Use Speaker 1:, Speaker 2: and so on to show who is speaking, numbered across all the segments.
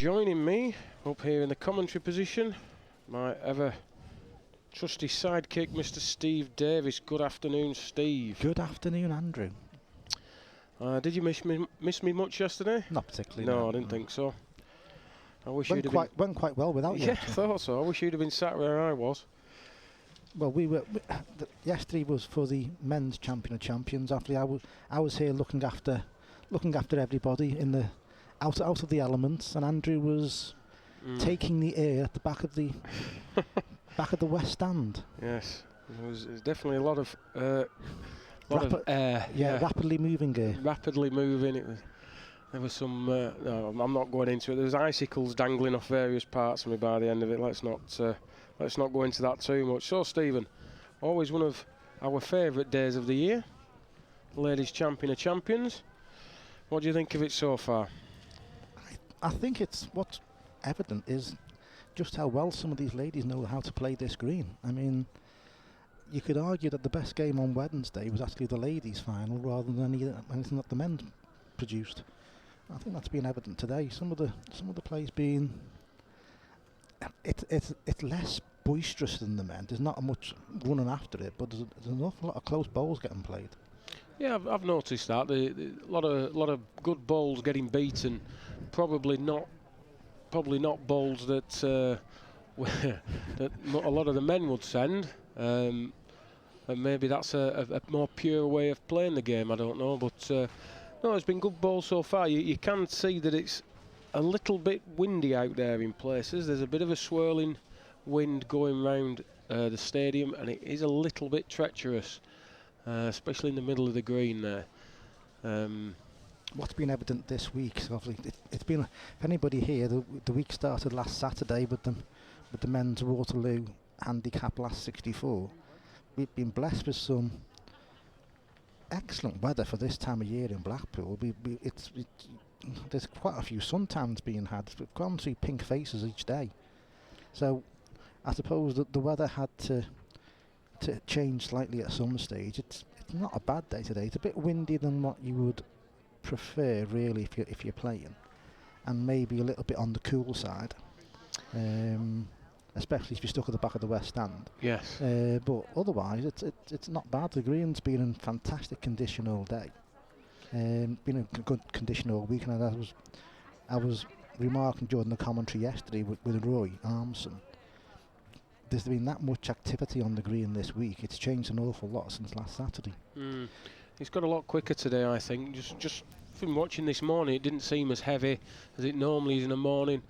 Speaker 1: joining me up here in the commentary position, my ever trusty sidekick, Mr. Steve Davis. Good afternoon, Steve.
Speaker 2: Good afternoon, Andrew.
Speaker 1: Did you miss me much yesterday?
Speaker 2: Not particularly.
Speaker 1: No, I didn't think so. I wish
Speaker 2: went quite well without you.
Speaker 1: Yeah, I thought so. I wish you'd have been sat where I was.
Speaker 2: Well, yesterday was for the men's champion of champions. After I was here looking after everybody in the out of the elements, and Andrew was taking the air at the back of the West Stand.
Speaker 1: Yes, it was definitely a lot of air.
Speaker 2: Yeah, rapidly moving air.
Speaker 1: Rapidly moving. There was some. No, I'm not going into it. There was icicles dangling off various parts of me by the end of it. Let's not go into that too much. So, Stephen, always one of our favourite days of the year. Ladies Champion of Champions. What do you think of it so far?
Speaker 2: I think what's evident is just how well some of these ladies know how to play this green. I mean, you could argue that the best game on Wednesday was actually the ladies' final rather than anything that the men produced. I think that's been evident today. Some of the plays being it's less boisterous than the men. There's not much running after it, but there's an awful lot of close bowls getting played.
Speaker 1: Yeah, I've noticed that. A lot of good bowls getting beaten. Probably not bowls that that a lot of the men would send. And maybe that's a more pure way of playing the game. I don't know, but no, it's been good bowls so far. You can see that it's a little bit windy out there in places. There's a bit of a swirling wind going round the stadium, and it is a little bit treacherous. Especially in the middle of the green there.
Speaker 2: What's been evident this week, so obviously it's been, if anybody here, the week started last Saturday with the men's Waterloo handicap last 64. We've been blessed with some excellent weather for this time of year in Blackpool. There's quite a few suntans being had. We've gone through pink faces each day. So I suppose that the weather had to change slightly at some stage. It's not a bad day today. It's a bit windy than what you would prefer, really, if you're playing, and maybe a little bit on the cool side, especially if you're stuck at the back of the West Stand.
Speaker 1: Yes.
Speaker 2: But otherwise, it's not bad. The green's been in fantastic condition all day. Been in good condition all week, and I was remarking during the commentary yesterday with Roy Armson. There's been that much activity on the green this week. It's changed an awful lot since last Saturday.
Speaker 1: It's got a lot quicker today, I think. Just from watching this morning, it didn't seem as heavy as it normally is in the morning.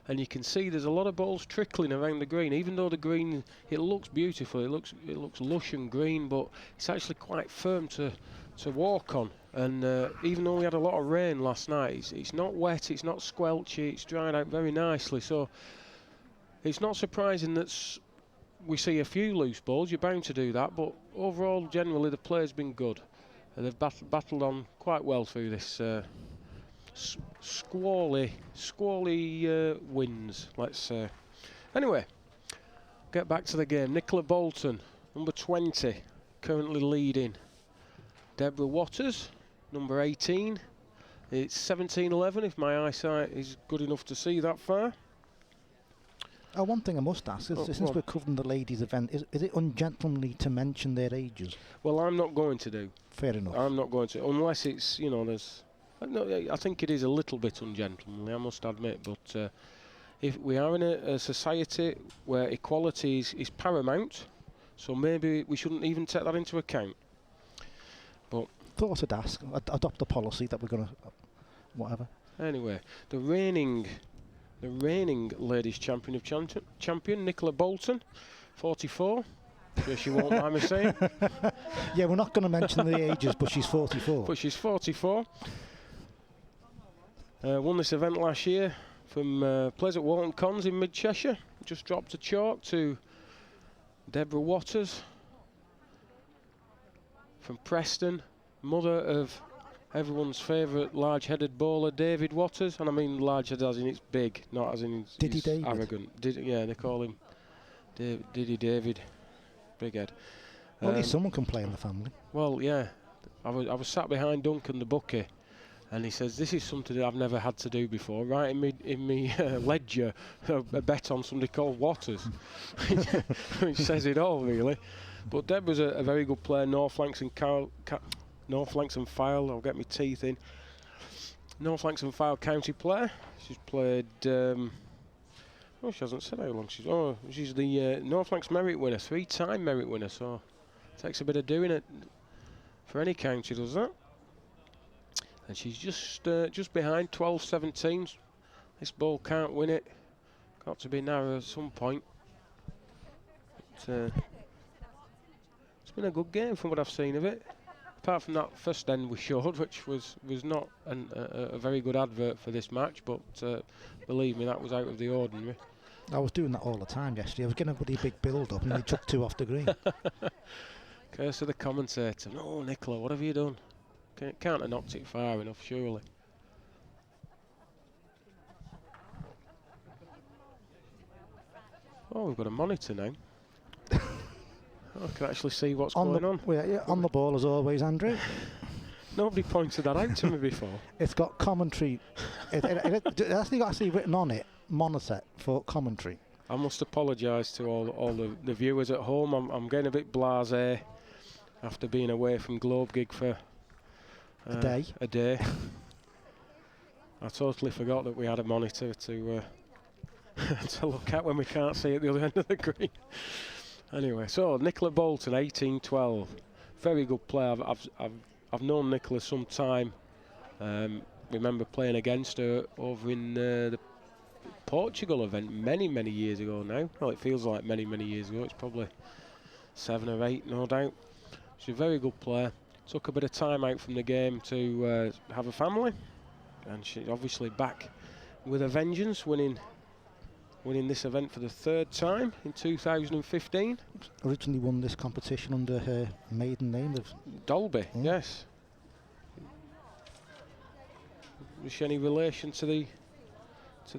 Speaker 1: And you can see there's a lot of balls trickling around the green. Even though the green, it looks beautiful, it looks lush and green, but it's actually quite firm to walk on. And even though we had a lot of rain last night, it's not wet, it's not squelchy, it's dried out very nicely. So it's not surprising that we see a few loose balls. You're bound to do that, but overall, generally, the play's been good. They've battled on quite well through this squally winds, let's say. Anyway, get back to the game. Nicola Bolton, number 20, currently leading. Deborah Waters, number 18. It's 17-11 if my eyesight is good enough to see that far.
Speaker 2: One thing I must ask is, since we're covering the ladies' event, is it ungentlemanly to mention their ages?
Speaker 1: Well, I'm not going to do.
Speaker 2: Fair enough.
Speaker 1: I'm not going to, unless it's, there's... No, I think it is a little bit ungentlemanly, I must admit, but if we are in a society where equality is paramount, so maybe we shouldn't even take that into account. But
Speaker 2: thought I'd ask, adopt a policy that we're going to, whatever.
Speaker 1: Anyway, the reigning ladies champion of champion, Nicola Bolton, 44. Sure she won't mind me saying.
Speaker 2: Yeah, we're not going to mention the ages, but she's 44.
Speaker 1: But she's 44. Won this event last year from plays at Walton Cons in Mid Cheshire. Just dropped a chalk to Deborah Waters from Preston, mother of everyone's favourite large-headed bowler, David Waters. And I mean large-headed as in it's big, not as in it's arrogant. Yeah, they call him Diddy David. Big head.
Speaker 2: Well, at least someone can play in the family.
Speaker 1: Well, yeah. I was sat behind Duncan the bookie, And he says, this is something that I've never had to do before. Right in me ledger, a bet on somebody called Waters. Which says it all, really. But Deb was a very good player. North flanks and file. I'll get my teeth in. North flanks and file county player. She's played... oh, she hasn't said how long she's... Oh, she's the North flanks merit winner. 3-time merit winner. So, takes a bit of doing it for any county, does that? And she's just behind 12-17. This ball can't win it. Got to be narrow at some point. But, it's been a good game from what I've seen of it. Apart from that first end we showed, which was not a very good advert for this match, but believe me, that was out of the ordinary.
Speaker 2: I was doing that all the time yesterday. I was getting a bloody big build-up and they took 2 off the green.
Speaker 1: Curse of the commentator. No, Nicola, what have you done? Can't have knocked it far enough, surely. Oh, we've got a monitor now. I can actually see what's going on.
Speaker 2: Well, yeah, on the ball as always, Andrew.
Speaker 1: Nobody pointed that out to me before.
Speaker 2: It's got commentary. It actually got written on it, monitor for commentary.
Speaker 1: I must apologise to all the viewers at home. I'm getting a bit blasé after being away from Globe Gig for a day. I totally forgot that we had a monitor to to look at when we can't see at the other end of the green. Anyway, so Nicola Bolton, 18-12, very good player. I've known Nicola some time. Remember playing against her over in the Portugal event many years ago now. Well, it feels like many years ago. It's probably 7 or 8, no doubt. She's a very good player. Took a bit of time out from the game to have a family, and she's obviously back with a vengeance, winning this event for the 3rd time in 2015.
Speaker 2: Originally won this competition under her maiden name of
Speaker 1: Dolby. Yes. Was she any relation to the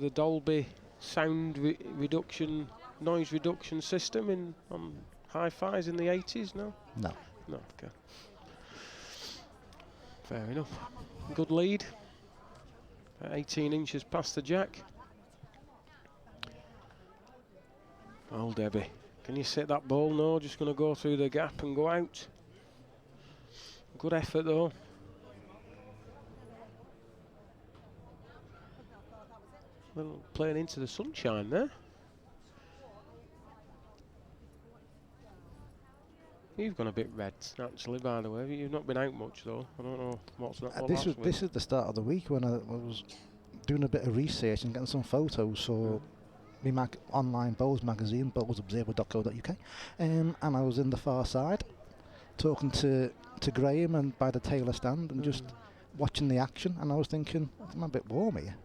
Speaker 1: Dolby sound reduction, noise reduction system on hi-fis in the 80s? No.
Speaker 2: No.
Speaker 1: Okay. Fair enough. Good lead. 18 inches past the jack. Oh, Debbie. Can you sit that ball? No, just going to go through the gap and go out. Good effort, though. Well, playing into the sunshine there. You've gone a bit red, actually, by the way. You've not been out much, though. I don't know what's that.
Speaker 2: This is the start of the week when I was doing a bit of research and getting some photos for my online bowls magazine, bowlsobserver.co.uk, and I was in the far side talking to Graham and by the Taylor stand and just watching the action, and I was thinking, I'm a bit warm here.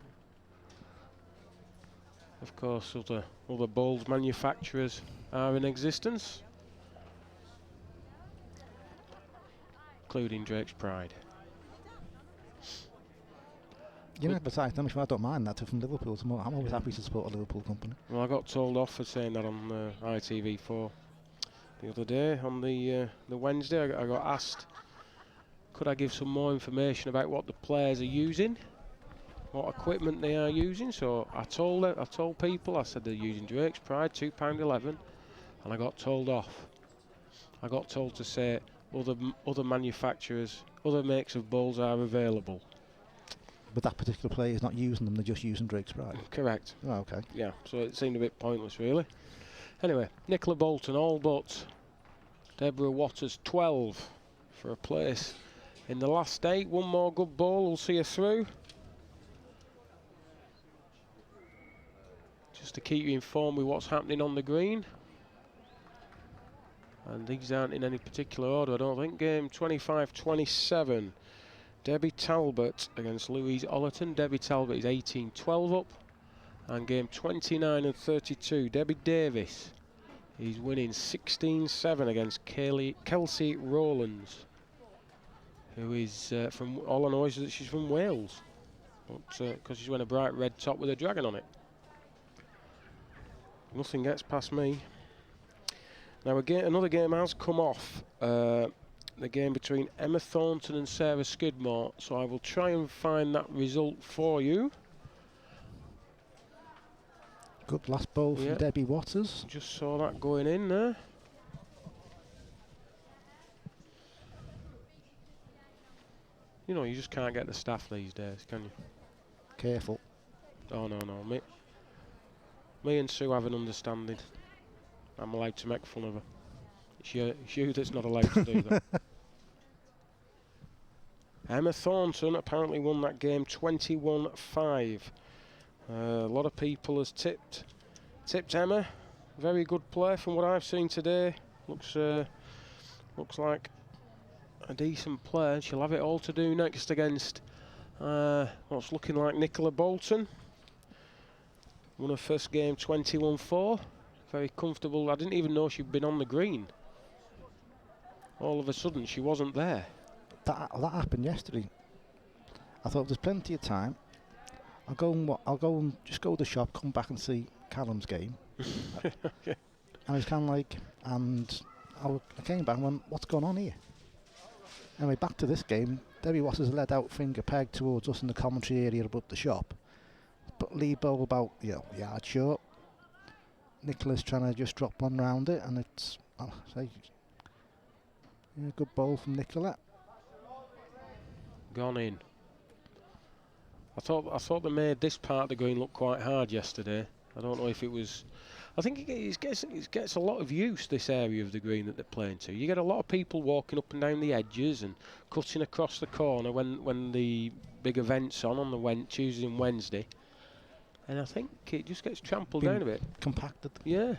Speaker 1: Of course, other bowls manufacturers are in existence, including Drake's Pride.
Speaker 2: You know, besides them, I don't mind that from Liverpool. I'm always happy to support a Liverpool company.
Speaker 1: Well, I got told off for saying that on ITV4 the other day. On the Wednesday, I got asked, could I give some more information about what the players are using, what equipment they are using. So I told people, I said they're using Drake's Pride, £2.11, and I got told off. I got told to say other manufacturers, other makes of bowls are available.
Speaker 2: But that particular player is not using them, they're just using Drake's Pride.
Speaker 1: Correct.
Speaker 2: Oh, okay.
Speaker 1: Yeah, so it seemed a bit pointless, really. Anyway, Nicola Bolton all but Deborah Waters 12 for a place in the last 8. One more good ball will see her through. Just to keep you informed with what's happening on the green. And these aren't in any particular order, I don't think. Game 25-27. Debbie Talbot against Louise Ollerton. Debbie Talbot is 18-12 up. And game 29-32. Debbie Davis is winning 16-7 against Kelsey Rowlands, who is from, all I know is that she's from Wales, because she's wearing a bright red top with a dragon on it. Nothing gets past me. Now again, another game has come off. the game between Emma Thornton and Sarah Skidmore, so I will try and find that result for you.
Speaker 2: Good last ball from Debbie Waters.
Speaker 1: Just saw that going in there. You know, you just can't get the staff these days, can you?
Speaker 2: Careful.
Speaker 1: Oh, no. Me and Sue have an understanding. I'm allowed to make fun of her. It's you that's not allowed to do that. Emma Thornton apparently won that game 21-5. A lot of people has tipped Emma. Very good play from what I've seen today. Looks like a decent player. She'll have it all to do next against what's looking like Nicola Bolton. Won her first game 21-4. Very comfortable. I didn't even know she'd been on the green. All of a sudden she wasn't there.
Speaker 2: That happened yesterday. I thought there's plenty of time. I'll go and just go to the shop, come back and see Callum's game.
Speaker 1: Okay.
Speaker 2: And it's kind of like, and I came back and went, what's going on here? Anyway, back to this game. Debbie Waters led out finger peg towards us in the commentary area above the shop. But lead ball about, yard short. Nicola's trying to just drop one round it, and it's, good ball from Nicola.
Speaker 1: Gone in. I thought they made this part of the green look quite hard yesterday. I don't know if it was. I think it gets a lot of use, this area of the green that they're playing to. You get a lot of people walking up and down the edges and cutting across the corner when the big event's on the Tuesday and Wednesday. And I think it just gets trampled down a bit.
Speaker 2: Compacted.
Speaker 1: Yeah.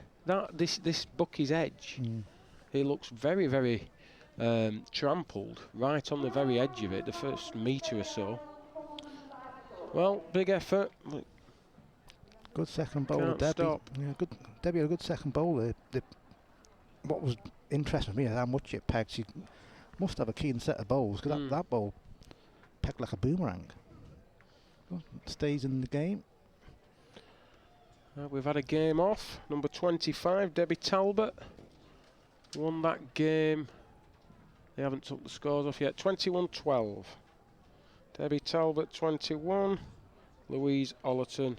Speaker 1: This Bucky's edge. It looks very, very trampled right on the very edge of it, the first metre or so. Well, big effort.
Speaker 2: Good second bowler, Debbie.
Speaker 1: Stop.
Speaker 2: Yeah, Debbie had a good second bowler. What was interesting for me is how much it pegged. She must have a keen set of bowls, because that bowl pegged like a boomerang. Well, stays in the game.
Speaker 1: We've had a game off. Number 25, Debbie Talbot, won that game. They haven't took the scores off yet. 21-12. Debbie Talbot 21, Louise Ollerton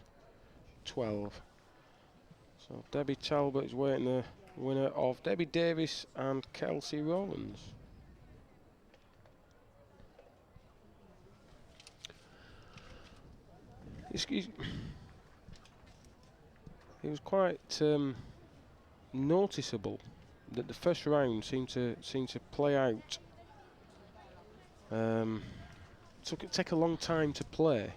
Speaker 1: 12. So Debbie Talbot is waiting the winner of Debbie Davis and Kelsey Rowlands. It was quite noticeable that the first round seemed to play out. Take a long time to play,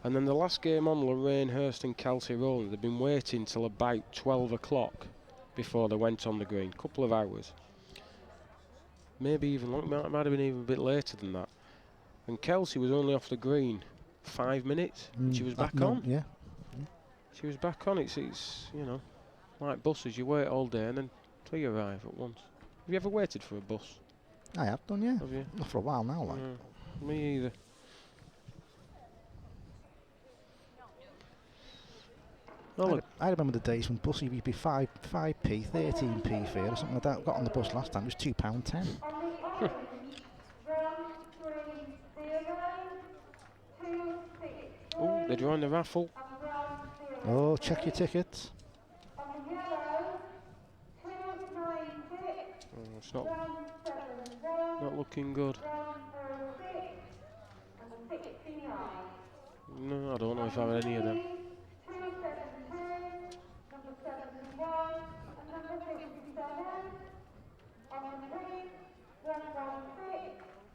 Speaker 1: and then the last game on, Lorraine Hurst and Kelsey Rowland, they've been waiting till about 12 o'clock before they went on the green. Couple of hours, maybe even long. Might have been even a bit later than that. And Kelsey was only off the green 5 minutes, and she was back on.
Speaker 2: Yeah.
Speaker 1: She was back on. It's like buses. You wait all day and then three arrive at once. Have you ever waited for a bus?
Speaker 2: I have done, yeah.
Speaker 1: Have you?
Speaker 2: Not for a while now, like.
Speaker 1: Me either.
Speaker 2: I remember the days when buses would be 5p, 13p fare or something like that. Got on the bus last time, it was £2.10.
Speaker 1: Oh, they're drawing the raffle.
Speaker 2: Oh, check your tickets.
Speaker 1: It's not looking good. No, I don't know if I have any of them.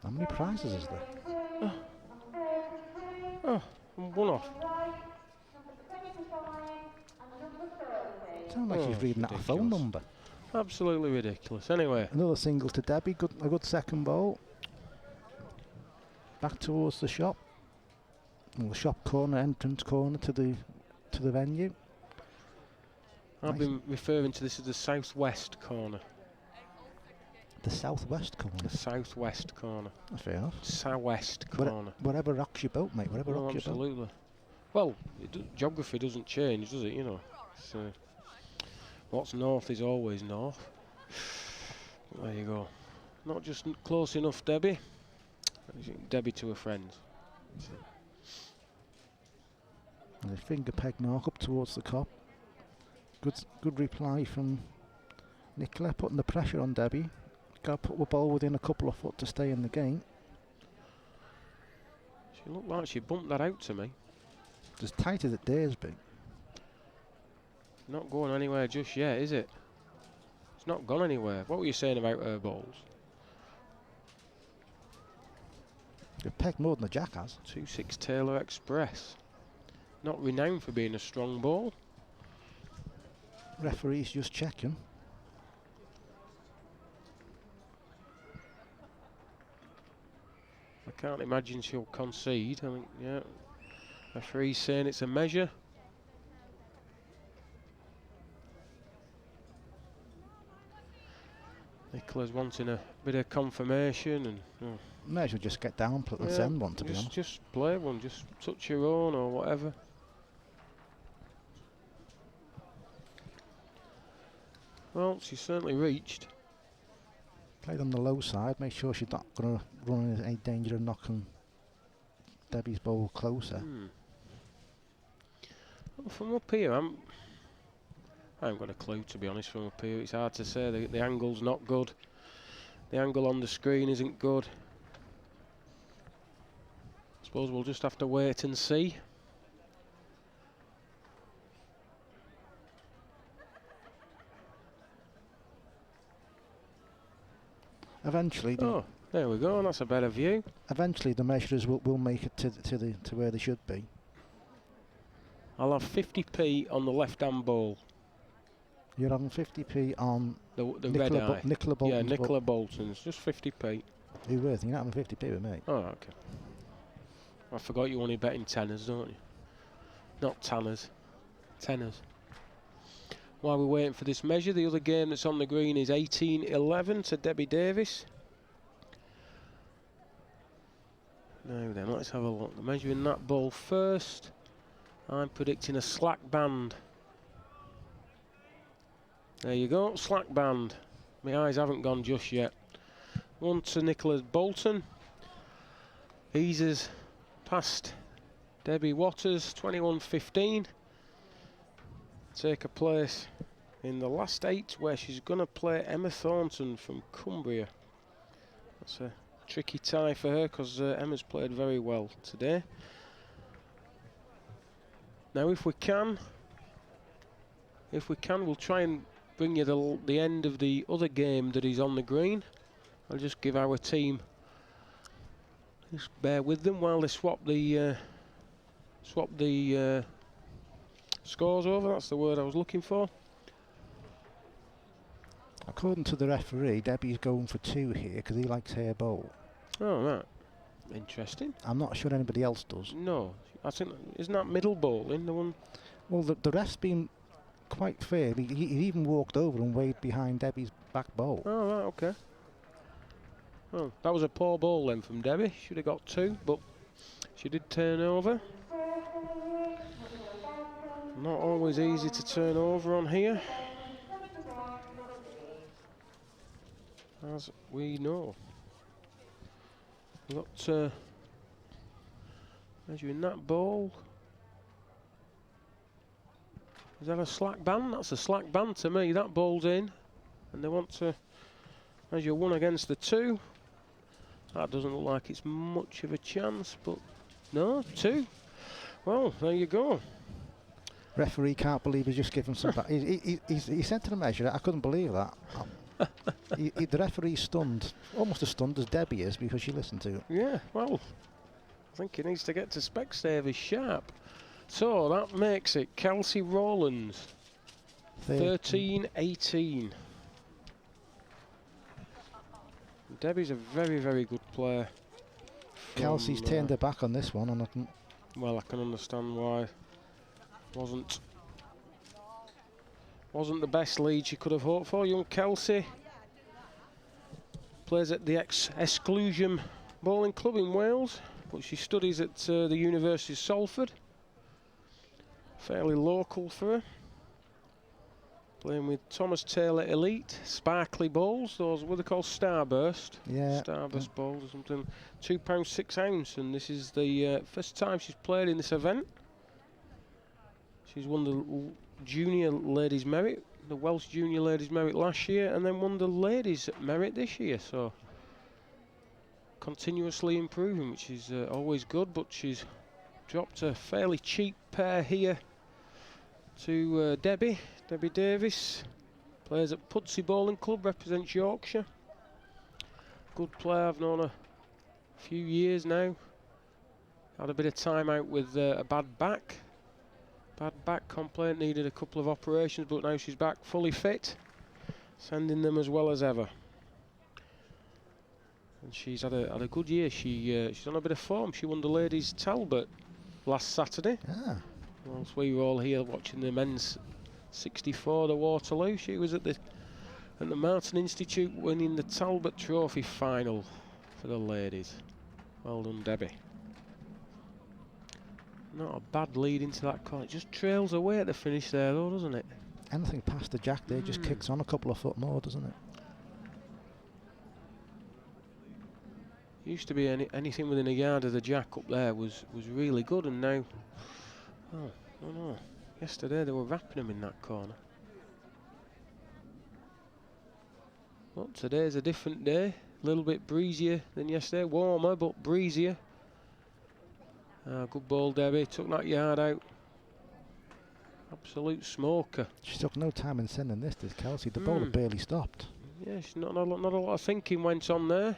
Speaker 2: How many prizes is there?
Speaker 1: Oh, one off.
Speaker 2: Sounds like she's reading out a phone number.
Speaker 1: Absolutely ridiculous. Anyway.
Speaker 2: Another single to Debbie. A good second ball. Back towards the shop. Well, the shop corner, entrance corner to the venue.
Speaker 1: I've been referring to this as the southwest corner.
Speaker 2: The southwest corner?
Speaker 1: The southwest corner.
Speaker 2: That's fair enough.
Speaker 1: Southwest corner.
Speaker 2: Whatever rocks your boat, mate. Whatever rocks your boat.
Speaker 1: Absolutely. Well, geography doesn't change, does it? You know. What's north is always north. There you go. Not just close enough, Debbie. Debbie to her friends.
Speaker 2: And a finger peg mark up towards the cop. Good reply from Nicola, putting the pressure on Debbie. Got to put the ball within a couple of foot to stay in the game.
Speaker 1: She looked like she bumped that out to me.
Speaker 2: It's as tight as it dares be.
Speaker 1: Not going anywhere just yet, is it? It's not gone anywhere. What were you saying about her balls?
Speaker 2: You've pegged more than the Jack has.
Speaker 1: 2-6 Taylor Express. Not renowned for being a strong ball.
Speaker 2: Referee's just checking.
Speaker 1: I can't imagine she'll concede. I think, yeah. Referee's saying it's a measure. Nicola's wanting a bit of confirmation and. Oh.
Speaker 2: May as well just get down, put the send one, to be honest.
Speaker 1: Just play one, just touch your own or whatever. Well, she's certainly reached.
Speaker 2: Played on the low side, make sure she's not going to run into any danger of knocking Debbie's ball closer.
Speaker 1: Well, from up here, I haven't got a clue, to be honest, from up here. It's hard to say. The angle's not good. The angle on the screen isn't good. I suppose we'll just have to wait and see.
Speaker 2: Eventually,
Speaker 1: there we go. That's a better view.
Speaker 2: Eventually, the measurers will make it to where they should be.
Speaker 1: I'll have 50p on the left-hand ball.
Speaker 2: You're having 50p on
Speaker 1: the red eye.
Speaker 2: Nicola Bolton's.
Speaker 1: Yeah, Nicola Bolton's. Just 50p.
Speaker 2: Who with? You're not having 50p with me.
Speaker 1: Oh, okay. I forgot you only bet in tenors, don't you? Not tanners. Tenors. While we're waiting for this measure, the other game that's on the green is 18-11 to Debbie Davis. Now then, let's have a look. Measuring that ball first. I'm predicting a slack band. There you go, slack band. My eyes haven't gone just yet. One to Nicola Bolton. Eases past Debbie Waters, 21-15. Take a place in the last 8 where she's going to play Emma Thornton from Cumbria. That's a tricky tie for her because Emma's played very well today. Now if we can, we'll try and bring you the end of the other game that is on the green. I'll just give our team, just bear with them while they swap the scores over. That's the word I was looking for.
Speaker 2: According to the referee, Debbie's going for 2 here because he likes her bowl.
Speaker 1: Oh, right. Interesting.
Speaker 2: I'm not sure anybody else does.
Speaker 1: No, I think, isn't that middle bowling the one?
Speaker 2: Well, the ref's been quite fair. He even walked over and waved behind Debbie's back bowl.
Speaker 1: Oh, right, okay. Oh, that was a poor ball then from Debbie. Should have got 2, but she did turn over. Not always easy to turn over on here, as we know. We've got measuring that ball. Is that a slack band? That's a slack band to me. That ball's in, and they want to measure 1 against the 2. That doesn't look like it's much of a chance, but no, 2. Well, there you go.
Speaker 2: Referee can't believe he's just given some back. He said to the measurer, I couldn't believe that. The referee's stunned, almost as stunned as Debbie is because she listened to it.
Speaker 1: Yeah, well, I think he needs to get to Specsavers sharp. So that makes it Kelsey Rowlands, 13-18. Debbie's a very, very good player.
Speaker 2: Kelsey's turned her back on this one, and
Speaker 1: well, I can understand why. Wasn't the best lead she could have hoped for. Young Kelsey plays at the Exclusion Bowling Club in Wales, but she studies at the University of Salford. Fairly local for her. Playing with Thomas Taylor Elite, sparkly balls, those what they call Starburst.
Speaker 2: Yeah.
Speaker 1: Starburst balls or something. £2 6 ounce, and this is the first time she's played in this event. She's won the Junior Ladies Merit, the Welsh Junior Ladies Merit last year, and then won the Ladies Merit this year. So continuously improving, which is always good. But she's dropped a fairly cheap pair here to Debbie Davis. Plays at Pudsey Bowling Club, represents Yorkshire. Good player, I've known her a few years now. Had a bit of time out with a bad back complaint, needed a couple of operations, but now she's back fully fit, sending them as well as ever. And she's had a good year. She's on a bit of form. She won the ladies Talbot last Saturday. Whilst we were all here watching the men's 64, the Waterloo, she was at the Martin Institute winning the Talbot Trophy final for the ladies. Well done, Debbie. Not a bad lead into that corner. It just trails away at the finish there, though, doesn't it?
Speaker 2: Anything past the jack there just kicks on a couple of foot more, doesn't it?
Speaker 1: Used to be anything within a yard of the jack up there was really good, and now, oh no. Yesterday they were wrapping them in that corner. Well, today's a different day. A little bit breezier than yesterday. Warmer, but breezier. Good ball, Debbie. Took that yard out. Absolute smoker.
Speaker 2: She took no time in sending this, did Kelsey? The bowler barely stopped.
Speaker 1: Yeah, she's not a lot of thinking went on there.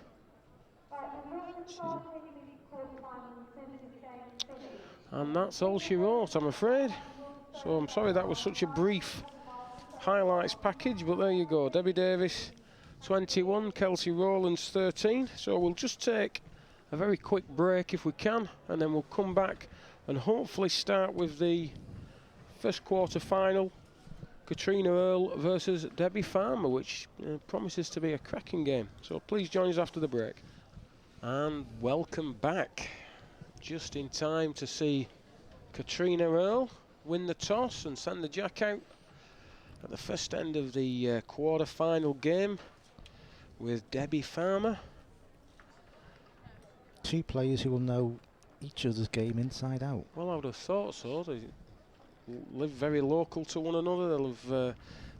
Speaker 1: And that's all she wrote, I'm afraid. So I'm sorry that was such a brief highlights package, but there you go. Debbie Davis, 21, Kelsey Rowlands, 13. So we'll just take a very quick break if we can, and then we'll come back and hopefully start with the first quarter final. Katrina Earl versus Debbie Farmer, which promises to be a cracking game. So please join us after the break. And welcome back. Just in time to see Katrina Earl win the toss and send the jack out at the first end of the quarter-final game with Debbie Farmer.
Speaker 2: Two players who will know each other's game inside out.
Speaker 1: Well, I would have thought so. They live very local to one another.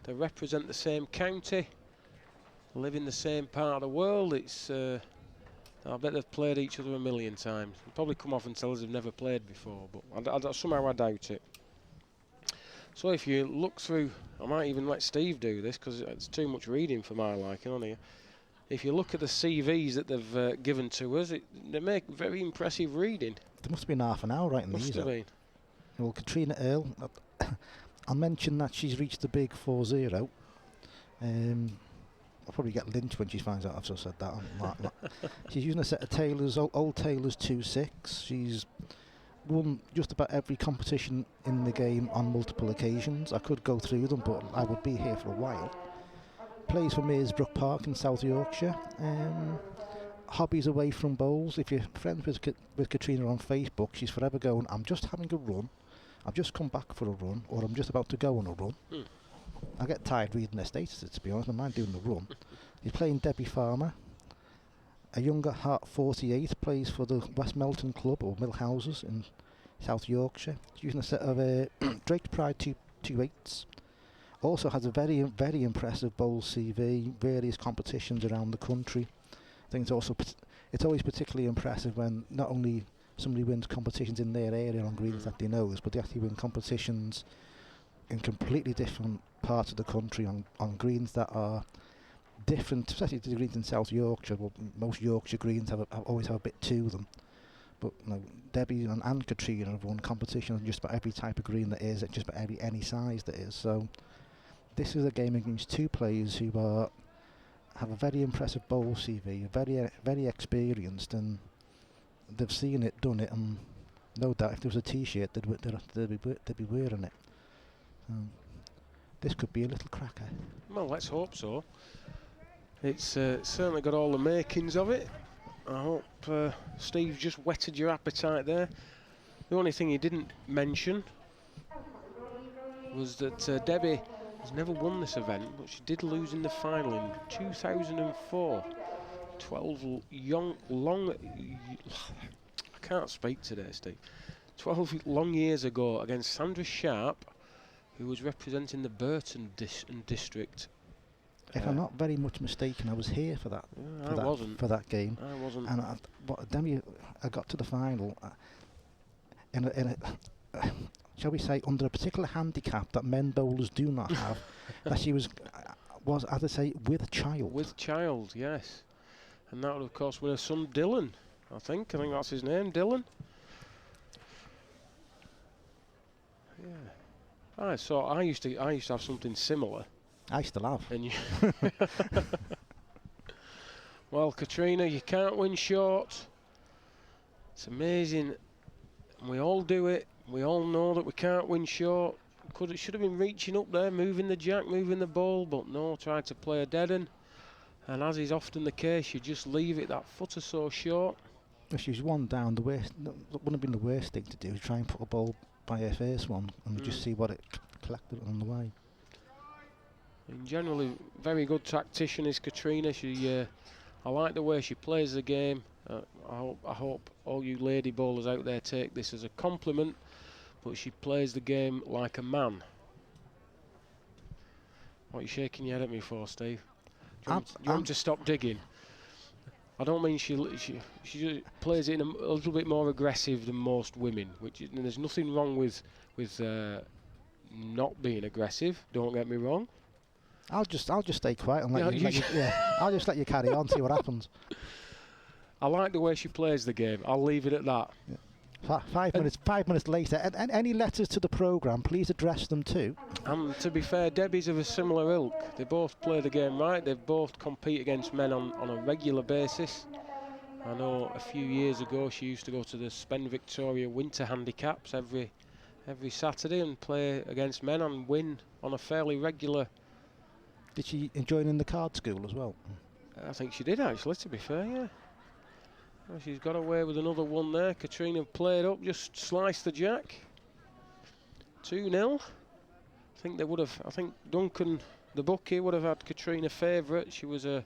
Speaker 1: They represent the same county, live in the same part of the world. It's I bet they've played each other a million times. They'll probably come off and tell us they've never played before, but somehow I doubt it. So if you look through, I might even let Steve do this because it's too much reading for my liking on here. If you look at the CVs that they've given to us, they make very impressive reading.
Speaker 2: There must have been half an hour writing these.
Speaker 1: Must have been.
Speaker 2: Well, Katrina Earl, I'll mention that she's reached the big 4-0. I'll probably get lynched when she finds out I've just said that. She's using a set of Taylor's, old Taylor's 2-6. She's won just about every competition in the game on multiple occasions. I could go through them, but I would be here for a while. Plays for Mearsbrook Park in South Yorkshire. Hobbies away from bowls. If you're friends with Katrina on Facebook, she's forever going, I'm just having a run. I've just come back for a run, or I'm just about to go on a run. I get tired reading their statuses, to be honest. I mind doing the run. He's playing Debbie Farmer. A younger Hart 48 plays for the West Melton Club, or Millhouses, in South Yorkshire. He's using a set of Drake Pride 2-8s. Also has a very, very impressive bowl CV, various competitions around the country. I think it's always particularly impressive when not only somebody wins competitions in their area on greens that they knows, but they actually win competitions in completely different parts of the country on greens that are different, especially to the greens in South Yorkshire. Well, most Yorkshire greens always have a bit to them. But Debbie and Katrina have won competitions on just about every type of green that is, at just about any size that is. So this is a game against two players who have a very impressive bowl CV, very, very experienced, and they've seen it, done it, and no doubt if there was a T-shirt, they'd be wearing it. This could be a little cracker.
Speaker 1: Well, let's hope so. It's certainly got all the makings of it. I hope Steve just whetted your appetite there. The only thing he didn't mention was that Debbie has never won this event, but she did lose in the final in 2004. 12 long. I can't speak today, Steve. 12 long years ago against Sandra Sharp, who was representing the Burton district.
Speaker 2: If I'm not very much mistaken, I was here for that. For that game.
Speaker 1: I wasn't.
Speaker 2: And then I got to the final in a shall we say, under a particular handicap that men bowlers do not have. That she was, as I say, with child.
Speaker 1: With child, yes. And that would, of course, with her son Dylan. I think that's his name, Dylan. Yeah. So I used to have something similar.
Speaker 2: I still have.
Speaker 1: And you well, Katrina, you can't win short. It's amazing. We all do it. We all know that we can't win short. Should have been reaching up there, moving the jack, moving the ball, but no, tried to play a dead-un. And as is often the case, you just leave it that foot or so short.
Speaker 2: If she's one down, that wouldn't have been the worst thing to do, is try and put a ball by her first one and just see what it collected on the way.
Speaker 1: And generally, very good tactician is Katrina. I like the way she plays the game. I hope all you lady bowlers out there take this as a compliment, but she plays the game like a man. What are you shaking your head at me for, Steve? Do you want to stop digging? I don't mean she plays it in a little bit more aggressive than most women, and there's nothing wrong with not being aggressive. Don't get me wrong.
Speaker 2: I'll just stay quiet and I'll just let you carry on, see what happens.
Speaker 1: I like the way she plays the game. I'll leave it at that.
Speaker 2: Yeah. 5 minutes later, and any letters to the programme, please address them too.
Speaker 1: To be fair, Debbie's of a similar ilk. They both play the game right. They both compete against men on a regular basis. I know a few years ago she used to go to the Spen Victoria Winter Handicaps every Saturday and play against men and win on a fairly regular.
Speaker 2: Did she join in the card school as well?
Speaker 1: I think she did, actually, to be fair, yeah. Well, she's got away with another one there. Katrina played up, just sliced the jack. 2-0. I think Duncan, the bookie, would have had Katrina favourite. She was a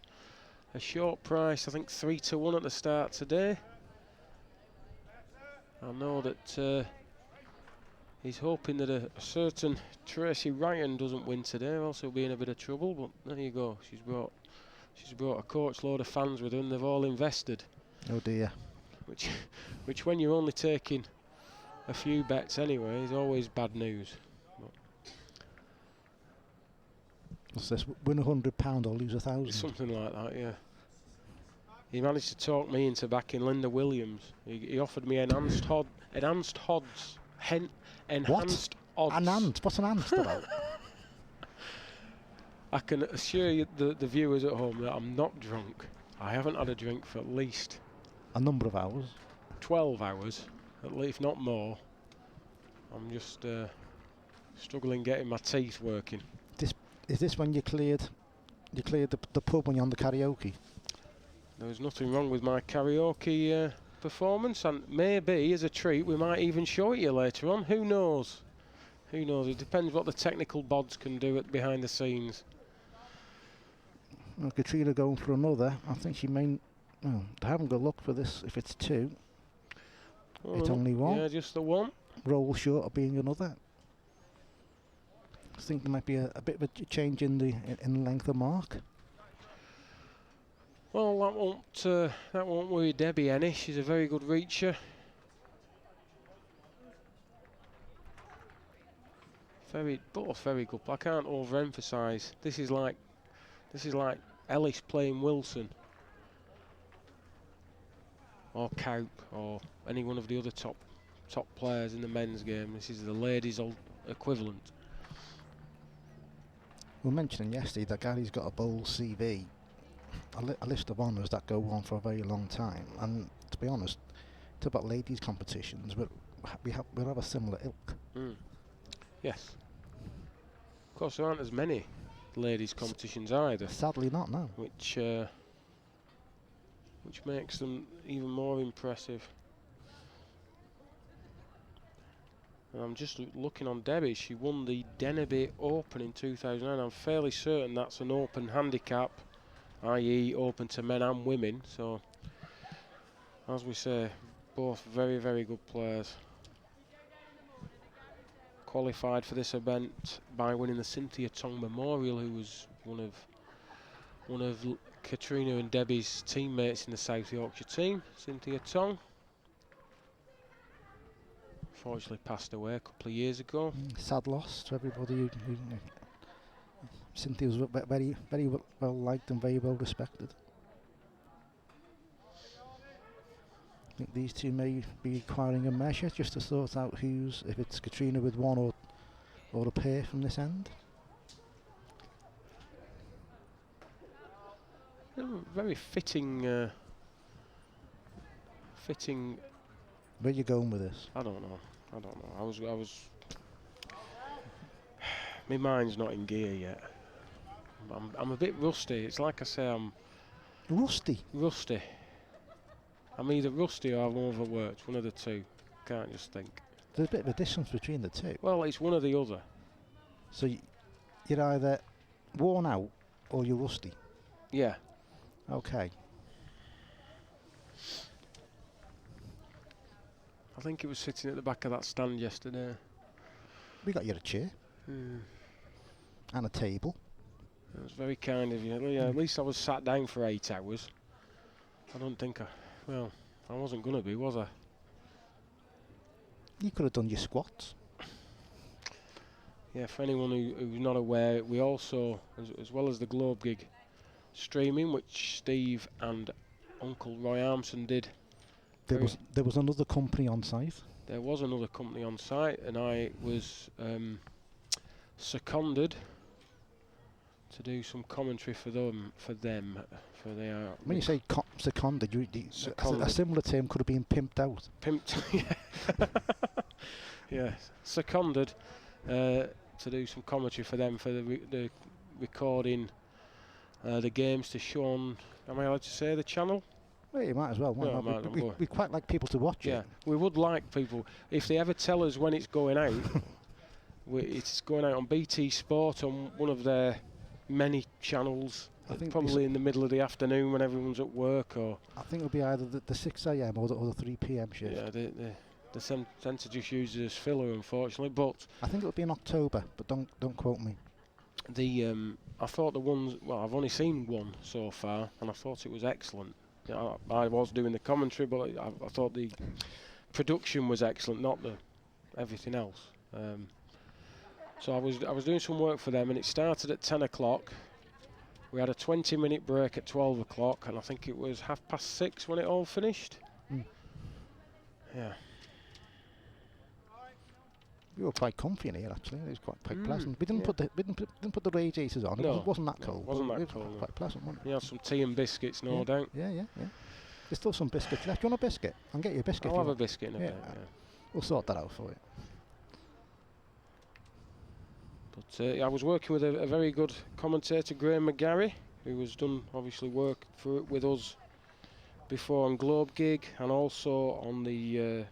Speaker 1: short price, I think 3-1 at the start today. I know that he's hoping that a certain Tracy Ryan doesn't win today, or else he'll be in a bit of trouble. But there you go. She's brought a coach load of fans with her, and they've all invested.
Speaker 2: Oh dear.
Speaker 1: Which when you're only taking a few bets anyway is always bad news.
Speaker 2: What's this? Win £100 or lose 1,000? Something
Speaker 1: like that, yeah. He managed to talk me into backing Linda Williams. He offered me enhanced odds. Enhanced odds.
Speaker 2: What's an ant about?
Speaker 1: I can assure you, the viewers at home, that I'm not drunk. I haven't had a drink for at least
Speaker 2: a number of hours.
Speaker 1: 12 hours, at least, not more. I'm just struggling getting my teeth working.
Speaker 2: Is this when you cleared the pub when you're on the karaoke?
Speaker 1: There was nothing wrong with my karaoke performance, and maybe as a treat we might even show it you later on. Who knows? Who knows? It depends what the technical bods can do behind the scenes.
Speaker 2: Well, Katrina going for another. I think she may. Well, they haven't got luck for this. If it's two, it's only one.
Speaker 1: Yeah, just the one.
Speaker 2: Roll short of being another. I think there might be a bit of a change in the length of mark.
Speaker 1: Well, that won't worry Debbie any. She's a very good reacher. Both very good. I can't overemphasise. This is like Ellis playing Wilson or Cowp or any one of the other top players in the men's game. This is the ladies' equivalent.
Speaker 2: We were mentioning yesterday that Gary's got a bowl CV, a list of honours that go on for a very long time. And to be honest, it's about ladies' competitions, but we have a similar ilk.
Speaker 1: Yes. Of course, there aren't as many ladies' competitions either.
Speaker 2: Sadly not, no.
Speaker 1: Which makes them even more impressive. And I'm just looking on Debbie. She won the Deneby Open in 2009. I'm fairly certain that's an open handicap, i.e. open to men and women. So, as we say, both very, very good players. Qualified for this event by winning the Cynthia Tong Memorial, who was one of Katrina and Debbie's teammates in the South Yorkshire team. Cynthia Tong unfortunately passed away a couple of years ago.
Speaker 2: Sad loss to everybody. Cynthia was very, very well liked and very well respected. I think these two may be requiring a measure just to sort out if it's Katrina with one or a pair from this end.
Speaker 1: Very fitting.
Speaker 2: Where you going with this?
Speaker 1: I don't know. I was. My mind's not in gear yet. I'm a bit rusty. It's like I say, I'm
Speaker 2: rusty.
Speaker 1: I'm either rusty or I'm overworked. One of the two. Can't just think.
Speaker 2: There's a bit of a distance between the two.
Speaker 1: Well, it's one or the other.
Speaker 2: So you're either worn out or you're rusty.
Speaker 1: Yeah.
Speaker 2: Okay.
Speaker 1: I think it was sitting at the back of that stand yesterday.
Speaker 2: We got you a chair. And a table.
Speaker 1: It was very kind of you. Yeah, at least I was sat down for 8 hours. I don't think I wasn't going to be, was I?
Speaker 2: You could have done your squats.
Speaker 1: Yeah, for anyone who's not aware, we also, as well as the Globe gig streaming, which Steve and Uncle Roy Armson did.
Speaker 2: There was another company on site.
Speaker 1: There was another company on site, and I was seconded to do some commentary for them.
Speaker 2: When you say seconded, a similar term could have been pimped out.
Speaker 1: Pimped, yeah. Yeah, seconded to do some commentary for them for the recording the games to show on. Am I allowed to say the channel?
Speaker 2: Well, you might as well. We quite like people to watch it.
Speaker 1: Yeah, we would like people, if they ever tell us when it's going out, it's going out on BT Sport on one of their many channels. I think probably in the middle of the afternoon when everyone's at work, or
Speaker 2: I think it'll be either the 6 a.m. or the 3 p.m. shift.
Speaker 1: Yeah, they tend to just use it as filler, unfortunately. But
Speaker 2: I think it'll be in October, but don't quote me.
Speaker 1: I thought the ones. Well, I've only seen one so far, and I thought it was excellent. I was doing the commentary, but I thought the production was excellent, not everything else. So I was doing some work for them, and it started at 10 o'clock. We had a 20-minute break at 12 o'clock, and I think it was 6:30 when it all finished. Yeah.
Speaker 2: We were quite comfy in here, actually. It was quite pleasant. We didn't put the radiators on.
Speaker 1: No,
Speaker 2: it wasn't that cold.
Speaker 1: It wasn't that cold.
Speaker 2: Was quite pleasant, wasn't it?
Speaker 1: You had some tea and biscuits, no doubt.
Speaker 2: Yeah. There's still some biscuits left. Do you want a biscuit? I'll get you a biscuit.
Speaker 1: I'll have a biscuit in a bit. Yeah.
Speaker 2: We'll sort that out for you.
Speaker 1: But I was working with a very good commentator, Graham McGarry, who has done obviously work with us before on Globe Gig and also on the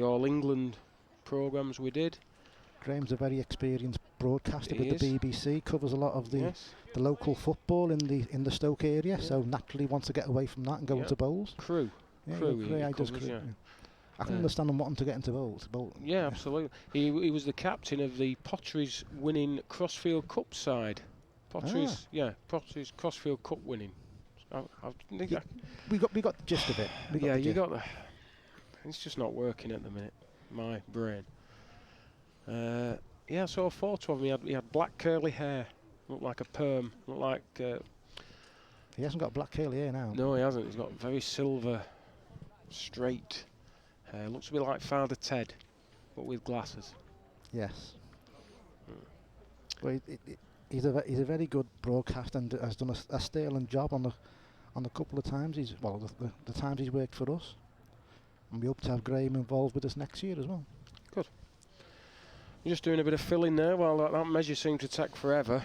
Speaker 1: All England programmes we did.
Speaker 2: Graham's a very experienced broadcaster with the BBC. Covers a lot of the local football in the Stoke area, so naturally wants to get away from that and go into bowls.
Speaker 1: Crew.
Speaker 2: I can understand him wanting to get into bowls.
Speaker 1: Yeah, absolutely. He was the captain of the Potteries winning Crossfield Cup side. Potteries Crossfield Cup winning.
Speaker 2: We got the gist of it.
Speaker 1: You got the. It's just not working at the minute. My brain. I saw a photo of him. He had black curly hair, looked like a perm. Looked like.
Speaker 2: He hasn't got black curly hair now.
Speaker 1: No, he hasn't. He's got very silver, straight hair. Looks a bit like Father Ted, but with glasses.
Speaker 2: Yes. Well, he's a very good broadcaster and has done a sterling job on the couple of times the times he's worked for us. And we hope to have Graham involved with us next year as well.
Speaker 1: Good. I'm just doing a bit of filling there while that measure seemed to take forever.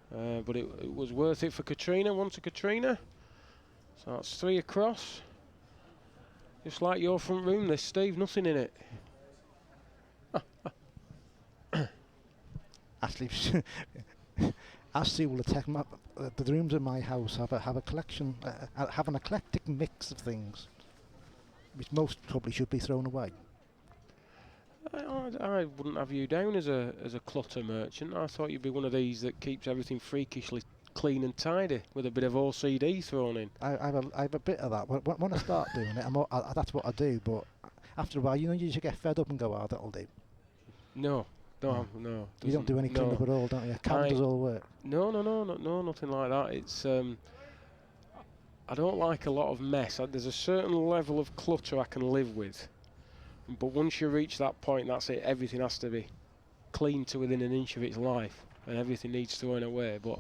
Speaker 1: But it was worth it for Katrina, one to Katrina. So that's 3 across. Just like your front room, this, Steve, nothing in it.
Speaker 2: Actually, as Sue will attest, the rooms in my house have a collection, have an eclectic mix of things, which most probably should be thrown away.
Speaker 1: I wouldn't have you down as a clutter merchant. I thought you'd be one of these that keeps everything freakishly clean and tidy with a bit of OCD thrown in.
Speaker 2: I have a bit of that. When I start doing it, that's what I do. But after a while, you just get fed up and go, "Oh, that'll do."
Speaker 1: No.
Speaker 2: You don't do any clean up at all, don't you? Cam does all the work.
Speaker 1: No, nothing like that. It's I don't like a lot of mess. There's a certain level of clutter I can live with, but once you reach that point, that's it. Everything has to be clean to within an inch of its life, and everything needs throwing away. But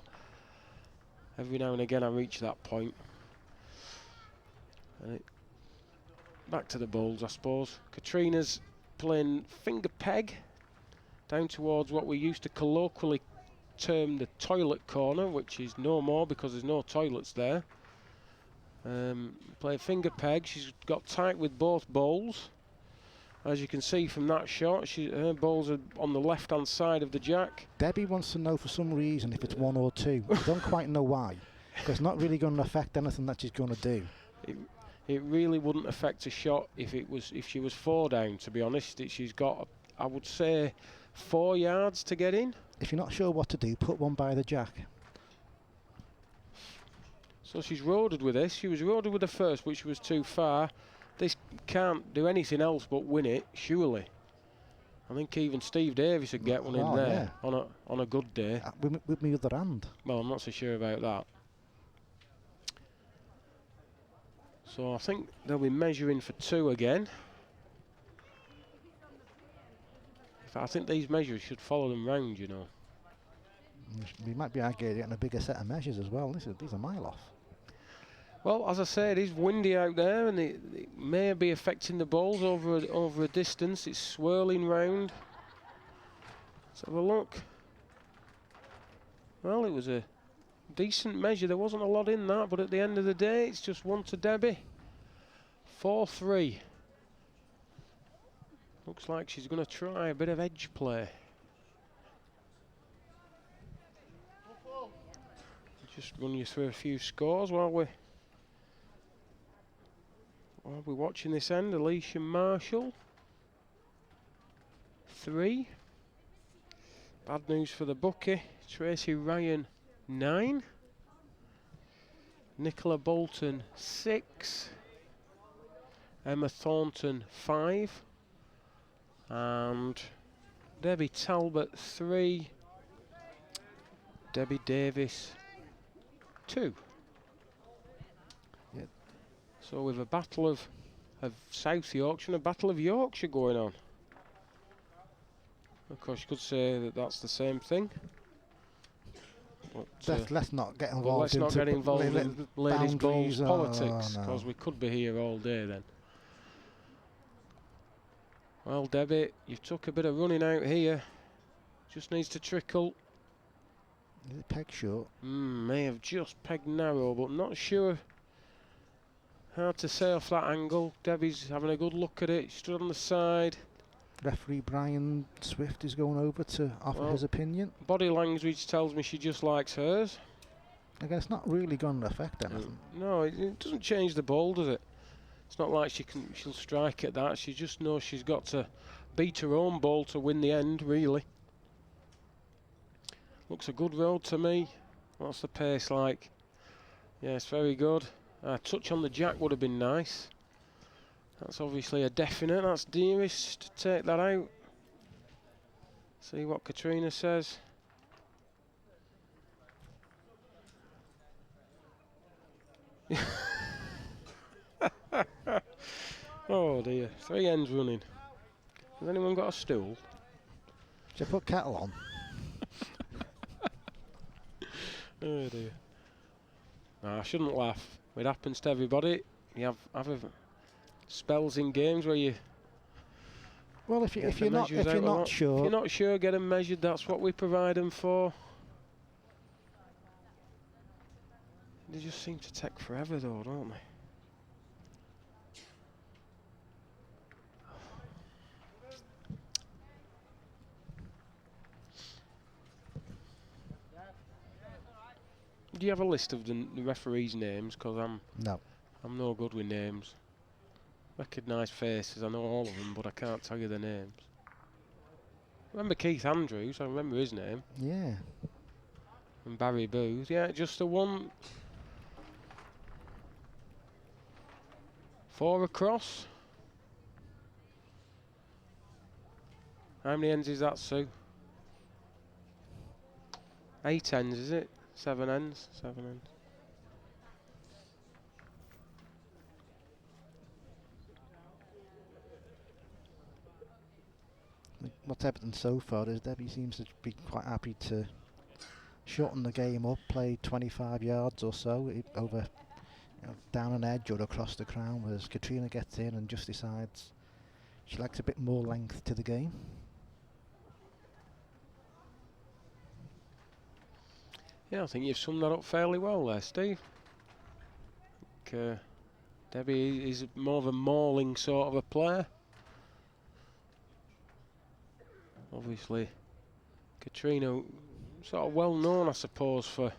Speaker 1: every now and again, I reach that point. And back to the bowls, I suppose. Katrina's playing finger peg down towards what we used to colloquially term the toilet corner, which is no more because there's no toilets there. Play finger peg. She's got tight with both bowls. As you can see from that shot, her bowls are on the left-hand side of the jack.
Speaker 2: Debbie wants to know for some reason if it's 1 or 2. I don't quite know why. Because it's not really going to affect anything that she's going to do.
Speaker 1: It really wouldn't affect a shot if she was 4 down. To be honest, she's got, I would say, 4 yards to get in.
Speaker 2: If you're not sure what to do, put one by the jack.
Speaker 1: So she's roaded with this. She was roaded with the first, which was too far. This can't do anything else but win it, surely. I think even Steve Davis would get one in there on a good day.
Speaker 2: With my other hand.
Speaker 1: Well, I'm not so sure about that. So I think they'll be measuring for 2 again. I think these measures should follow them round, you know.
Speaker 2: We might be getting a bigger set of measures as well. These are a mile off.
Speaker 1: Well, as I say, it is windy out there, and it may be affecting the balls over a distance. It's swirling round. Let's have a look. Well, it was a decent measure. There wasn't a lot in that, but at the end of the day, it's just 1 to Debbie. 4-3. Looks like she's going to try a bit of edge play. Just run you through a few scores while we're watching this end. Alicia Marshall, 3. Bad news for the bookie. Tracy Ryan, 9. Nicola Bolton, 6. Emma Thornton, 5. And Debbie Talbot, 3. Debbie Davis, 2.
Speaker 2: Yep.
Speaker 1: So with a battle of South Yorkshire and a battle of Yorkshire going on. Of course, you could say that that's the same thing. But,
Speaker 2: let's not get involved.
Speaker 1: let's not get involved in ladies' bowls politics,
Speaker 2: no.
Speaker 1: because we could be here all day then. Well, Debbie, you took a bit of running out here. Just needs to trickle.
Speaker 2: Is it peg short?
Speaker 1: May have just pegged narrow, but not sure. Hard to say off that angle. Debbie's having a good look at it. Stood on the side.
Speaker 2: Referee Brian Swift is going over to offer his opinion.
Speaker 1: Body language tells me she just likes hers.
Speaker 2: Again, it's not really going to affect anything.
Speaker 1: No, it doesn't change the ball, does it? It's not like she'll strike at that. She just knows she's got to beat her own ball to win the end, really. Looks a good road to me. What's the pace like? Yes, very good. A touch on the jack would have been nice. That's obviously a definite. That's dearest to take that out. See what Katrina says. Oh dear, 3 ends running. Has anyone got a stool?
Speaker 2: Should I put kettle on?
Speaker 1: Oh dear. No, I shouldn't laugh. It happens to everybody. You have spells in games where you.
Speaker 2: Well, if you're not sure,
Speaker 1: get them measured. That's what we provide them for. They just seem to take forever, though, don't they? you have a list of the referees' names? Because I'm no good with names. Recognise faces, I know all of them, but I can't tell you their names. I remember Keith Andrews, I remember his name.
Speaker 2: Yeah.
Speaker 1: And Barry Booth, yeah, just the one. 4 across. How many ends is that, Sue? 8 ends, is it? 7 ends? 7 ends.
Speaker 2: What's happened so far is Debbie seems to be quite happy to shorten the game up, play 25 yards or so over down an edge or across the crown, whereas Katrina gets in and just decides she likes a bit more length to the game.
Speaker 1: Yeah, I think you've summed that up fairly well there, Steve. Debbie is more of a mauling sort of a player. Obviously, Katrina sort of well known, I suppose, for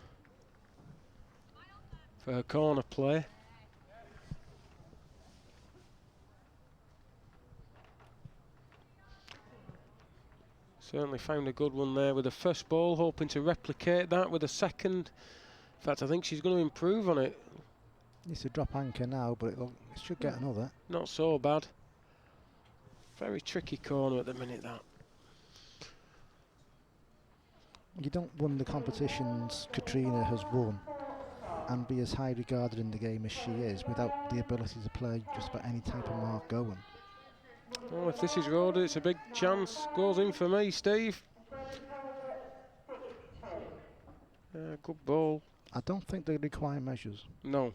Speaker 1: her corner play. Certainly found a good one there with the first ball, hoping to replicate that with a second. In fact, I think she's going to improve on it.
Speaker 2: Needs to drop anchor now, but it should get another.
Speaker 1: Not so bad. Very tricky corner at the minute, that.
Speaker 2: You don't win the competitions Katrina has won and be as high regarded in the game as she is without the ability to play just about any type of mark going.
Speaker 1: Oh, if this is Rhoda, it's a big chance. Goes in for me, Steve. Good ball.
Speaker 2: I don't think they require measures.
Speaker 1: No.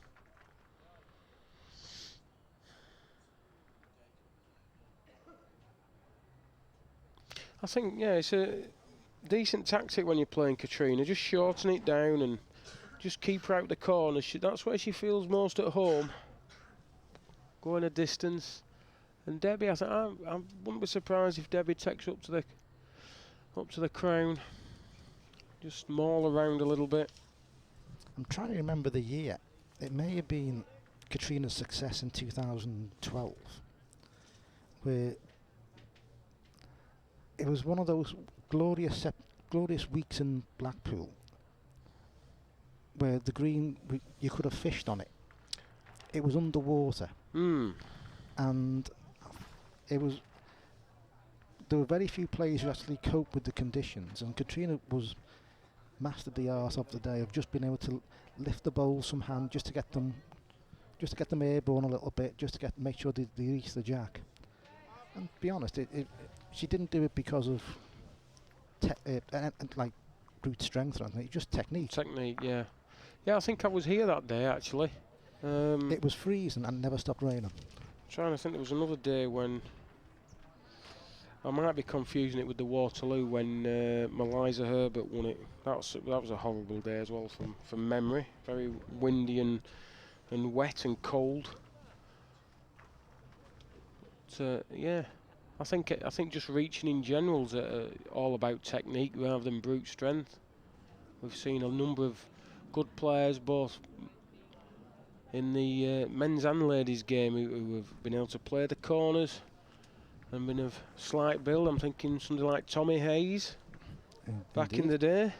Speaker 1: I think, yeah, it's a decent tactic when you're playing Katrina. Just shorten it down and just keep her out the corner. That's where she feels most at home. Going a distance. And Debbie, I wouldn't be surprised if Debbie takes up to the crown. Just maul around a little bit.
Speaker 2: I'm trying to remember the year. It may have been Katrina's success in 2012, where it was one of those glorious weeks in Blackpool, where the green you could have fished on it. It was underwater, and there were very few players who actually coped with the conditions, and Katrina mastered the art of the day of just being able to lift the bowls from hand just to get them airborne a little bit, just to make sure they reach the jack. And to be honest, she didn't do it because of like brute strength or anything. Just technique.
Speaker 1: Technique, yeah. Yeah, I think I was here that day actually.
Speaker 2: It was freezing and never stopped raining.
Speaker 1: Trying to think, there was another day when I might be confusing it with the Waterloo when Melissa Herbert won it. That was a horrible day as well from memory. Very windy and wet and cold. So yeah, I think just reaching in general is all about technique rather than brute strength. We've seen a number of good players both in the men's and ladies game who have been able to play the corners and been of slight build. I'm thinking somebody like Tommy Hayes back in the day,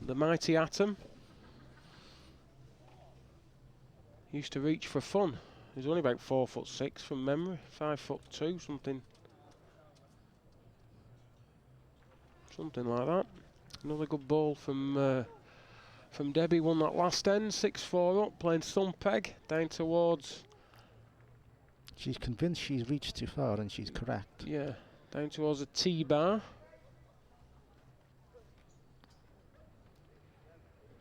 Speaker 1: the mighty Atom. He used to reach for fun. He was only about 4'6" from memory, 5'2", something like that. Another good ball from Debbie. Won that last end, 6-4 up, playing thumb peg down towards.
Speaker 2: She's convinced she's reached too far, and she's correct.
Speaker 1: Yeah, down towards the T-bar.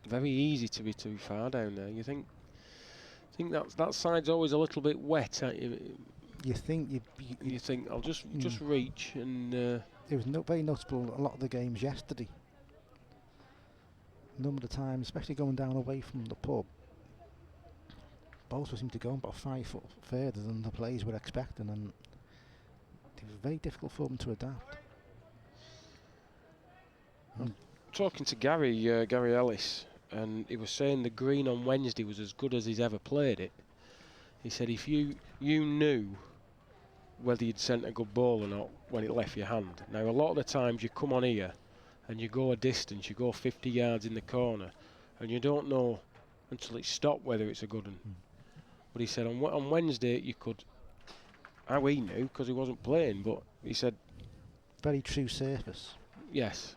Speaker 1: Very easy to be too far down there. You think that side's always a little bit wet.
Speaker 2: You think
Speaker 1: you think I'll just reach and.
Speaker 2: It was very noticeable a lot of the games yesterday. A number of times, especially going down away from the pub, balls seemed to go about 5 foot further than the players were expecting, and it was very difficult for them to adapt.
Speaker 1: Talking to Gary Ellis, and he was saying the green on Wednesday was as good as he's ever played it. He said if you knew whether you'd sent a good ball or not when it left your hand. Now a lot of the times you come on here and you go a distance, you go 50 yards in the corner, and you don't know until it's stopped whether it's a good one. But he said on Wednesday you could, how he knew because he wasn't playing, but he said
Speaker 2: very true surface.
Speaker 1: yes.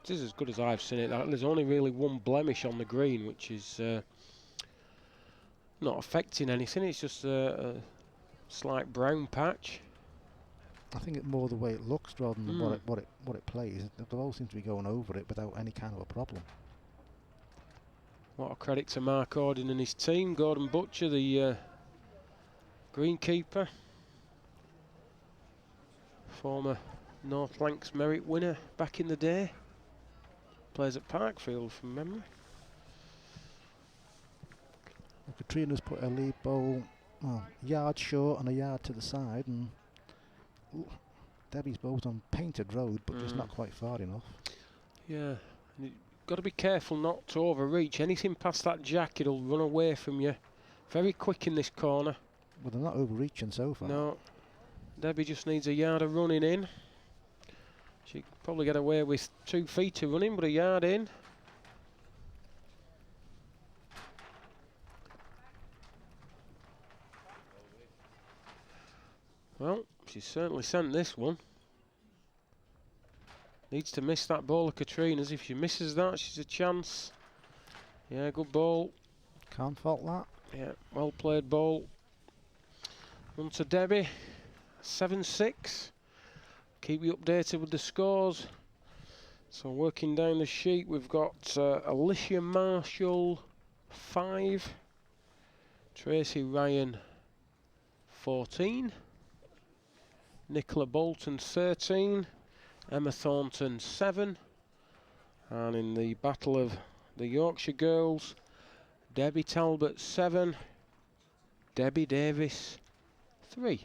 Speaker 1: It is as good as I've seen it. There's only really one blemish on the green, which is not affecting anything. It's just a slight brown patch.
Speaker 2: I think it's more the way it looks rather than what it plays. The ball seems to be going over it without any kind of a problem.
Speaker 1: What a credit to Mark Orden and his team. Gordon Butcher, the greenkeeper, former North Lancs Merit winner back in the day. Plays at Parkfield from memory.
Speaker 2: Well, Katrina's put a lead bowl a yard short and a yard to the side, and Debbie's bowl's on painted road, but just not quite far enough.
Speaker 1: Yeah, you've got to be careful not to overreach. Anything past that jack, it'll run away from you. Very quick in this corner.
Speaker 2: Well, they're not overreaching so far.
Speaker 1: No, Debbie just needs a yard of running in. She could probably get away with 2 feet to running, but a yard in. Well, she's certainly sent this one. Needs to miss that ball of Katrina's. If she misses that, she's a chance. Yeah, good ball.
Speaker 2: Can't fault that.
Speaker 1: Yeah, well played ball. On to Debbie. 7-6. Keep you updated with the scores. So working down the sheet, we've got Alicia Marshall 5, Tracy Ryan 14, Nicola Bolton 13, Emma Thornton 7, and in the battle of the Yorkshire girls, Debbie Talbot 7, Debbie Davis 3.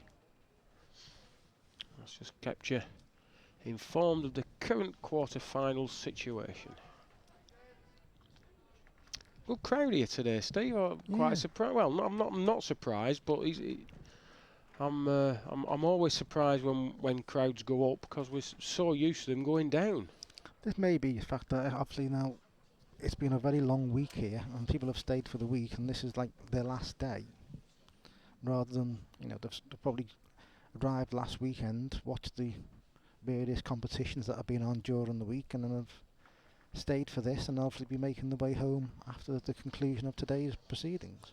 Speaker 1: Let's just kept you informed of the current quarter-final situation. Good crowd here today, Steve. Quite surprised. Well, I'm not surprised, but I'm always surprised when crowds go up because we're so used to them going down.
Speaker 2: This may be the fact that obviously now it's been a very long week here, and people have stayed for the week, and this is like their last day, rather than they've probably arrived last weekend, watched the various competitions that have been on during the week, and then have stayed for this, and obviously be making the way home after the conclusion of today's proceedings.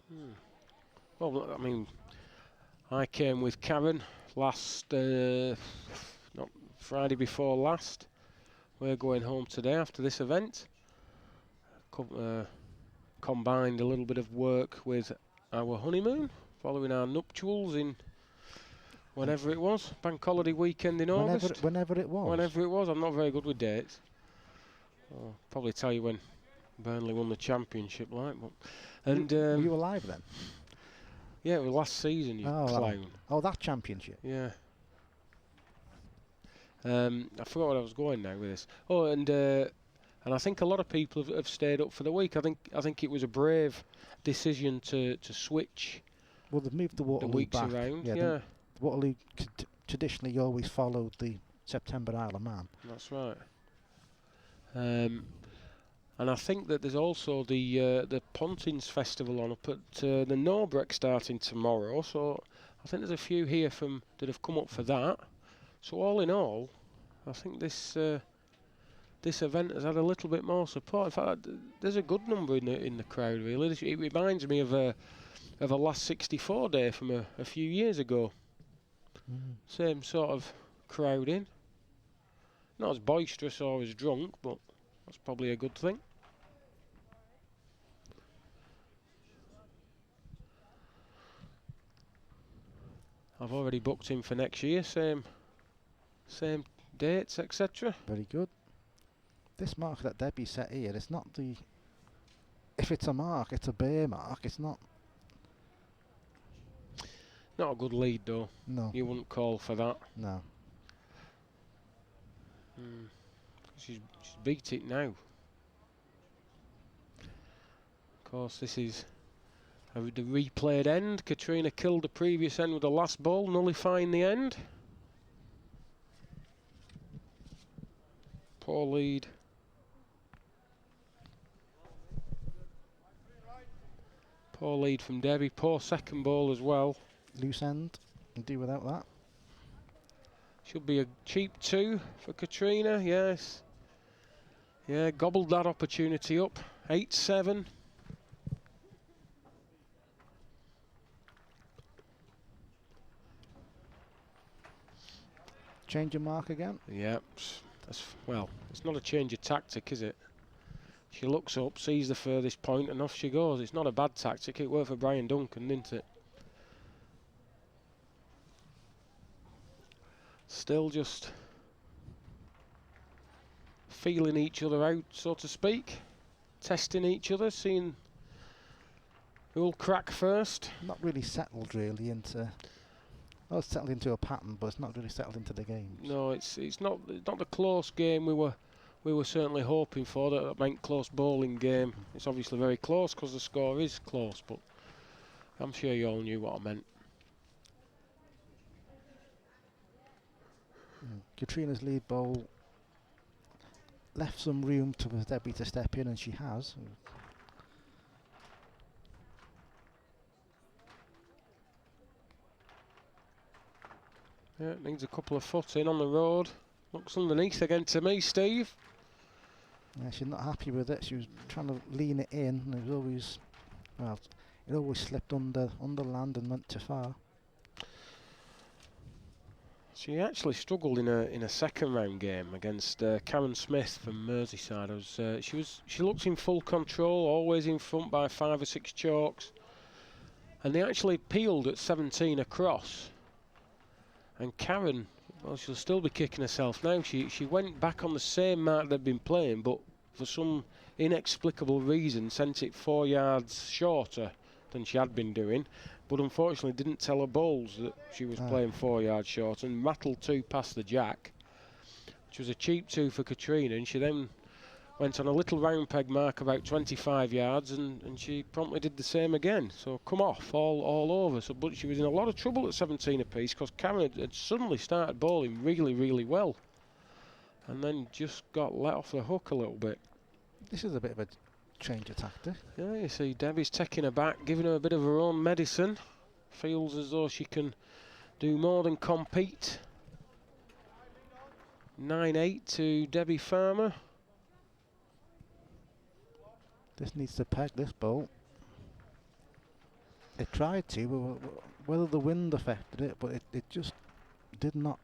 Speaker 1: Well, I mean, I came with Karen last, not Friday before last. We're going home today after this event. Combined a little bit of work with our honeymoon, following our nuptials in whenever it was, bank holiday weekend in August.
Speaker 2: Whenever it was.
Speaker 1: I'm not very good with dates. I'll probably tell you when Burnley won the championship, like. And
Speaker 2: were you alive then?
Speaker 1: Yeah, it was last season, you clown.
Speaker 2: That championship.
Speaker 1: Yeah. I forgot what I was going now with this. Oh, and I think a lot of people have stayed up for the week. I think it was a brave decision to switch.
Speaker 2: Well, they've moved the Waterloo
Speaker 1: weeks
Speaker 2: back.
Speaker 1: around.
Speaker 2: Yeah.
Speaker 1: Yeah.
Speaker 2: Waterloo traditionally always followed the September Isle of Man.
Speaker 1: That's right. And I think that there's also the Pontins Festival on up at the Norbreck starting tomorrow. So I think there's a few here that have come up for that. So all in all, I think this event has had a little bit more support. In fact, there's a good number in the crowd. Really, it reminds me of a last 64 day from a few years ago. Same sort of crowding. Not as boisterous or as drunk, but that's probably a good thing. I've already booked in for next year, same dates, etc.
Speaker 2: Very good. This mark that Debbie set here, it's not the... If it's a mark, it's a bare mark. It's not...
Speaker 1: Not a good lead, though.
Speaker 2: No.
Speaker 1: You wouldn't call for that.
Speaker 2: No.
Speaker 1: She's beat it now. Of course, this is the replayed end. Katrina killed the previous end with the last ball, nullifying the end. Poor lead. Poor lead from Debbie. Poor second ball as well.
Speaker 2: Loose end. Can do without that.
Speaker 1: Should be a cheap 2 for Katrina, yes. Yeah, gobbled that opportunity up. 8-7.
Speaker 2: Change of mark again.
Speaker 1: Yep. Well, it's not a change of tactic, is it? She looks up, sees the furthest point, and off she goes. It's not a bad tactic. It worked for Brian Duncan, didn't it? Still just feeling each other out, so to speak. Testing each other, seeing who'll crack first.
Speaker 2: Not really settled really into... Well, it's settled into a pattern, but it's not really settled into the game.
Speaker 1: No, it's not the close game we were certainly hoping for. That meant close bowling game. It's obviously very close because the score is close, but I'm sure you all knew what I meant.
Speaker 2: Katrina's lead bowl left some room for Debbie to step in, and she has.
Speaker 1: Yeah, needs a couple of foot in on the road. Looks underneath again to me, Steve.
Speaker 2: Yeah, she's not happy with it. She was trying to lean it in, and it was always, well, it always slipped under land and went too far.
Speaker 1: She actually struggled in a second round game against Karen Smith from Merseyside. She looked in full control, always in front by 5 or 6 chalks, and they actually peeled at 17 across. And Karen, well, she'll still be kicking herself now. She went back on the same mark they'd been playing, but for some inexplicable reason sent it 4 yards shorter than she had been doing. But unfortunately didn't tell her bowls that she was playing 4 yards short and rattled 2 past the jack, which was a cheap 2 for Katrina. And she then went on a little round peg mark about 25 yards and she promptly did the same again. So come off all over. So, but she was in a lot of trouble at 17 apiece because Karen had suddenly started bowling really, really well and then just got let off the hook a little bit.
Speaker 2: This is a bit of a change of tactic.
Speaker 1: Yeah, you see Debbie's taking her back, giving her a bit of her own medicine. Feels as though she can do more than compete. 9-8 to Debbie Farmer.
Speaker 2: This needs to peg this bowl. It tried to, but whether the wind affected it, but it just did not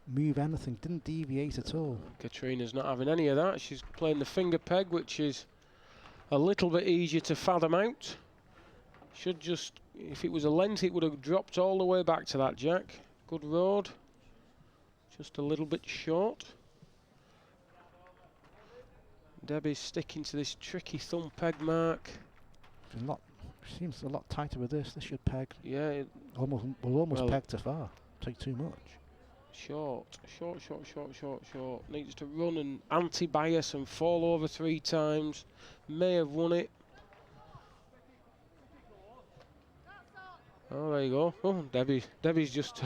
Speaker 2: move anything, didn't deviate at all.
Speaker 1: Katrina's not having any of that. She's playing the finger peg, which is a little bit easier to fathom out. Should just, if it was a length, it would have dropped all the way back to that jack. Good road. Just a little bit short. Debbie's sticking to this tricky thumb peg mark.
Speaker 2: Seems a lot tighter with this. This should peg.
Speaker 1: Yeah.
Speaker 2: Almost peg too far. Take too much.
Speaker 1: Short. Needs to run and anti-bias and fall over 3 times. May have won it. Oh, there you go. Oh, Debbie's just...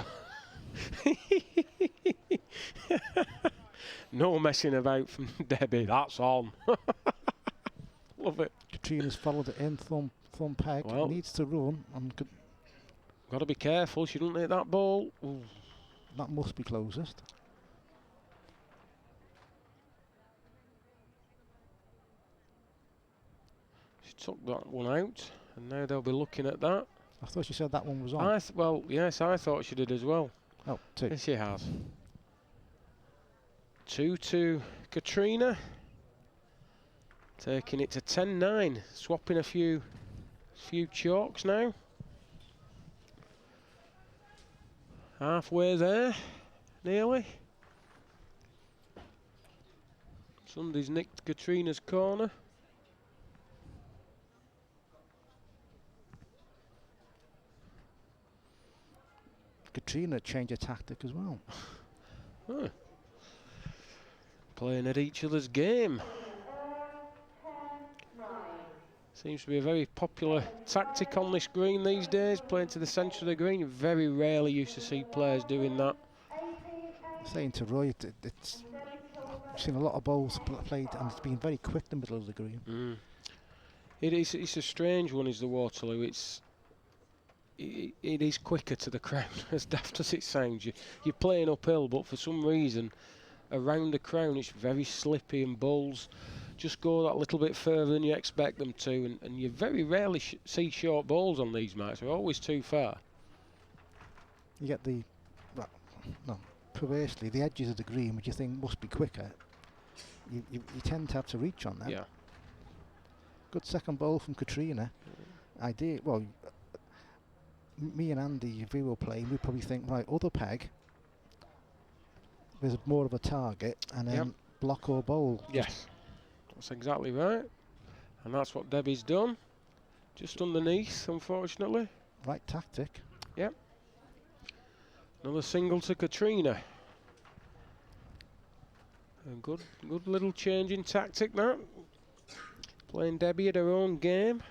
Speaker 1: No messing about from Debbie. That's on. Love it.
Speaker 2: Katrina's followed it in. Thumb peg.
Speaker 1: Well,
Speaker 2: needs to run.
Speaker 1: Got to be careful. She doesn't hit that ball. Ooh.
Speaker 2: That must be closest.
Speaker 1: She took that one out, and now they'll be looking at that.
Speaker 2: I thought she said that one was on.
Speaker 1: Well, yes, I thought she did as well.
Speaker 2: Oh, 2.
Speaker 1: Yes, she has. 2 to Katrina. Taking it to 10-9. Swapping a few chalks now. Halfway there, nearly. Somebody's nicked Katrina's corner.
Speaker 2: Katrina changed her tactic as well.
Speaker 1: Huh. playing at each other's game. Seems to be a very popular tactic on this green these days, playing to the centre of the green. Very rarely used to see players doing that.
Speaker 2: Saying to Roy, it's I've seen a lot of balls played, and it's been very quick in the middle of the green.
Speaker 1: It's a strange one, is the Waterloo. It is quicker to the crown, as daft as it sounds. You're playing uphill, but for some reason, around the crown it's very slippy, and balls just go that little bit further than you expect them to, and you very rarely see short balls on these marks. They're always too far.
Speaker 2: You get perversely, the edges of the green, which you think must be quicker, you tend to have to reach on them.
Speaker 1: Yeah.
Speaker 2: Good second ball from Katrina. Well, me and Andy, if we were playing, we'd probably think, right, other peg, there's more of a target, and then block or bowl.
Speaker 1: Yes. That's exactly right, and that's what Debbie's done. Just underneath, unfortunately.
Speaker 2: Right tactic.
Speaker 1: Yep. Another single to Katrina. A good little change in tactic, that. Playing Debbie at her own game.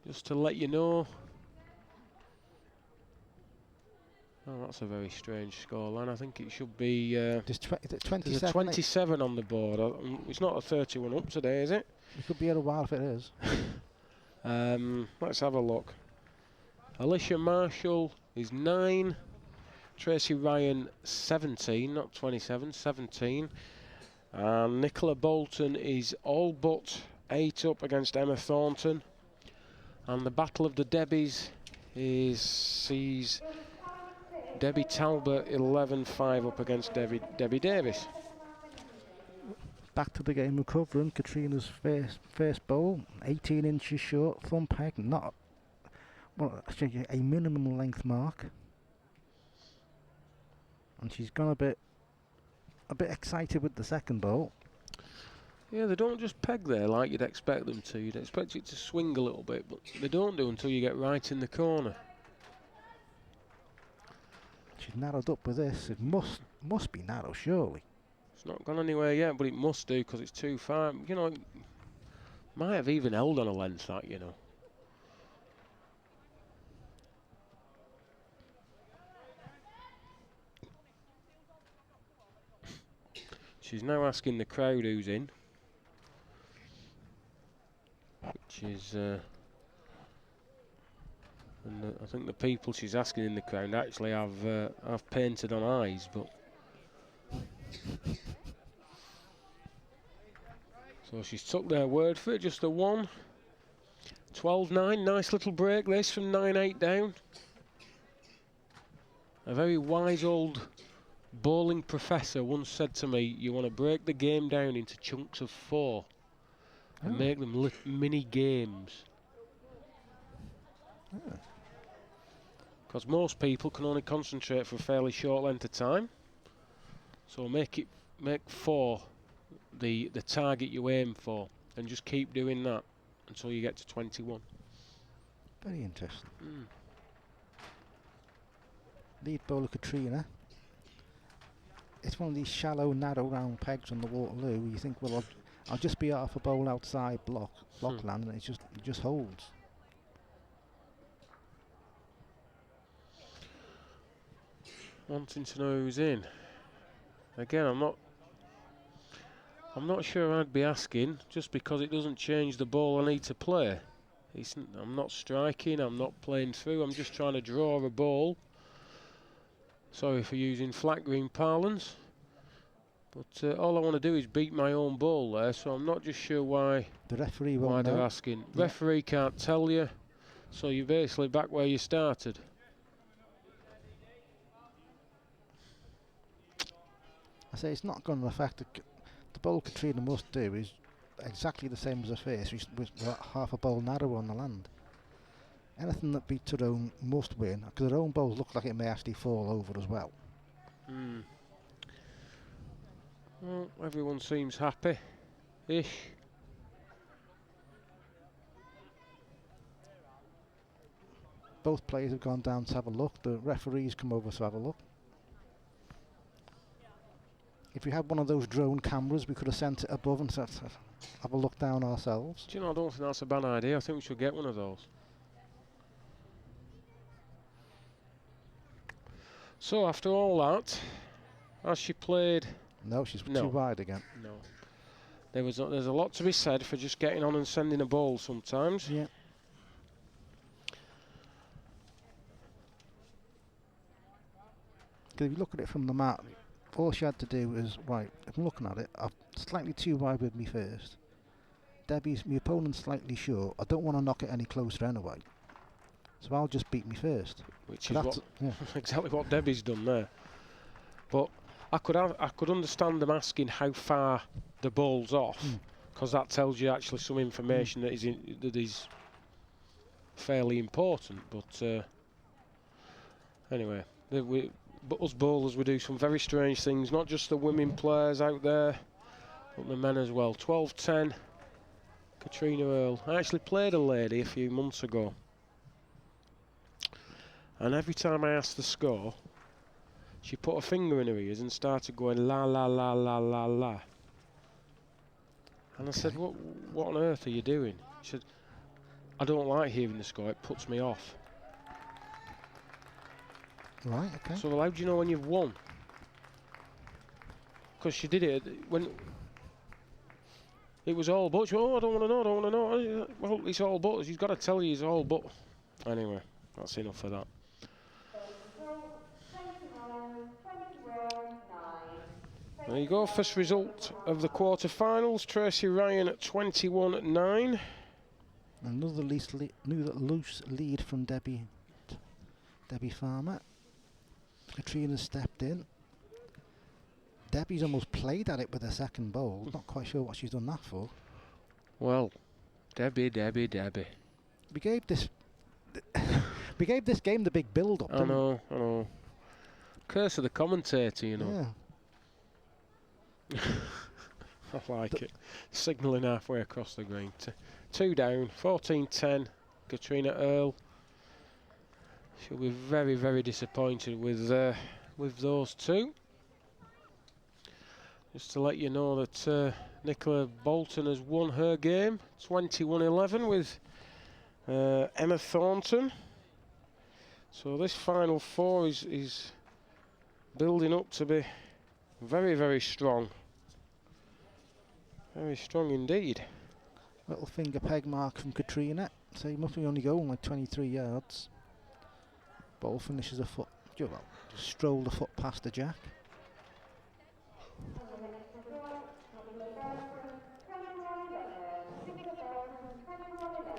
Speaker 1: Just to let you know. Oh, that's a very strange scoreline. I think it should be.
Speaker 2: There's 27.
Speaker 1: There's a 27 on the board. It's not a 31 up today, is it?
Speaker 2: It could be a while if it is.
Speaker 1: Let's have a look. Alicia Marshall is 9. Tracy Ryan 17, not 27, 17. And Nicola Bolton is all but 8 up against Emma Thornton. And the battle of the Debbies sees Debbie Talbot 11-5 up against Debbie Davis.
Speaker 2: Back to the game recovering. Katrina's first bowl, 18 inches short, thumb peg, not actually a minimum length mark. And she's gone a bit excited with the second bowl.
Speaker 1: Yeah, they don't just peg there like you'd expect them to. You'd expect it to swing a little bit, but they don't do until you get right in the corner.
Speaker 2: She's narrowed up with this. It must be narrow, surely.
Speaker 1: It's not gone anywhere yet, but it must do because it's too far. You know, it might have even held on a length, that, you know. She's now asking the crowd who's in, which is, and I think the people she's asking in the crowd actually have painted on eyes, but so she's took their word for it. Just a 1. 12-9. Nice little break this from 9-8 down. A very wise old bowling professor once said to me, you want to break the game down into chunks of 4 and make them mini games. Because most people can only concentrate for a fairly short length of time. So make 4 the target you aim for, and just keep doing that until you get to 21.
Speaker 2: Very interesting. Lead bowler Katrina. It's one of these shallow, narrow round pegs on the Waterloo. You think, well, I'll just be half a bowl outside block land, and it just holds.
Speaker 1: Wanting to know who's in. Again, I'm not sure I'd be asking, just because it doesn't change the ball I need to play. I'm not striking, I'm not playing through, I'm just trying to draw a ball. Sorry for using flat green parlance, but all I want to do is beat my own ball there, so I'm not just sure why
Speaker 2: the referee
Speaker 1: why they're asking. Yeah. Referee can't tell you, so you're basically back where you started.
Speaker 2: I say it's not going to affect the bowl Katrina must do is exactly the same as her face, with half a bowl narrow on the land. Anything that beats her own must win, because her own bowls look like it may actually fall over as well.
Speaker 1: Well, everyone seems happy-ish.
Speaker 2: Both players have gone down to have a look. The referees come over to have a look. If we had one of those drone cameras, we could have sent it above and said, have a look down ourselves.
Speaker 1: Do you know, I don't think that's a bad idea. I think we should get one of those. So after all that, as she played...
Speaker 2: No, she's
Speaker 1: No.
Speaker 2: too wide again.
Speaker 1: No. There's a lot to be said for just getting on and sending a ball sometimes.
Speaker 2: Yeah. Because if you look at it from the mat, all she had to do is, right, if I'm looking at it, I'm slightly too wide with me first. My opponent's slightly short. I don't want to knock it any closer anyway. So I'll just beat me first.
Speaker 1: Which is exactly what Debbie's done there. But I could understand them asking how far the ball's off, because that tells you actually some information that is fairly important. But anyway, but us bowlers, we do some very strange things. Not just the women players out there, but the men as well. 12-10. Katrina Earl. I actually played a lady a few months ago, and every time I asked the score, she put a finger in her ears and started going la la la la la la. And I said, what on earth are you doing? She said, I don't like hearing the score, it puts me off.
Speaker 2: Right, okay.
Speaker 1: So how do you know when you've won? Because she did it when it was all but. She went, oh, I don't want to know, I don't want to know. Well, it's all but. She's got to tell you it's all but. Anyway, that's enough of that. There you go, first result of the quarter-finals. Tracy Ryan at 21-9.
Speaker 2: Another loose lead from Debbie Farmer. Katrina stepped in. Debbie's almost played at it with her second bowl. Not quite sure what she's done that for.
Speaker 1: Well, Debbie.
Speaker 2: We gave this game the big build-up.
Speaker 1: I know. Curse of the commentator, you know.
Speaker 2: Yeah.
Speaker 1: I like it. Signalling halfway across the green. Two down, 14-10. Katrina Earl. She'll be very, very disappointed with those two. Just to let you know that Nicola Bolton has won her game, 21-11 with Emma Thornton. So this final four is building up to be very, very strong. Very strong indeed.
Speaker 2: Little finger peg mark from Katrina. So you must be only going like 23 yards. Ball finishes a foot. Just strolled a foot past the jack.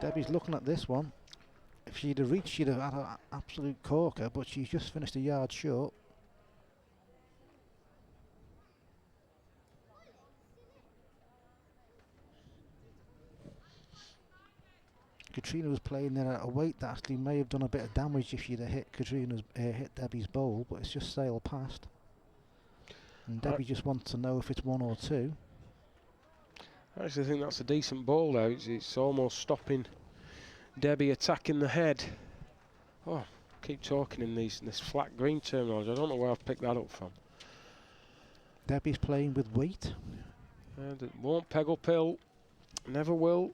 Speaker 2: Debbie's looking at this one. If she'd have reached, she'd have had an absolute corker, but she's just finished a yard short. Katrina was playing there at a weight that actually may have done a bit of damage if she'd have hit hit Debbie's bowl, but it's just sailed past. And Debbie just wants to know if it's one or two.
Speaker 1: I actually think that's a decent ball now. It's almost stopping Debbie attacking the head. Oh, keep talking in this flat green terminology. I don't know where I've picked that up from.
Speaker 2: Debbie's playing with weight.
Speaker 1: It won't peg uphill. Never will.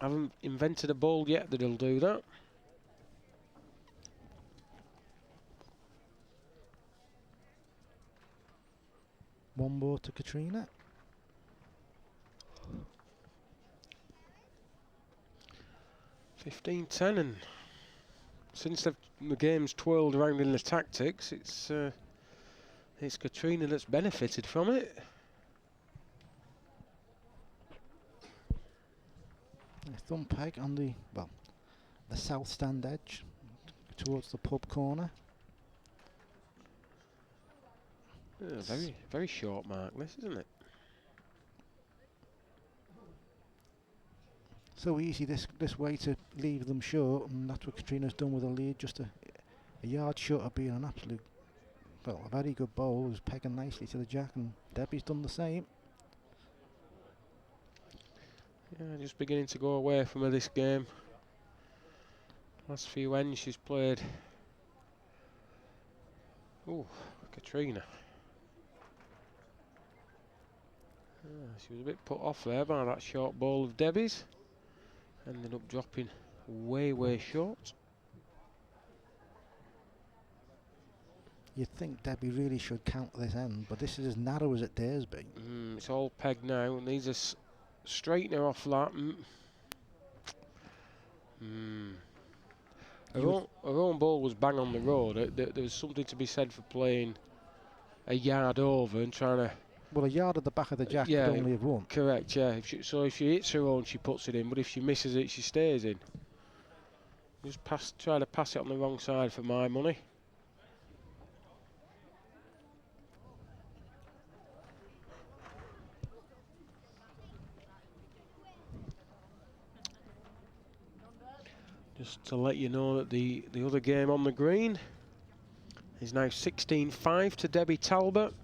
Speaker 1: Haven't invented a ball yet that'll do that.
Speaker 2: One more to Katrina.
Speaker 1: (15-10), and since the game's twirled around in the tactics, it's Katrina that's benefited from it.
Speaker 2: A thumb peg on the south stand edge towards the pub corner.
Speaker 1: Very, very short mark, this, isn't it?
Speaker 2: So easy this way to leave them short, and that's what Katrina's done with a lead. Just a yard short of being an absolute, a very good bowl. Who's pegging nicely to the jack, and Debbie's done the same.
Speaker 1: Yeah, just beginning to go away from her this game. Last few ends she's played. Ooh, Katrina. She was a bit put off there by that short ball of Debbie's. Ended up dropping way short.
Speaker 2: You'd think Debbie really should count this end, but this is as narrow as it dares be.
Speaker 1: It's all pegged now, and needs a straightener off that. Her own ball was bang on the road. There was something to be said for playing a yard over and trying to...
Speaker 2: Well, a yard at the back of the jack could only have one.
Speaker 1: Correct, yeah. So if she hits her own, she puts it in, but if she misses it, she stays in. Just try to pass it on the wrong side for my money. Just to let you know that the other game on the green is now 16-5 to Debbie Talbot.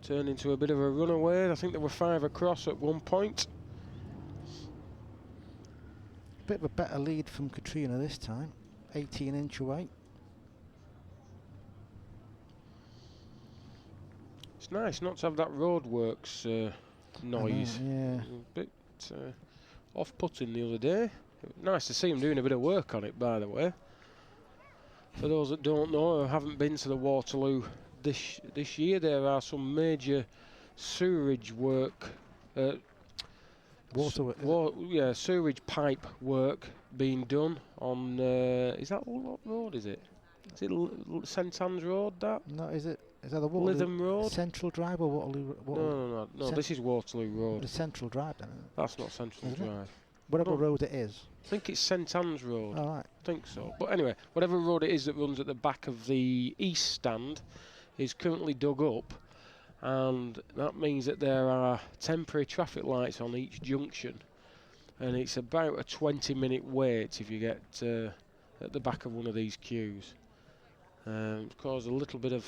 Speaker 1: Turned into a bit of a runaway. I think there were 5 across at one point.
Speaker 2: Bit of a better lead from Katrina this time, 18 inch away.
Speaker 1: It's nice not to have that roadworks noise.
Speaker 2: Yeah.
Speaker 1: A bit off-putting the other day. Nice to see them doing a bit of work on it, by the way. For those that don't know or haven't been to the Waterloo this year, there are some major sewerage work, sewerage pipe work being done on. Is that what road is it? Is it St Anne's Road? That?
Speaker 2: No, is that the Waterloo
Speaker 1: Lytham Road?
Speaker 2: Central Drive or Waterloo?
Speaker 1: No. This is Waterloo Road.
Speaker 2: The Central Drive, then.
Speaker 1: That's not Central Drive.
Speaker 2: Whatever road it is.
Speaker 1: I think it's St Anne's Road.
Speaker 2: All right.
Speaker 1: I think so. But anyway, whatever road it is that runs at the back of the east stand is currently dug up, and that means that there are temporary traffic lights on each junction, and it's about a 20-minute wait if you get at the back of one of these queues. It's caused a little bit of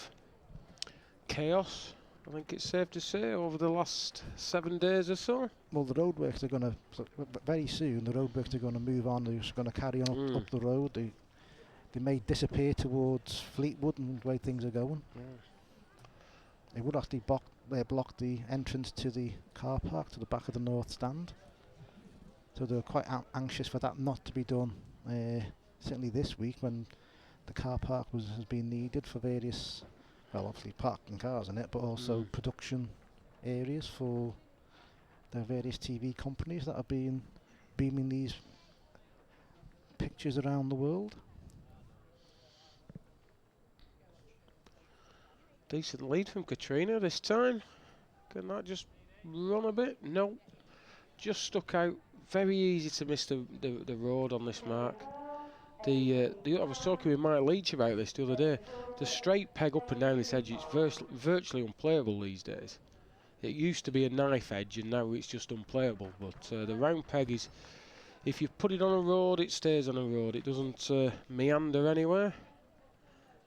Speaker 1: chaos, I think it's safe to say, over the last 7 days or so.
Speaker 2: Well, the roadworks are going to, very soon, the roadworks are going to move on. They're just going to carry on up the road. They may disappear towards Fleetwood and the way things are going. They would actually block the entrance to the car park to the back of the north stand. So they were quite anxious for that not to be done. Certainly this week, when the car park has been needed for various, well, obviously parking cars in it, but also production areas for the various TV companies that are beaming these pictures around the world.
Speaker 1: Decent lead from Katrina this time. Can that just run a bit? No. Just stuck out. Very easy to miss the road on this mark. I was talking with Mike Leach about this the other day. The straight peg up and down this edge, it's virtually unplayable these days. It used to be a knife edge and now it's just unplayable. But the round peg is, if you put it on a road, it stays on a road. It doesn't meander anywhere.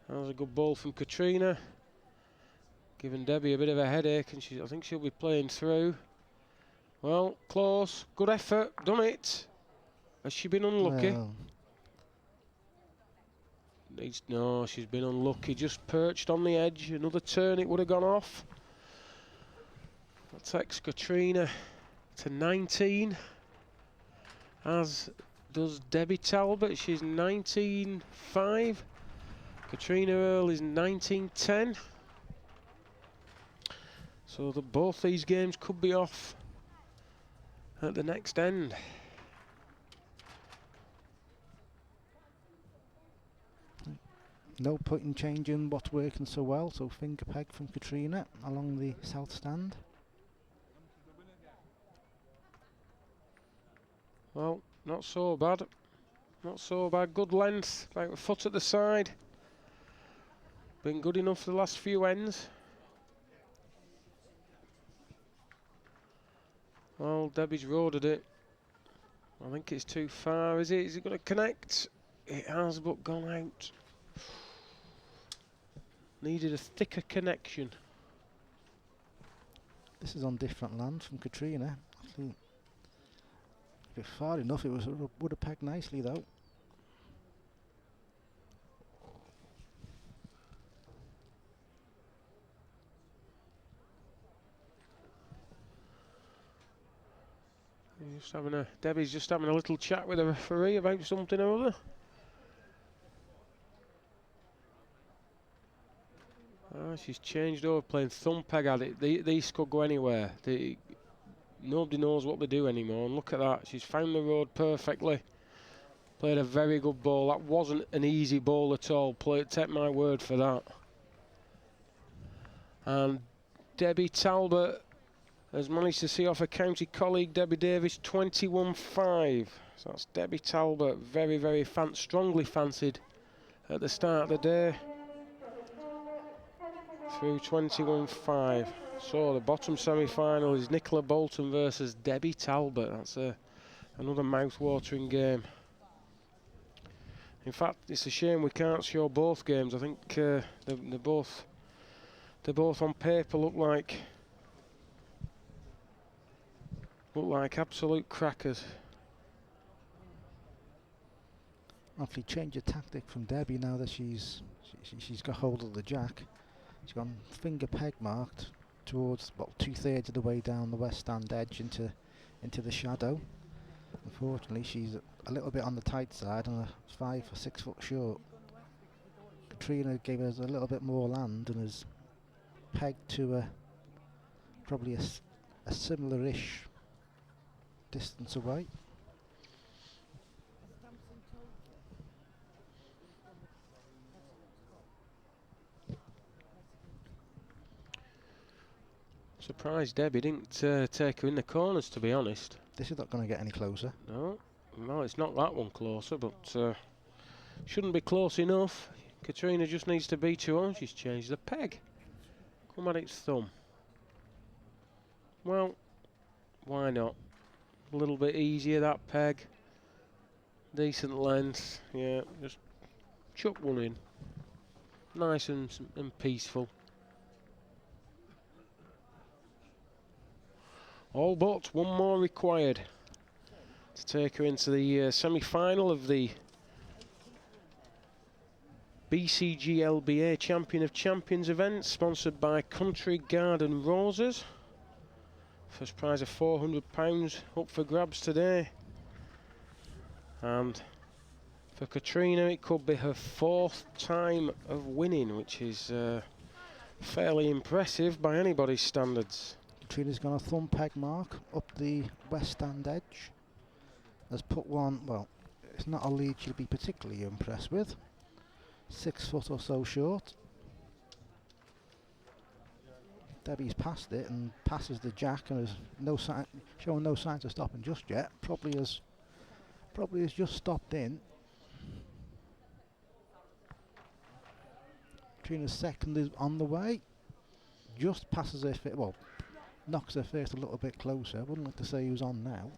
Speaker 1: That was a good ball from Katrina. Giving Debbie a bit of a headache, and I think she'll be playing through. Well, close, good effort, done it. Has she been unlucky?
Speaker 2: Well.
Speaker 1: No, she's been unlucky, just perched on the edge. Another turn, it would have gone off. That takes Katrina to 19, as does Debbie Talbot. She's 19.5. Katrina Earl is 19.10. So both these games could be off at the next end.
Speaker 2: No point in changing what's working so well, so finger peg from Katrina along the south stand.
Speaker 1: Well, not so bad. Not so bad. Good length, about a foot at the side. Been good enough for the last few ends. Well, Debbie's roaded it. I think it's too far, is it? Is it going to connect? It has, but gone out. Needed a thicker connection.
Speaker 2: This is on different land from Katrina. Actually, if it's far enough, it would have pegged nicely though.
Speaker 1: Debbie's just having a little chat with the referee about something or other. She's changed over, playing thumb peg at it. These could go anywhere. Nobody knows what they do anymore. And look at that. She's found the road perfectly. Played a very good ball. That wasn't an easy ball at all. Take my word for that. And Debbie Talbot has managed to see off her county colleague Debbie Davis 21-5. So that's Debbie Talbot, very, very strongly fancied at the start of the day. Through 21-5. So the bottom semi-final is Nicola Bolton versus Debbie Talbot. That's another mouth-watering game. In fact, it's a shame we can't show both games. I think they're both on paper look like absolute crackers.
Speaker 2: Hopefully change of tactic from Debbie now that she's got hold of the jack. She's gone finger peg marked towards about 2/3 of the way down the west stand edge into the shadow. Unfortunately, she's a little bit on the tight side and 5 or 6 foot short. Katrina gave us a little bit more land and has pegged to probably a similar-ish distance away.
Speaker 1: Surprised Debbie didn't take her in the corners, to be honest.
Speaker 2: This is not going to get any closer.
Speaker 1: No, it's not that one closer, but shouldn't be close enough. Katrina just needs to beat her on. She's changed the peg. Come at its thumb. Well, why not? A little bit easier, that peg. Decent length. Yeah, just chuck one in. Nice and peaceful. All but one more required to take her into the semi-final of the BCGLBA Champion of Champions event, sponsored by Country Garden Roses. First prize of £400 up for grabs today. And for Katrina, it could be her 4th time of winning, which is fairly impressive by anybody's standards.
Speaker 2: Katrina's gone a thumb peg mark up the west stand edge. Has put one, well, it's not a lead she'll be particularly impressed with. 6 foot or so short. Debbie's passed it and passes the jack and has showing no signs of stopping just yet. Probably has just stopped in. Katrina's second is on the way. Just passes her fit, well, knocks her first a little bit closer. Wouldn't like to say who's on now.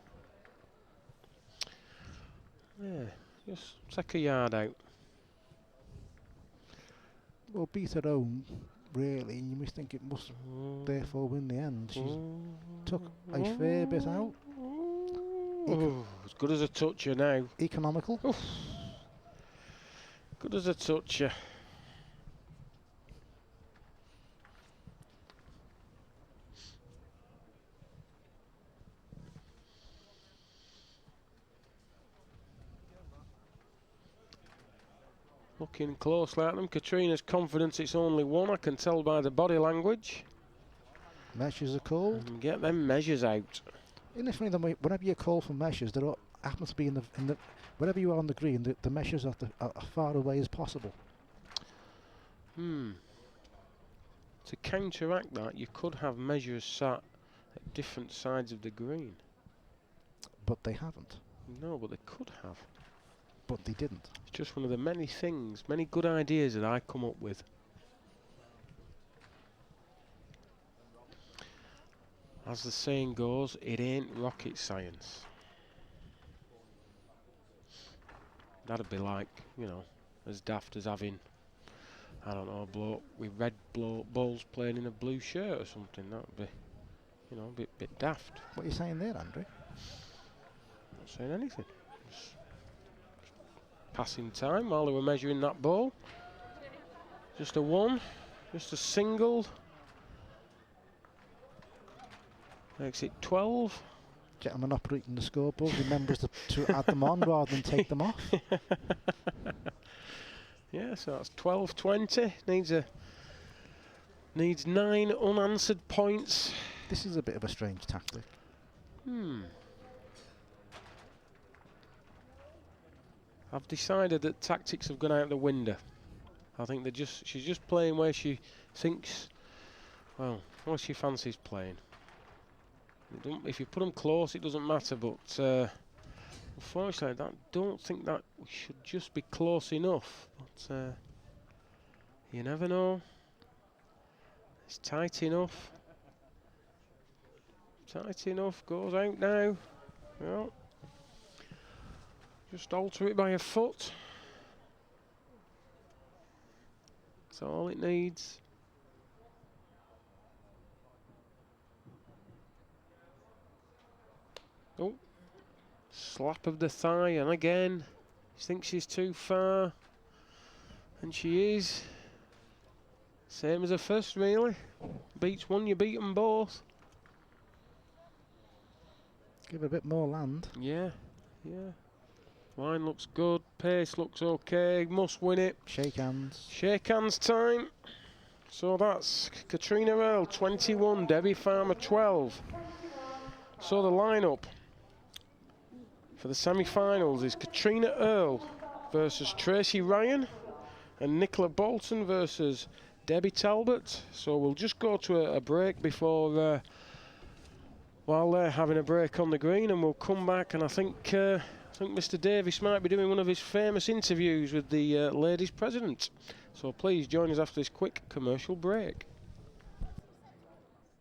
Speaker 1: Yeah, just take a yard out.
Speaker 2: Well, beat her own, really. You must think it must therefore win the end. She's took a fair bit out.
Speaker 1: As good as a toucher now.
Speaker 2: Economical.
Speaker 1: Oof. Good as a toucher. Looking closely at them. Katrina's confidence it's only one. I can tell by the body language.
Speaker 2: Measures are called.
Speaker 1: And get them measures out.
Speaker 2: Isn't it funny that whenever you call for measures, there happens to be in the wherever you are on the green, the measures are far away as possible.
Speaker 1: To counteract that, you could have measures sat at different sides of the green.
Speaker 2: But they haven't.
Speaker 1: No, but they could have.
Speaker 2: But they didn't.
Speaker 1: It's just one of the many things, many good ideas that I come up with. As the saying goes, it ain't rocket science. That'd be like, you know, as daft as having, I don't know, a bloke with red balls playing in a blue shirt or something. That would be, you know, a bit daft.
Speaker 2: What are you saying there, Andrew?
Speaker 1: Not saying anything. Just passing time while they were measuring that ball. Just a one, just a single. Makes it 12.
Speaker 2: gentleman operating the scoreboard remembers to add them on rather than take them off.
Speaker 1: Yeah, so that's 12-20. Needs 9 unanswered points.
Speaker 2: This is a bit of a strange tactic.
Speaker 1: I've decided that tactics have gone out the window. I think she's just playing where she thinks, well, what she fancies playing. If you put them close, it doesn't matter, but unfortunately, I don't think that should just be close enough. But you never know. It's tight enough. Tight enough, goes out now. Well, just alter it by a foot. That's all it needs. Oh, slap of the thigh, and again, she thinks she's too far, and she is. Same as her first, really. Beats one, you beat them both.
Speaker 2: Give a bit more land.
Speaker 1: Yeah, yeah. Line looks good, pace looks okay, must win it.
Speaker 2: Shake hands.
Speaker 1: Shake hands time. So that's Katrina Earl, 21, Debbie Farmer, 12. So the lineup for the semi-finals is Katrina Earl versus Tracy Ryan and Nicola Bolton versus Debbie Talbot. So we'll just go to a break before while they're having a break on the green, and we'll come back, and I think Mr. Davis might be doing one of his famous interviews with the ladies president. So please join us after this quick commercial break.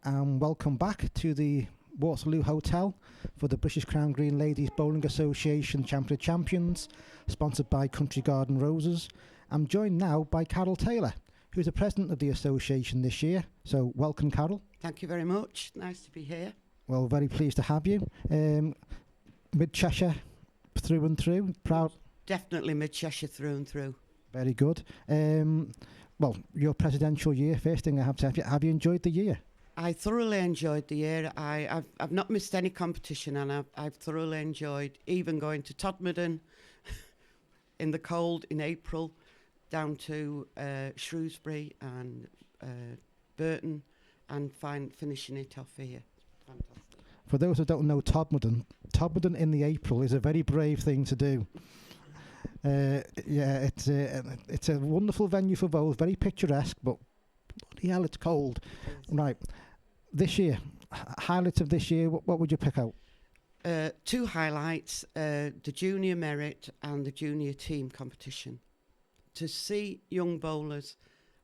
Speaker 2: And welcome back to the Waterloo Hotel for the British Crown Green Ladies Bowling Association Champion Champions, sponsored by Country Garden Roses. I'm joined now by Carol Taylor, who's the president of the association this year. So welcome, Carol.
Speaker 3: Thank you very much. Nice to be here.
Speaker 2: Well, very pleased to have you. Mid-Cheshire through and through, proud.
Speaker 3: Definitely mid-Cheshire through and through.
Speaker 2: Very good. Well, your presidential year, first thing I have to have you enjoyed the year?
Speaker 3: I thoroughly enjoyed the year. I've not missed any competition, and I've thoroughly enjoyed even going to Todmorden in the cold in April, down to Shrewsbury and Burton, and finishing it off here. Fantastic.
Speaker 2: For those who don't know Todmorden in the April is a very brave thing to do. Yeah, it's a wonderful venue for bowls, very picturesque, but bloody hell, it's cold. Right, this year, highlights of this year, what would you pick out?
Speaker 3: 2 highlights, the junior merit and the junior team competition. To see young bowlers,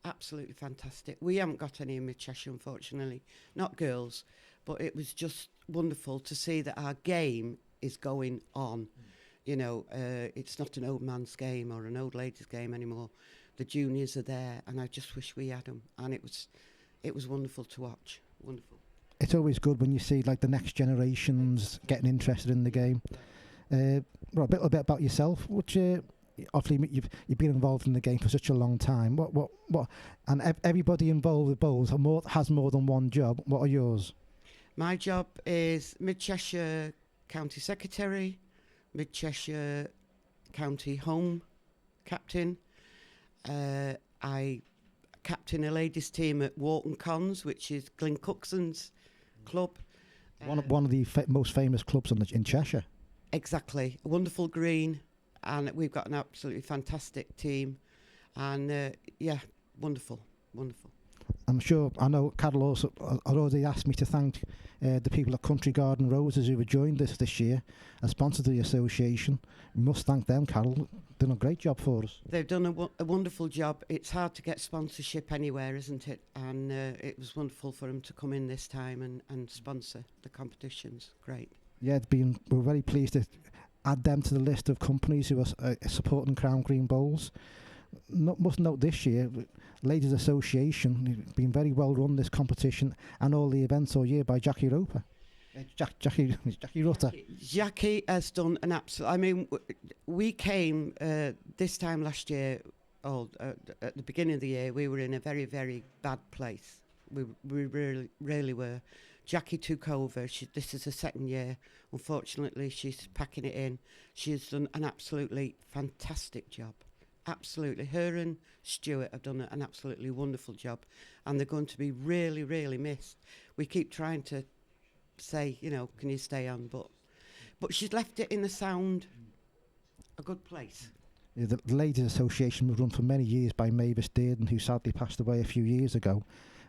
Speaker 3: absolutely fantastic. We haven't got any in Mid-Cheshire, unfortunately, not girls, but it was just wonderful to see that our game is going on. You know, it's not an old man's game or an old lady's game anymore. The juniors are there, and I just wish we had them. And it was wonderful to watch. Wonderful.
Speaker 2: It's always good when you see like the next generations getting interested in the game. Well, a little bit about yourself, which obviously you've been involved in the game for such a long time. What? And everybody involved with bowls has more than one job. What are yours?
Speaker 3: My job is Mid-Cheshire County Secretary, Mid-Cheshire County Home Captain. I captain a ladies team at Wharton Cons, which is Glyn Cookson's club.
Speaker 2: One of the most famous clubs in Cheshire.
Speaker 3: Exactly. A wonderful green, and we've got an absolutely fantastic team. And yeah, wonderful.
Speaker 2: I know Carol also already asked me to thank the people at Country Garden Roses who have joined us this year and sponsored the association. We must thank them, Carol. Done a great job for us.
Speaker 3: They've done a wonderful job. It's hard to get sponsorship anywhere, isn't it? And it was wonderful for them to come in this time and sponsor the competitions. Great. Yeah,
Speaker 2: we're very pleased to add them to the list of companies who are supporting Crown Green Bowls. Must note this year, Ladies Association, been very well run, this competition and all the events all year by Jackie Roper. Jackie Rutter.
Speaker 3: Jackie has done an absolute... I mean, we came this time last year, at the beginning of the year, we were in a very, very bad place. We really were. Jackie took over. This is her second year. Unfortunately, she's packing it in. She has done an absolutely fantastic job. Absolutely. Her and Stuart have done an absolutely wonderful job, and they're going to be really, really missed. We keep trying to say, you know, can you stay on? But she's left it in a good place.
Speaker 2: Yeah, the Ladies Association was run for many years by Mavis Dearden, who sadly passed away a few years ago.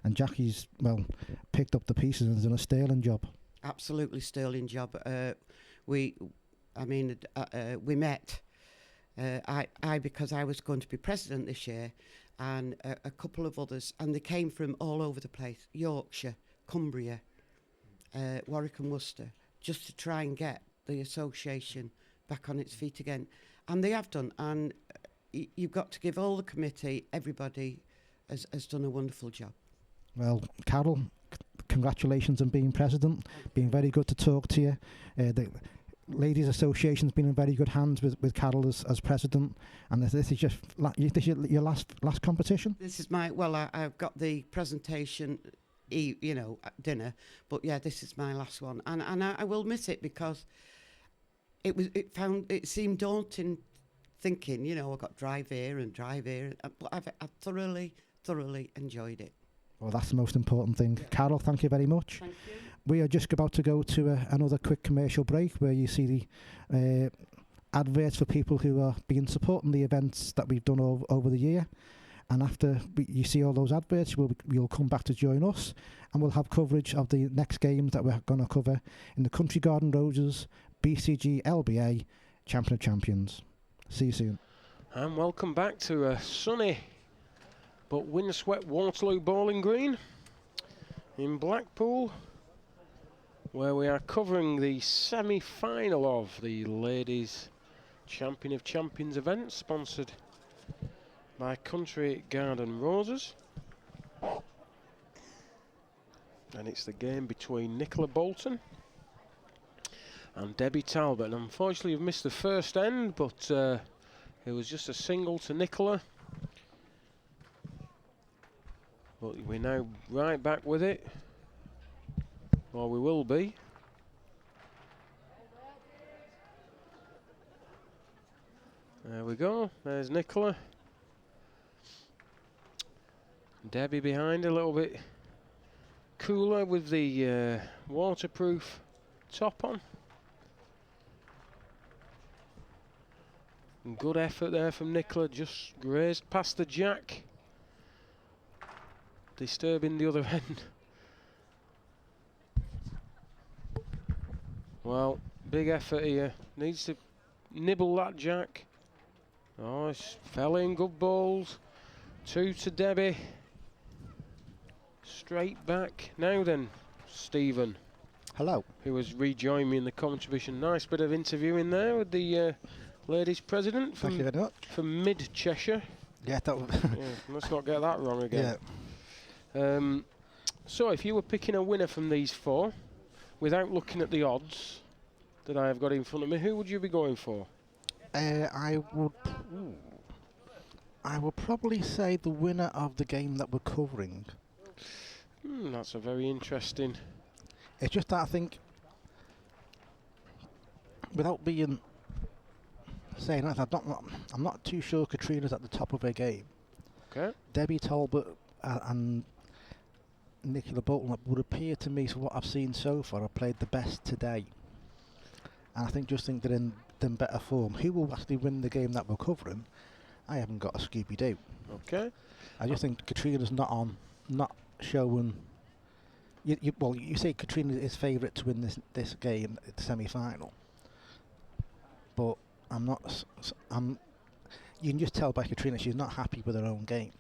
Speaker 2: And Jackie's, well, picked up the pieces and has done a sterling job.
Speaker 3: Absolutely sterling job. We met. I because I was going to be president this year, and a couple of others, and they came from all over the place: Yorkshire, Cumbria, Warwick and Worcester, just to try and get the association back on its feet again. And they have done, and you've got to give all the committee, everybody has done a wonderful job.
Speaker 2: Well, Carol, congratulations on being president. Been very good to talk to you. The Ladies Association's been in very good hands with Carol as president, and this is just your last competition.
Speaker 3: This is I've got the presentation, dinner, but yeah, this is my last one, and I will miss it because it seemed daunting, thinking, you know, I got drive here, but I've thoroughly enjoyed it.
Speaker 2: Well, that's the most important thing. Carol, thank you very much.
Speaker 3: Thank you.
Speaker 2: We are just about to go to another quick commercial break where you see the adverts for people who are supporting the events that we've done over the year. And after you see all those adverts, you'll come back to join us, and we'll have coverage of the next games that we're going to cover in the Country Garden Roses BCGLBA Champion of Champions. See you soon.
Speaker 1: And welcome back to a sunny but windswept Waterloo Bowling Green in Blackpool, where we are covering the semi-final of the Ladies Champion of Champions event, sponsored by Country Garden Roses. And it's the game between Nicola Bolton and Debbie Talbot. And unfortunately, you've missed the first end, but it was just a single to Nicola. But we're now right back with it, or we will be. There we go, there's Nicola. Debbie behind, a little bit cooler with the waterproof top on. And good effort there from Nicola, just grazed past the jack, disturbing the other end. Well, big effort here, needs to nibble that jack. Oh, it's fell in, good balls. 2 to Debbie. Straight back. Now then, Stephen.
Speaker 2: Hello.
Speaker 1: Who has rejoined me in the contribution. Nice bit of interviewing there with the ladies president from,
Speaker 2: Thank you very much.
Speaker 1: From mid-Cheshire.
Speaker 2: Yeah, that was
Speaker 1: Yeah, let's not get that wrong again.
Speaker 2: Yeah.
Speaker 1: So if you were picking a winner from these four, without looking at the odds that I have got in front of me, who would you be going for?
Speaker 2: I would probably say the winner of the game that we're covering.
Speaker 1: That's a very interesting.
Speaker 2: It's just that I think, without being saying that, I'm not too sure Katrina's at the top of her game.
Speaker 1: Okay.
Speaker 2: Debbie Talbot and Nicola Bolton would appear to me, from what I've seen so far, have played the best today. And I think they're in better form. Who will actually win the game that we're covering? I haven't got a Scooby-Doo.
Speaker 1: Okay.
Speaker 2: I just think Katrina's not showing. You say Katrina is favourite to win this game, the semi-final, but I'm not. You can just tell by Katrina she's not happy with her own game.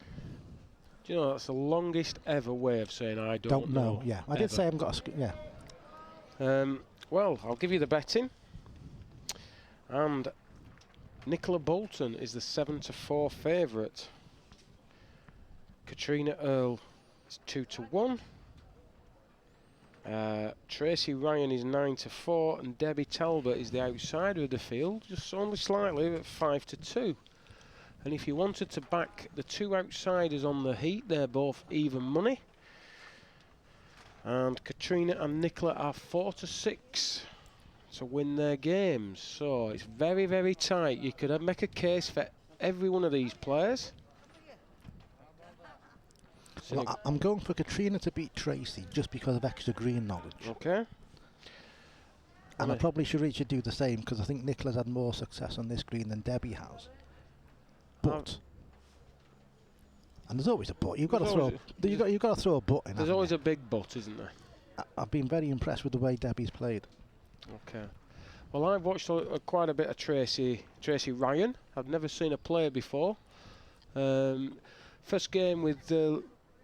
Speaker 1: Do you know that's the longest ever way of saying I don't know?
Speaker 2: Yeah, I did say I haven't got a. Yeah.
Speaker 1: Well, I'll give you the betting. And Nicola Bolton is the 7-4 favourite. Katrina Earle is 2-1. Tracy Ryan is 9-4, and Debbie Talbot is the outsider of the field, just only slightly at 5-2. And if you wanted to back the two outsiders on the heat, they're both even money. And Katrina and Nicola are 4-6 to win their games. So it's very, very tight. You could make a case for every one of these players.
Speaker 2: Well, I'm going for Katrina to beat Tracy just because of extra green knowledge.
Speaker 1: Okay.
Speaker 2: And I probably should do the same because I think Nicola's had more success on this green than Debbie has. But and there's always a but. You've got to throw a but in.
Speaker 1: There's always a big but, isn't there?
Speaker 2: I've been very impressed with the way Debbie's played.
Speaker 1: Okay. Well, I've watched quite a bit of Tracy Ryan. I've never seen her play before. First game with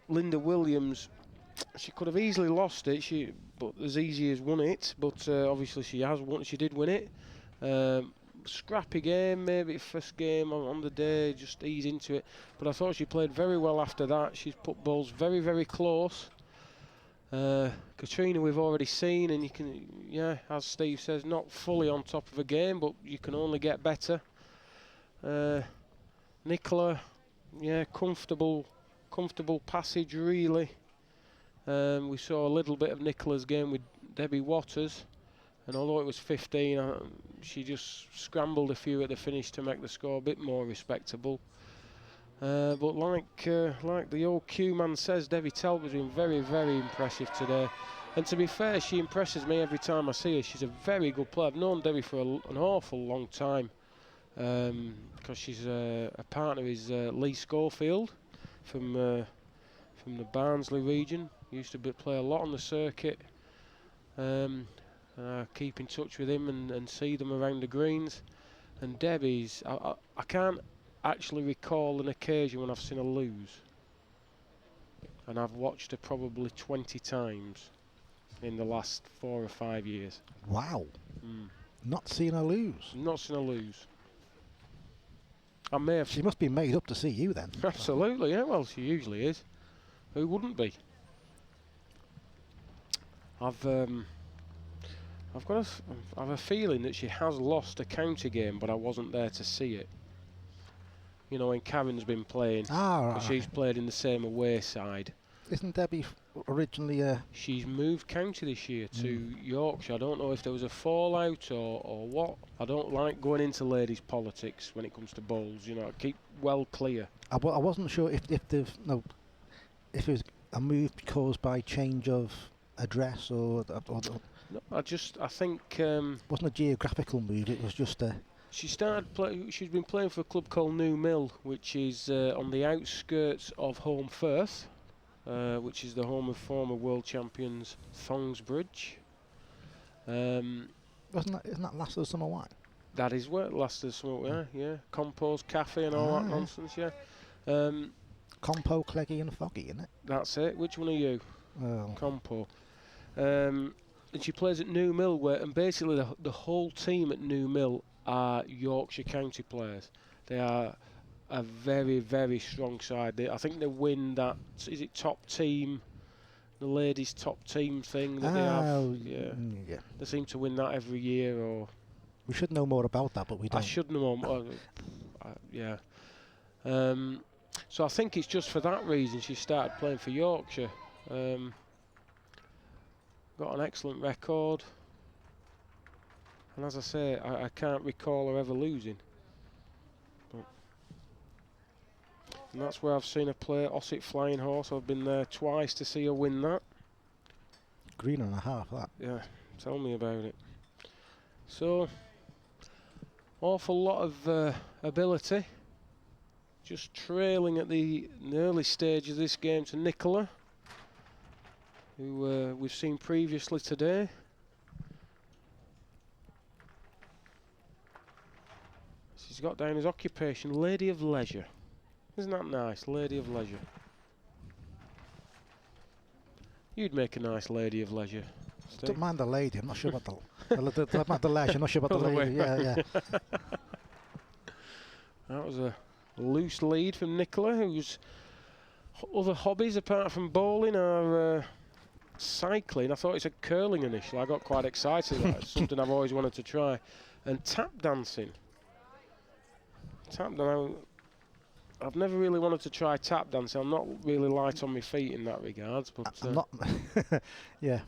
Speaker 1: Linda Williams, she could have easily lost it. But as easy as won it. But obviously she has won. She did win it. Scrappy game, maybe first game on the day, just ease into it. But I thought she played very well after that. She's put balls very, very close. Katrina we've already seen, and you can, as Steve says, not fully on top of a game, but you can only get better. Nicola, comfortable passage really. We saw a little bit of Nicola's game with Debbie Waters, and although it was 15, she just scrambled a few at the finish to make the score a bit more respectable. But like the old Q man says, Debbie Talbot's been very, very impressive today. And to be fair, she impresses me every time I see her. She's a very good player. I've known Debbie for an awful long time because she's a partner is Lee Schofield from the Barnsley region. Used to play a lot on the circuit. Keep in touch with him and see them around the greens. And Debbie's, I can't actually recall an occasion when I've seen her lose. And I've watched her probably 20 times in the last 4 or 5 years.
Speaker 2: Wow. Not seen her lose.
Speaker 1: Not seen her lose. I may have.
Speaker 2: She must be made up to see you then.
Speaker 1: Absolutely, yeah. Well, she usually is. Who wouldn't be? I've a feeling that she has lost a county game, but I wasn't there to see it. You know, when Karen's been playing,
Speaker 2: right.
Speaker 1: She's played in the same away side.
Speaker 2: Isn't Debbie originally
Speaker 1: She's moved county this year to Yorkshire. I don't know if there was a fallout or what. I don't like going into ladies' politics when it comes to bowls. You know, I keep well clear.
Speaker 2: I wasn't sure if it was a move caused by change of address or
Speaker 1: No, I think
Speaker 2: wasn't a geographical move. It was just a.
Speaker 1: She's been playing for a club called New Mill, which is on the outskirts of Home Firth, which is the home of former world champions Thongsbridge.
Speaker 2: Isn't that Last of the Summer Wine?
Speaker 1: That is where Last of the Summer, yeah. Compost Cafe and all that nonsense, yeah.
Speaker 2: Compo, Cleggy and Foggy, isn't it?
Speaker 1: That's it. Which one are you?
Speaker 2: Oh.
Speaker 1: Compo. And she plays at New Mill, and basically the whole team at New Mill are Yorkshire County players. They are a very, very strong side. I think they win that. Is it top team? The ladies' top team thing that they have. Yeah. They seem to win that every year. Or
Speaker 2: we should know more about that, but we don't.
Speaker 1: I should know more. Yeah. So I think it's just for that reason she started playing for Yorkshire. Got an excellent record. And as I say, I can't recall her ever losing. And that's where I've seen her play Ossett Flying Horse. I've been there twice to see her win that.
Speaker 2: Green and a half, that.
Speaker 1: Yeah, tell me about it. So, awful lot of ability. Just trailing at the early stage of this game to Nicola, who we've seen previously today. He's got down his occupation, Lady of Leisure. Isn't that nice, Lady of Leisure? You'd make a nice Lady of Leisure, Steve.
Speaker 2: Don't mind the lady, I'm not sure about the leisure, I'm not sure about the lady, yeah.
Speaker 1: That was a loose lead from Nicola, whose other hobbies apart from bowling are cycling. I thought it said curling initially. I got quite excited. That's something I've always wanted to try. And tap dancing. I've never really wanted to try tap dancing. I'm not really light on my feet in that regards, but
Speaker 2: I'm not. Yeah,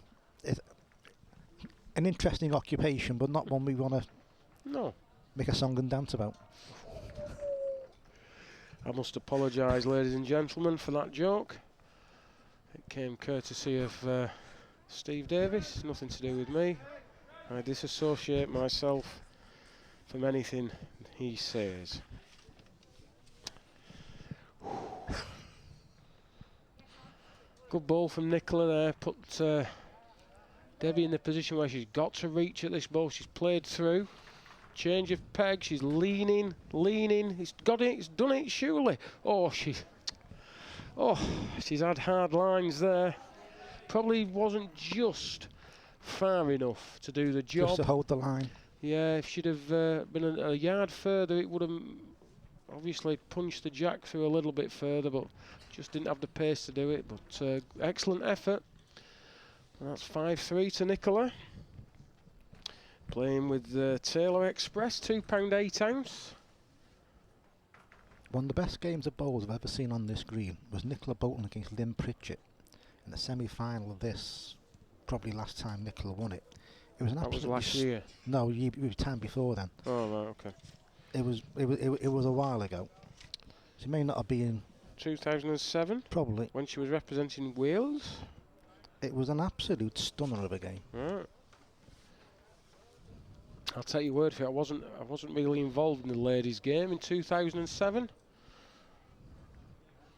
Speaker 2: it's an interesting occupation, but not one we want to
Speaker 1: no.
Speaker 2: make a song and dance about.
Speaker 1: I must apologise, ladies and gentlemen, for that joke. It came courtesy of Steve Davis, nothing to do with me. I disassociate myself from anything he says. Good ball from Nicola there, put Debbie in the position where she's got to reach at this ball. She's played through. Change of peg, she's leaning. He's got it, he's done it, surely. Oh, she's had hard lines there. Probably wasn't just far enough to do the job.
Speaker 2: Just to hold the line.
Speaker 1: Yeah, if she'd have been a yard further, it would have obviously punched the jack through a little bit further, but just didn't have the pace to do it. But excellent effort. And that's 5-3 to Nicola. Playing with Taylor Express, £2 8 ounce.
Speaker 2: One of the best games of bowls I've ever seen on this green was Nicola Bolton against Lynn Pritchett in the semi-final of this. Probably last time Nicola won it. It was an
Speaker 1: That was
Speaker 2: absolutely
Speaker 1: last year.
Speaker 2: No, time before then.
Speaker 1: Oh right, okay.
Speaker 2: It was a while ago. She may not have been
Speaker 1: 2007.
Speaker 2: probably.
Speaker 1: When she was representing Wales.
Speaker 2: It was an absolute stunner of a game.
Speaker 1: Right. I'll take your word for it. I wasn't really involved in the ladies' game in 2007.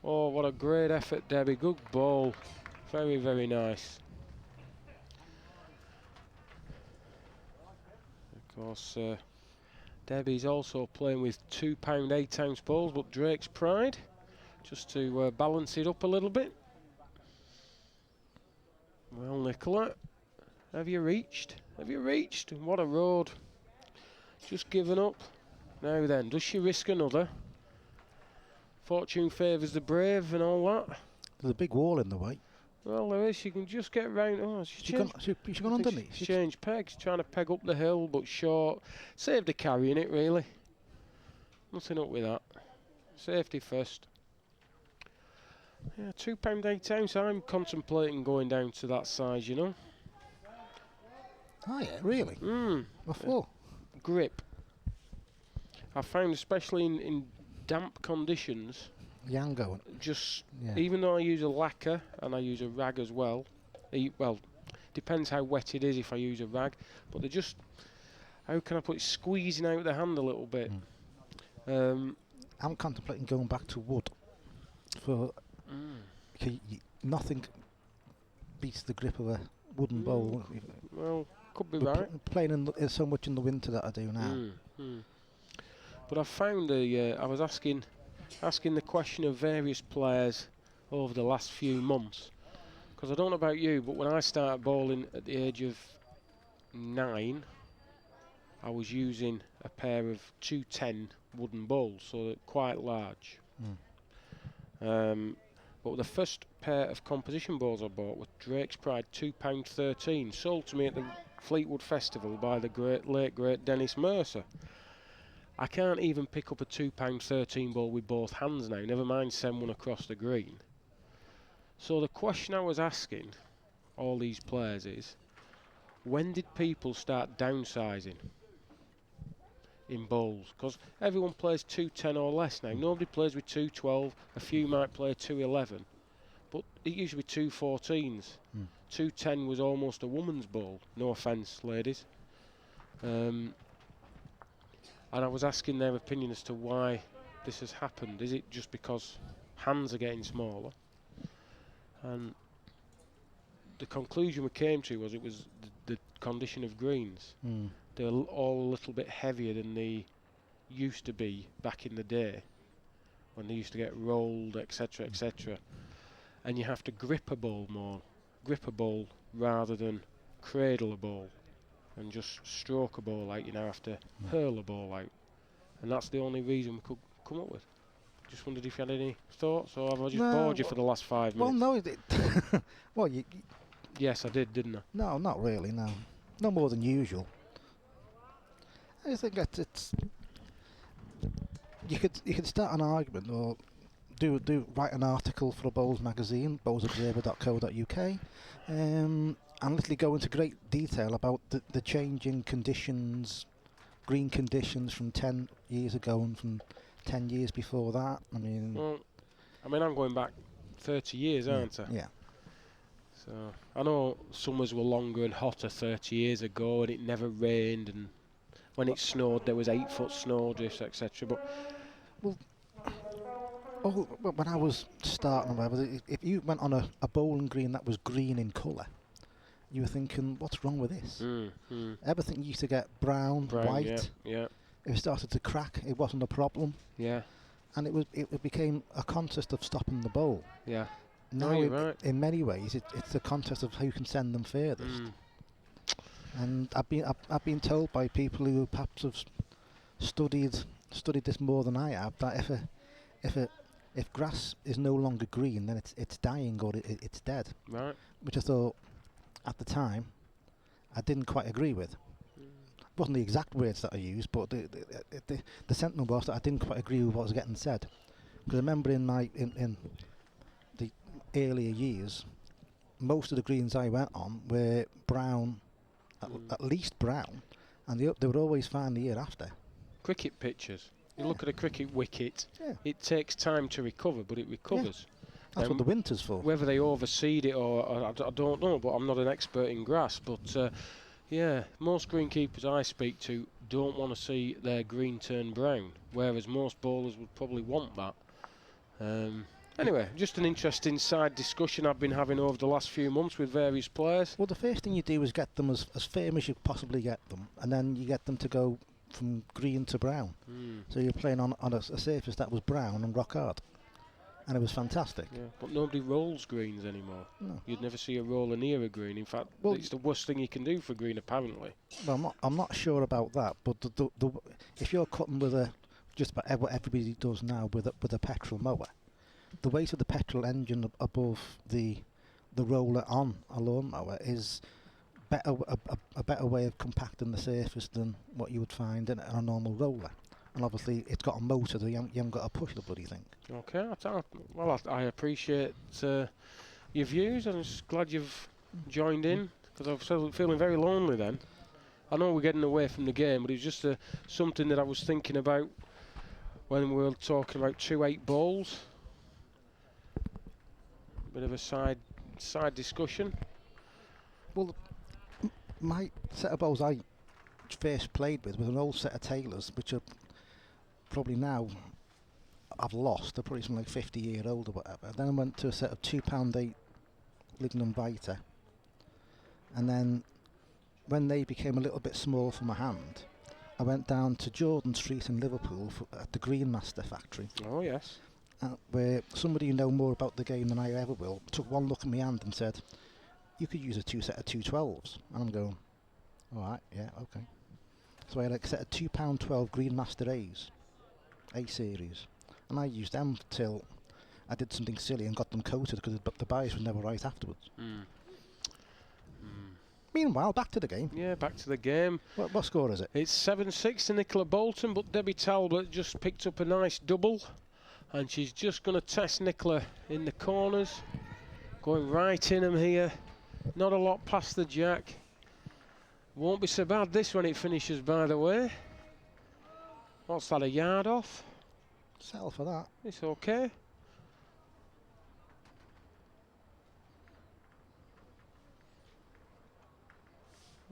Speaker 1: Oh, what a great effort, Debbie. Good ball. Very, very nice. Of course, Debbie's also playing with £2 8 ounce balls, but Drake's Pride, just to balance it up a little bit. Well, Nicola, have you reached? Have you reached? What a road. Just given up. Now then, does she risk another? Fortune favours the brave and all that.
Speaker 2: There's a big wall in the way.
Speaker 1: Well, there is. She can just get round. Oh, she's
Speaker 2: She gone underneath.
Speaker 1: She's changed pegs, trying to peg up the hill, but short. Saved her carrying it, really. Nothing up with that. Safety first. Yeah, £2 8 ounce. I'm contemplating going down to that size, you know.
Speaker 2: Oh yeah, really? What for?
Speaker 1: Grip. I found, especially in damp conditions,
Speaker 2: Yango.
Speaker 1: just
Speaker 2: Yeah.
Speaker 1: even though I use a lacquer and I use a rag as well, well, depends how wet it is if I use a rag, but they're just, how can I put it, squeezing out the hand a little bit.
Speaker 2: I'm contemplating going back to wood for nothing beats the grip of a wooden bowl.
Speaker 1: Well, could be
Speaker 2: But
Speaker 1: right.
Speaker 2: playing so much in the winter that I do now.
Speaker 1: But I found I was asking the question of various players over the last few months, because I don't know about you, but when I started bowling at the age of 9, I was using a pair of 210 wooden bowls, so they're quite large. But the first pair of composition bowls I bought were Drake's Pride £2 13, sold to me at the Fleetwood Festival by the late great Dennis Mercer. I can't even pick up a £2 13 ball with both hands now, never mind send one across the green. So the question I was asking all these players is, when did people start downsizing in bowls? Because everyone plays 210 or less now. Nobody plays with 212, a few might play 211, but it used to be 214s. 210 was almost a woman's bowl, no offence ladies. And I was asking their opinion as to why this has happened. Is it just because hands are getting smaller? And the conclusion we came to was it was the condition of greens. They're all a little bit heavier than they used to be back in the day, when they used to get rolled, etc., etc. And you have to grip a ball more, rather than cradle a ball and just stroke a ball out. You now have to hurl a ball out, and that's the only reason we could come up with. Just wondered if you had any thoughts, or have I just bored you for the last 5 minutes?
Speaker 2: Well, no. Well,
Speaker 1: Yes, I did, didn't I?
Speaker 2: no, not really. No, no more than usual. I think that you could start an argument or write an article for a bowls magazine, bowlsobserver.co.uk, and literally go into great detail about the changing conditions, green conditions from 10 years ago and from 10 years before that.
Speaker 1: Well, I'm going back 30 years, aren't I?
Speaker 2: Yeah.
Speaker 1: So I know summers were longer and hotter 30 years ago, and it never rained, and when it snowed there was 8-foot snowdrifts, etc. But
Speaker 2: when I was starting or whatever, if you went on a bowling green that was green in colour, you were thinking, what's wrong with this? Everything used to get brown, white.
Speaker 1: Yeah.
Speaker 2: If it started to crack, it wasn't a problem.
Speaker 1: Yeah.
Speaker 2: And it became a contest of stopping the bowl.
Speaker 1: Yeah.
Speaker 2: Now,
Speaker 1: you're right.
Speaker 2: in many ways, it's a contest of who can send them furthest. And I've been told by people who perhaps have studied this more than I have, that if grass is no longer green, then it's dying or it's dead.
Speaker 1: Right.
Speaker 2: Which I thought at the time I didn't quite agree with. Wasn't the exact words that I used, but the sentiment was that I didn't quite agree with what was getting said. Because I remember in the earlier years, most of the greens I went on were brown, at least brown, and they were always fine the year after.
Speaker 1: Cricket pitches. You look at a cricket wicket,
Speaker 2: Yeah.
Speaker 1: it takes time to recover, but it recovers.
Speaker 2: That's what the winter's for.
Speaker 1: Whether they overseed it or I don't know, but I'm not an expert in grass. But most greenkeepers I speak to don't want to see their green turn brown, whereas most bowlers would probably want that. Anyway, just an interesting side discussion I've been having over the last few months with various players.
Speaker 2: Well, the first thing you do is get them as firm as you possibly get them, and then you get them to go from green to brown. So you're playing on a surface that was brown and rock hard, and it was fantastic.
Speaker 1: Yeah, but nobody rolls greens anymore.
Speaker 2: No.
Speaker 1: You'd never see a roller near a green. In fact, it's the worst thing you can do for green, apparently.
Speaker 2: Well, I'm not sure about that, but if you're cutting with just about what everybody does now with a petrol mower, the weight of the petrol engine above the roller on a lawnmower is a better way of compacting the surface than what you would find in a normal roller. And obviously it's got a motor, so you haven't got to push the bloody thing.
Speaker 1: Okay, I appreciate your views. I'm just glad you've joined in, because I was feeling very lonely then. I know we're getting away from the game, but it was just something that I was thinking about when we were talking about 2-8 bowls. Bit of a side discussion.
Speaker 2: Well, my set of bowls I first played with was an old set of Taylors, which are probably now I've lost. They're probably something like 50-year-old or whatever. Then I went to a set of £2.8 Lignum Vita, and then when they became a little bit small for my hand, I went down to Jordan Street in Liverpool at the Greenmaster factory.
Speaker 1: Oh yes.
Speaker 2: Where somebody who know more about the game than I ever will took one look at my hand and said, "You could use a set of 212s." And I'm going, "All right, yeah, okay." So I had a set of £2.12 Greenmaster A's, A series, and I used them till I did something silly and got them coated because the bias was never right afterwards. Meanwhile, back to the game.
Speaker 1: Yeah, back to the game.
Speaker 2: What score is it?
Speaker 1: It's 7-6 to Nicola Bolton, but Debbie Talbot just picked up a nice double, and she's just going to test Nicola in the corners, going right in them here. Not a lot past the jack. Won't be so bad this when it finishes, by the way. What's that, a yard off?
Speaker 2: Settle for that.
Speaker 1: It's okay.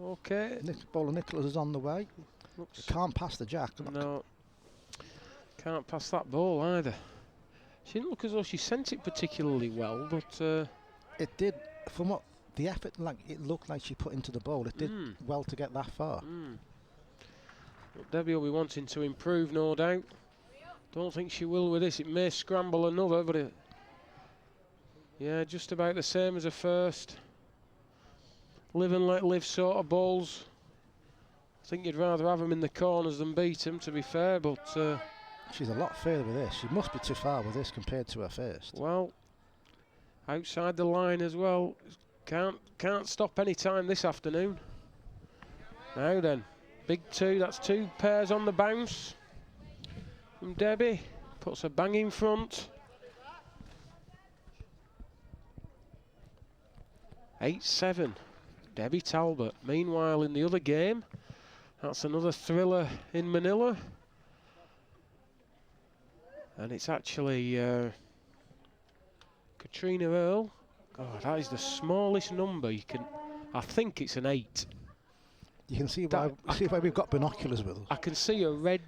Speaker 1: Okay.
Speaker 2: Bowler Nicholas is on the way. Can't pass the jack.
Speaker 1: No. Can't pass that ball either. She didn't look as though she sent it particularly well, but
Speaker 2: it did. From what the effort, it looked like she put into the bowl. It did well to get that far.
Speaker 1: But Debbie will be wanting to improve, no doubt. Don't think she will with this. It may scramble another, but yeah, just about the same as her first. Live and let live sort of bowls. I think you'd rather have them in the corners than beat them, to be fair, but
Speaker 2: she's a lot further with this. She must be too far with this compared to her first.
Speaker 1: Well, outside the line as well. Can't stop any time this afternoon. Now then, big two. That's 2 pairs on the bounce. from Debbie. Puts a bang in front. 8-7. Debbie Talbot. Meanwhile, in the other game, that's another thriller in Manila. And it's actually Katrina Earl. Oh, that is the smallest number you can. I think it's an 8.
Speaker 2: You can see why we've got binoculars with us.
Speaker 1: I can see a red.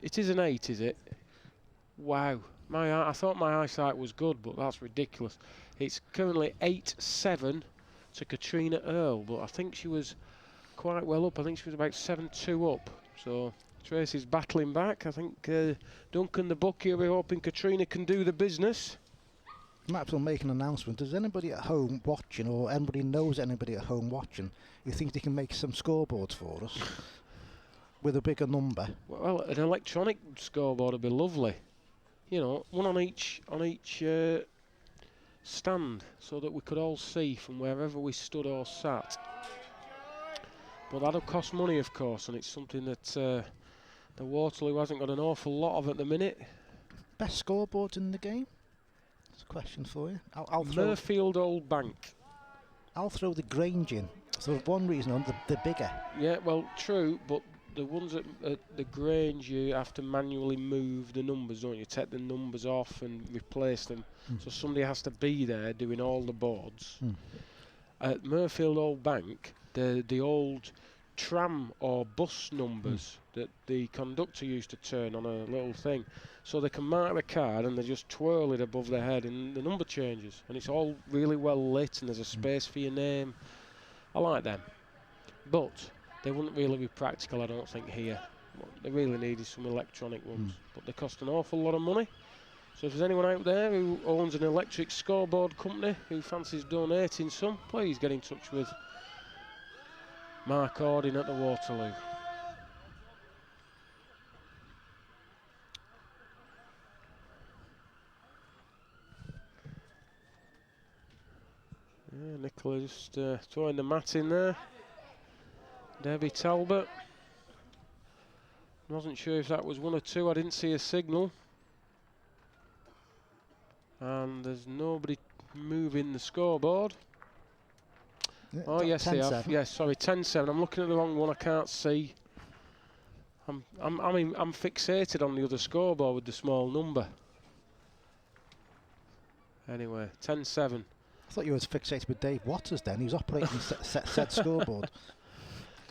Speaker 1: It is an 8, is it? Wow. I thought my eyesight was good, but that's ridiculous. It's currently 8-7 to Katrina Earl, but I think she was quite well up. I think she was about 7-2 up. So Tracy's battling back. I think Duncan the bookie will be hoping Katrina can do the business.
Speaker 2: Maps will make an announcement. Does anybody at home watching, or anybody knows anybody at home watching, you think they can make some scoreboards for us with a bigger number?
Speaker 1: Well, an electronic scoreboard would be lovely. You know, one on each stand, so that we could all see from wherever we stood or sat. But that'll cost money, of course, and it's something that the Waterloo hasn't got an awful lot of at the minute.
Speaker 2: Best scoreboards in the game? That's a question for you. I'll throw
Speaker 1: Murfield Old Bank.
Speaker 2: I'll throw the Grange in. So for one reason, they're bigger.
Speaker 1: Yeah, well, true, but the ones at the Grange, you have to manually move the numbers, don't you? Take the numbers off and replace them. So somebody has to be there doing all the boards. At Murfield Old Bank, the old tram or bus numbers that the conductor used to turn on a little thing, so they can mark the card and they just twirl it above their head and the number changes, and it's all really well lit and there's a space for your name. I like them, but they wouldn't really be practical, I don't think, here. What they really need is some electronic ones, but they cost an awful lot of money. So if there's anyone out there who owns an electric scoreboard company who fancies donating some, please get in touch with Mark Ordin at the Waterloo. Yeah, Nicola just throwing the mat in there. Debbie Talbot. Wasn't sure if that was 1 or 2. I didn't see a signal. And there's nobody moving the scoreboard.
Speaker 2: Yeah,
Speaker 1: Oh yes, they have. Yes, sorry, 10-7. I'm looking at the wrong one. I can't see. I'm fixated on the other scoreboard with the small number. Anyway, 10-7.
Speaker 2: I thought you were fixated with Dave Waters then. He was operating said scoreboard.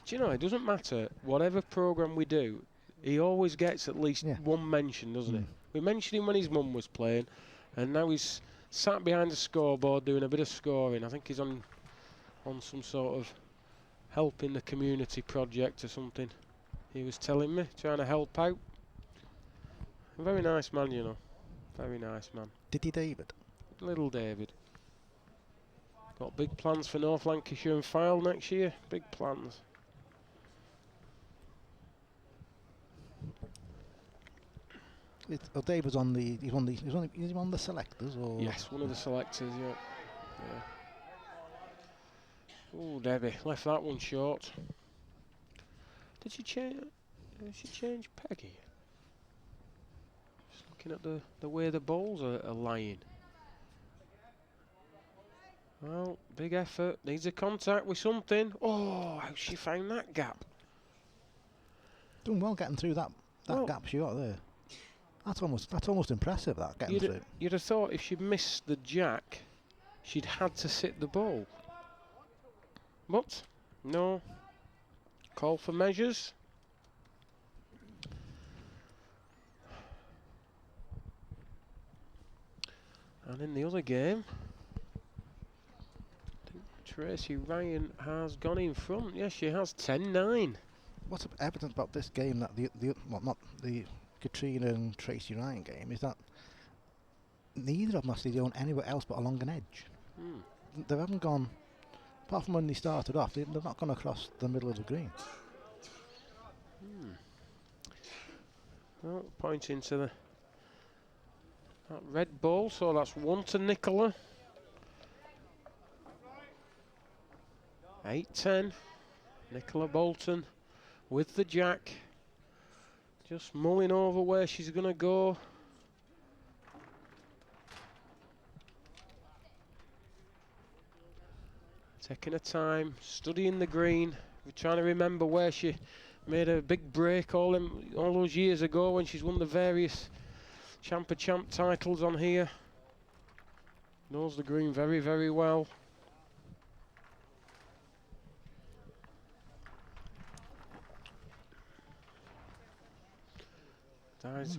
Speaker 1: Do you know, it doesn't matter. Whatever programme we do, he always gets at least one mention, doesn't he? We mentioned him when his mum was playing, and now he's sat behind the scoreboard doing a bit of scoring. I think he's on some sort of helping the community project or something. He was telling me, trying to help out. A very nice man, you know. Very nice man.
Speaker 2: Diddy David?
Speaker 1: Little David. Got big plans for North Lancashire and Fylde next year. Big plans.
Speaker 2: David's on the. He's on the selectors, or?
Speaker 1: Yes, one of the selectors. Yeah. Oh, Debbie left that one short. Did she change? Peggy? Just looking at the way the balls are lying. Well, big effort. Needs a contact with something. Oh, how she found that gap.
Speaker 2: Doing well getting through that gap she got there. That's almost impressive, that getting through.
Speaker 1: You'd have thought if she'd missed the jack, she'd had to sit the ball. But no. Call for measures. And in the other game, I think Tracy Ryan has gone in front. Yes, she has. 10-9.
Speaker 2: What's evident about this game, that not the Katrina and Tracy Ryan game, is that neither of them actually own anywhere else but along an edge. They haven't gone, apart from when they started off, they've not gone across the middle of the green.
Speaker 1: Well, pointing to that red ball, so that's 1 to Nicola. 8-10. Nicola Bolton with the jack Just mulling over where she's going to go. Taking her time, studying the green. We're trying to remember where she made a big break all those years ago when she's won the various Champ of Champ titles on here. Knows the green very, very well.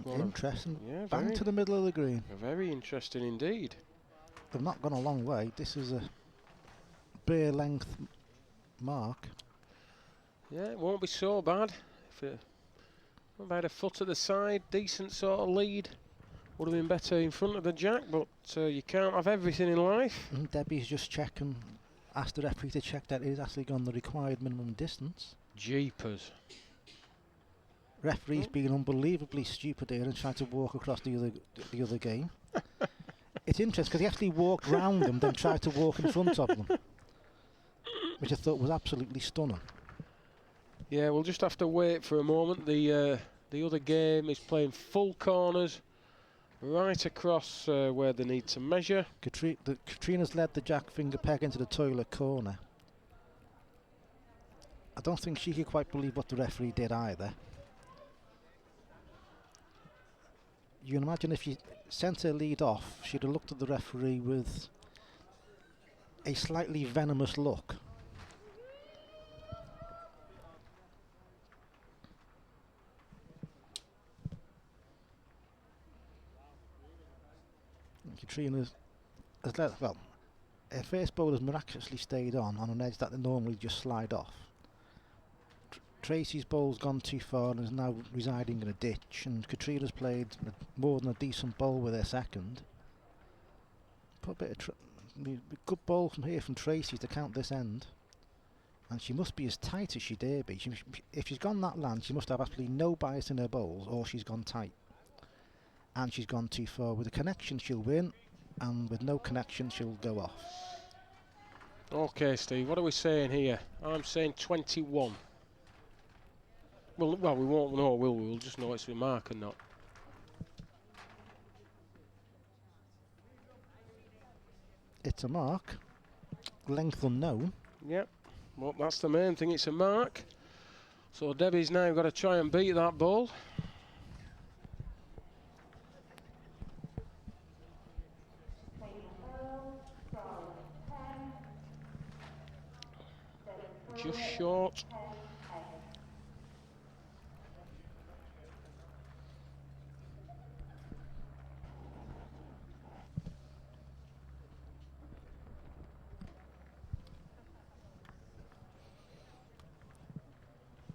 Speaker 2: Interesting.
Speaker 1: Yeah,
Speaker 2: bang to the middle of the green.
Speaker 1: Very interesting indeed.
Speaker 2: They've not gone a long way. This is a bare length mark.
Speaker 1: Yeah, it won't be so bad. If it, about a foot at the side, decent sort of lead. Would have been better in front of the jack, but you can't have everything in life.
Speaker 2: And Debbie's just checking, asked the referee to check that it has actually gone the required minimum distance.
Speaker 1: Jeepers.
Speaker 2: Referee's being unbelievably stupid here and tried to walk across the other game. It's interesting because he actually walked round them, then tried to walk in front of them, which I thought was absolutely stunning.
Speaker 1: Yeah, we'll just have to wait for a moment. The other game is playing full corners, right across where they need to measure.
Speaker 2: Katrina's led the jack finger peg into the toilet corner. I don't think she could quite believe what the referee did either. You can imagine if she sent her lead off, she'd have looked at the referee with a slightly venomous look. Katrina has let, well, her first ball has miraculously stayed on an edge that they normally just slide off. Tracy's ball's gone too far and is now residing in a ditch, and Katrina's played more than a decent bowl with her second. Put a bit of good ball from here from Tracy to count this end, and she must be as tight as she dare be. If she's gone that land, she must have absolutely no bias in her bowls, or she's gone tight. And she's gone too far. With a connection she'll win, and with no connection she'll go off.
Speaker 1: Okay, Steve, what are we saying here? I'm saying 21. Well, we won't know, will we? We'll just know it's a mark or not.
Speaker 2: It's a mark. Length unknown.
Speaker 1: Yep. Well, that's the main thing. It's a mark. So Debbie's now got to try and beat that ball. Just short.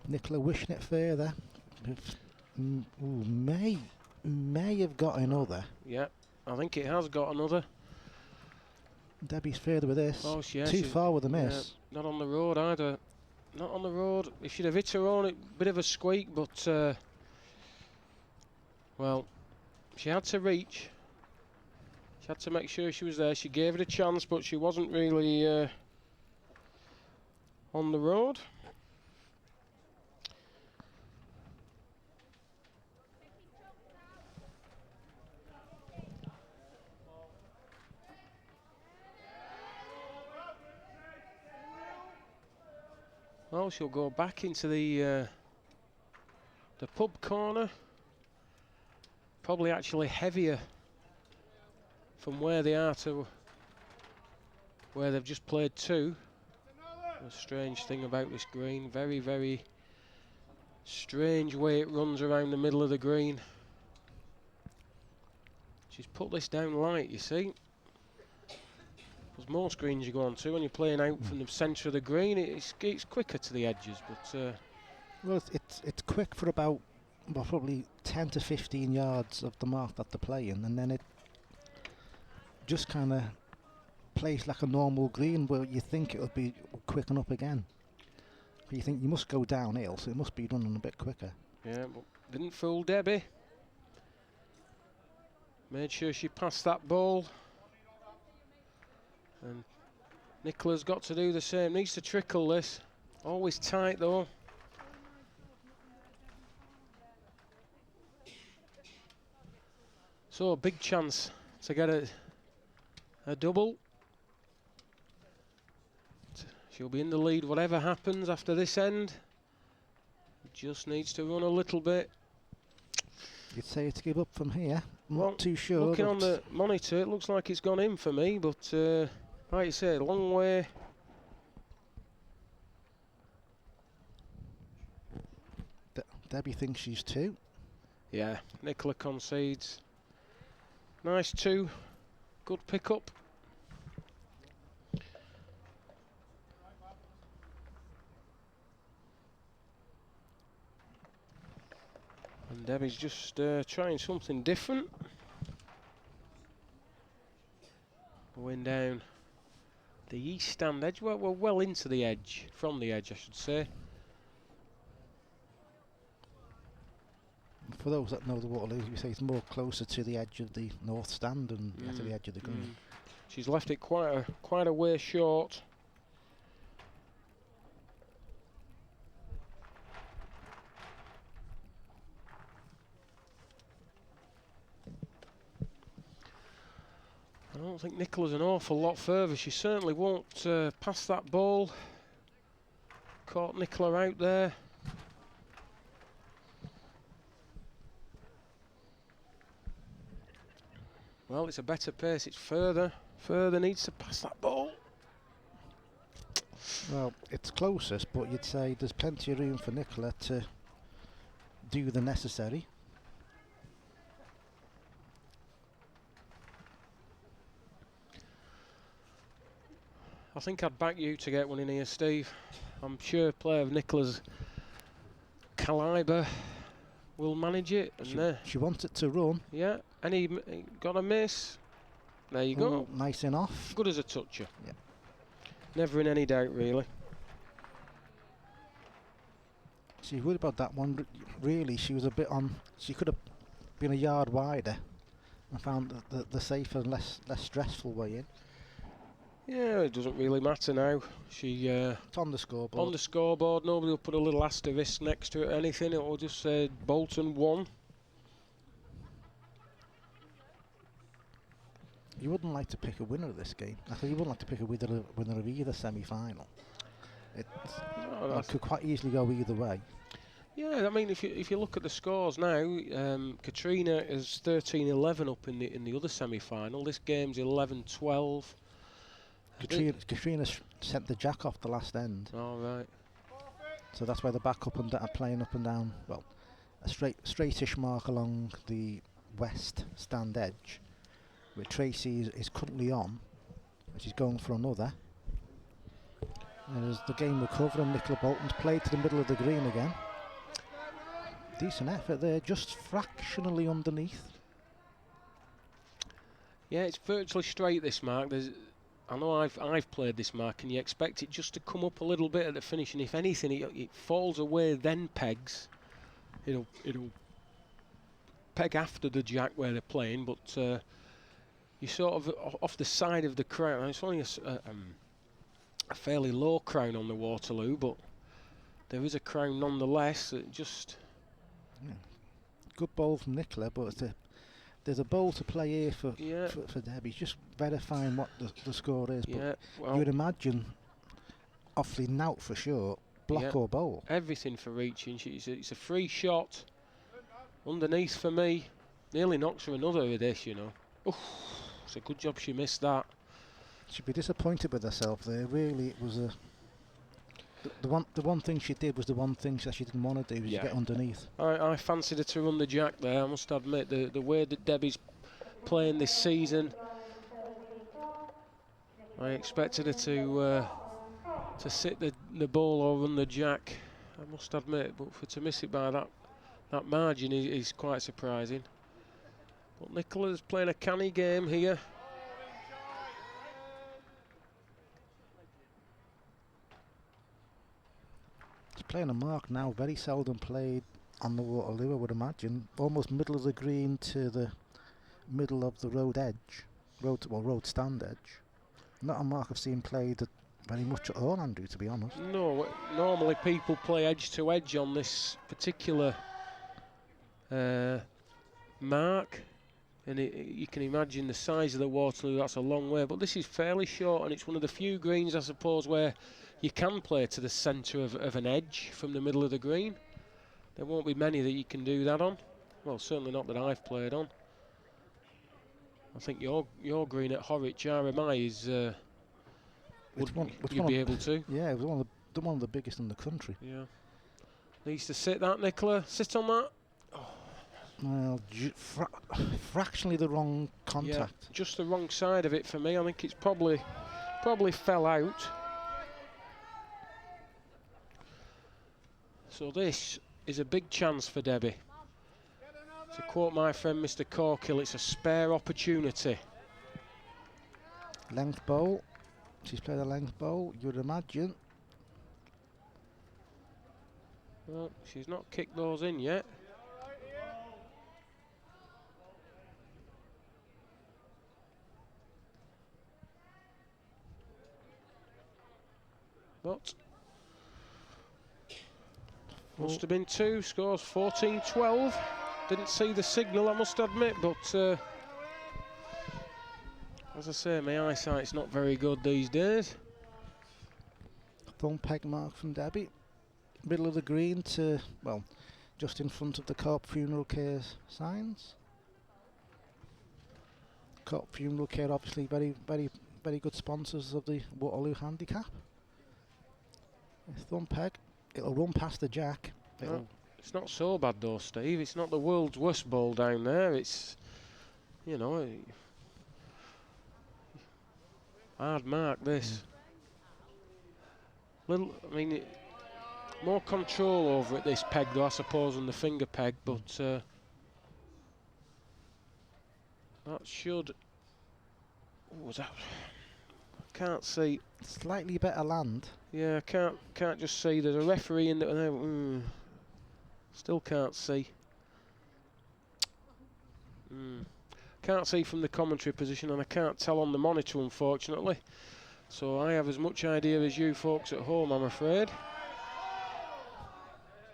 Speaker 2: Nicola wishing it further. May have got another.
Speaker 1: Yeah, I think it has got another.
Speaker 2: Debbie's further with this.
Speaker 1: Oh, yeah,
Speaker 2: too far with a miss.
Speaker 1: Not on the road either. Not on the road. If she'd have hit her own, a bit of a squeak, but well, she had to reach. She had to make sure she was there. She gave it a chance, but she wasn't really on the road. Well, she'll go back into the pub corner. Probably actually heavier from where they are to where they've just played two. A strange thing about this green. Very, very strange way it runs around the middle of the green. She's put this down light, you see. Because most greens you go on to when you're playing out from the centre of the green, it's quicker to the edges, but
Speaker 2: well, it's quick for about probably 10 to 15 yards of the mark that they're playing, and then it just kind of plays like a normal green where you think it'll be quicken up again. But you think you must go downhill, so it must be running a bit quicker.
Speaker 1: Yeah, but didn't fool Debbie. Made sure she passed that ball. And Nicola's got to do the same. Needs to trickle this. Always tight though. So a big chance to get a double. She'll be in the lead whatever happens after this end. Just needs to run a little bit.
Speaker 2: You'd say to give up from here. I'm
Speaker 1: Well,
Speaker 2: not too sure.
Speaker 1: Looking on the monitor, it looks like it's gone in for me, but like you say, a long way.
Speaker 2: Debbie thinks she's 2.
Speaker 1: Yeah, Nicola concedes. Nice 2. Good pick up. And Debbie's just trying something different. Going down the east stand edge. Well, we're well into the edge, from the edge, I should say.
Speaker 2: For those that know the Waterloo, we say it's more closer to the edge of the north stand and to the edge of the green.
Speaker 1: She's left it quite a way short. I don't think Nicola's an awful lot further. She certainly won't pass that ball. Caught Nicola out there. Well, it's a better pace. It's further needs to pass that ball.
Speaker 2: Well, it's closest, but you'd say there's plenty of room for Nicola to do the necessary.
Speaker 1: I think I'd back you to get one in here, Steve. I'm sure a player of Nicola's calibre will manage it. And
Speaker 2: she wants it to run.
Speaker 1: Yeah, and he got a miss. There you go.
Speaker 2: Nice enough.
Speaker 1: Good as a toucher.
Speaker 2: Yeah.
Speaker 1: Never in any doubt, really.
Speaker 2: She's worried about that one. Really, she was a bit on. She could have been a yard wider and found the safer and less stressful way in.
Speaker 1: Yeah, it doesn't really matter now.
Speaker 2: It's on the scoreboard.
Speaker 1: On the scoreboard, nobody will put a little asterisk next to it or anything. It will just say Bolton won.
Speaker 2: You wouldn't like to pick a winner of this game. I think you wouldn't like to pick a winner of either semi-final. It could quite easily go either way.
Speaker 1: Yeah, I mean, if you look at the scores now, Katrina is 13-11 up in the other semi-final. This game's 11-12.
Speaker 2: Katrina sent the jack off the last end.
Speaker 1: All right.
Speaker 2: So that's why they're back up and playing up and down. Well, a straightish mark along the west stand edge, where Tracy is currently on, and she's going for another. And as the game recovering, Nicola Bolton's played to the middle of the green again. Decent effort there, just fractionally underneath.
Speaker 1: Yeah, it's virtually straight, this mark. I know I've played this mark, and you expect it just to come up a little bit at the finish, and if anything, it falls away, then pegs. It'll peg after the jack where they're playing, but you sort of off the side of the crown. It's only a fairly low crown on the Waterloo, but there is a crown nonetheless. It just
Speaker 2: good ball from Nicola, but there's a ball to play here for Debbie. Just verifying what the score is.
Speaker 1: Yeah,
Speaker 2: but
Speaker 1: well,
Speaker 2: you would imagine awfully knout for sure, block or bowl.
Speaker 1: Everything for reaching. It's a free shot underneath for me. Nearly knocks her another with this, you know. Oof, it's a good job she missed that.
Speaker 2: She'd be disappointed with herself there. Really, it was the one thing she did was the one thing that she didn't want to do, was to get underneath.
Speaker 1: I fancied her to run the jack there. I must admit, the way that Debbie's playing this season, I expected her to sit the ball or run the jack. I must admit, but to miss it by that margin is quite surprising. But Nicola's playing a canny game here.
Speaker 2: She's playing a mark now, very seldom played on the Waterloo, I would imagine. Almost middle of the green to the middle of the road edge, road stand edge. Not a mark I've seen played very much at all, Andrew, to be honest.
Speaker 1: No, normally people play edge to edge on this particular mark. And you can imagine the size of the Waterloo, that's a long way. But this is fairly short, and it's one of the few greens, I suppose, where you can play to the centre of an edge from the middle of the green. There won't be many that you can do that on. Well, certainly not that I've played on. I think your green at Horwich RMI is... you'd be able to.
Speaker 2: Yeah, it was one of the biggest in the country.
Speaker 1: Yeah. Needs to sit that, Nicola. Sit on that.
Speaker 2: Well, fractionally the wrong contact.
Speaker 1: Yeah, just the wrong side of it for me. I think it's probably fell out. So this is a big chance for Debbie. To quote my friend Mr. Corkill, it's a spare opportunity.
Speaker 2: Length bowl. She's played a length bowl, you would imagine.
Speaker 1: Well, she's not kicked those in yet. But must have been two. Scores 14-12. Didn't see the signal, I must admit, but as I say, my eyesight's not very good these days.
Speaker 2: Thumb peg mark from Debbie. Middle of the green to, well, just in front of the Corp Funeral Care signs. Corp Funeral Care, obviously, very, very, very good sponsors of the Waterloo Handicap. Thumb peg, it'll run past the jack.
Speaker 1: No, it's not so bad though, Steve. It's not the world's worst ball down there. It's, you know, hard mark this. Little, I mean, more control over it, this peg though, I suppose, than the finger peg, but that should. What was that? I can't see.
Speaker 2: Slightly better land.
Speaker 1: Yeah, I can't just see. There's a referee in there. Still can't see. Can't see from the commentary position, and I can't tell on the monitor, unfortunately. So I have as much idea as you folks at home, I'm afraid.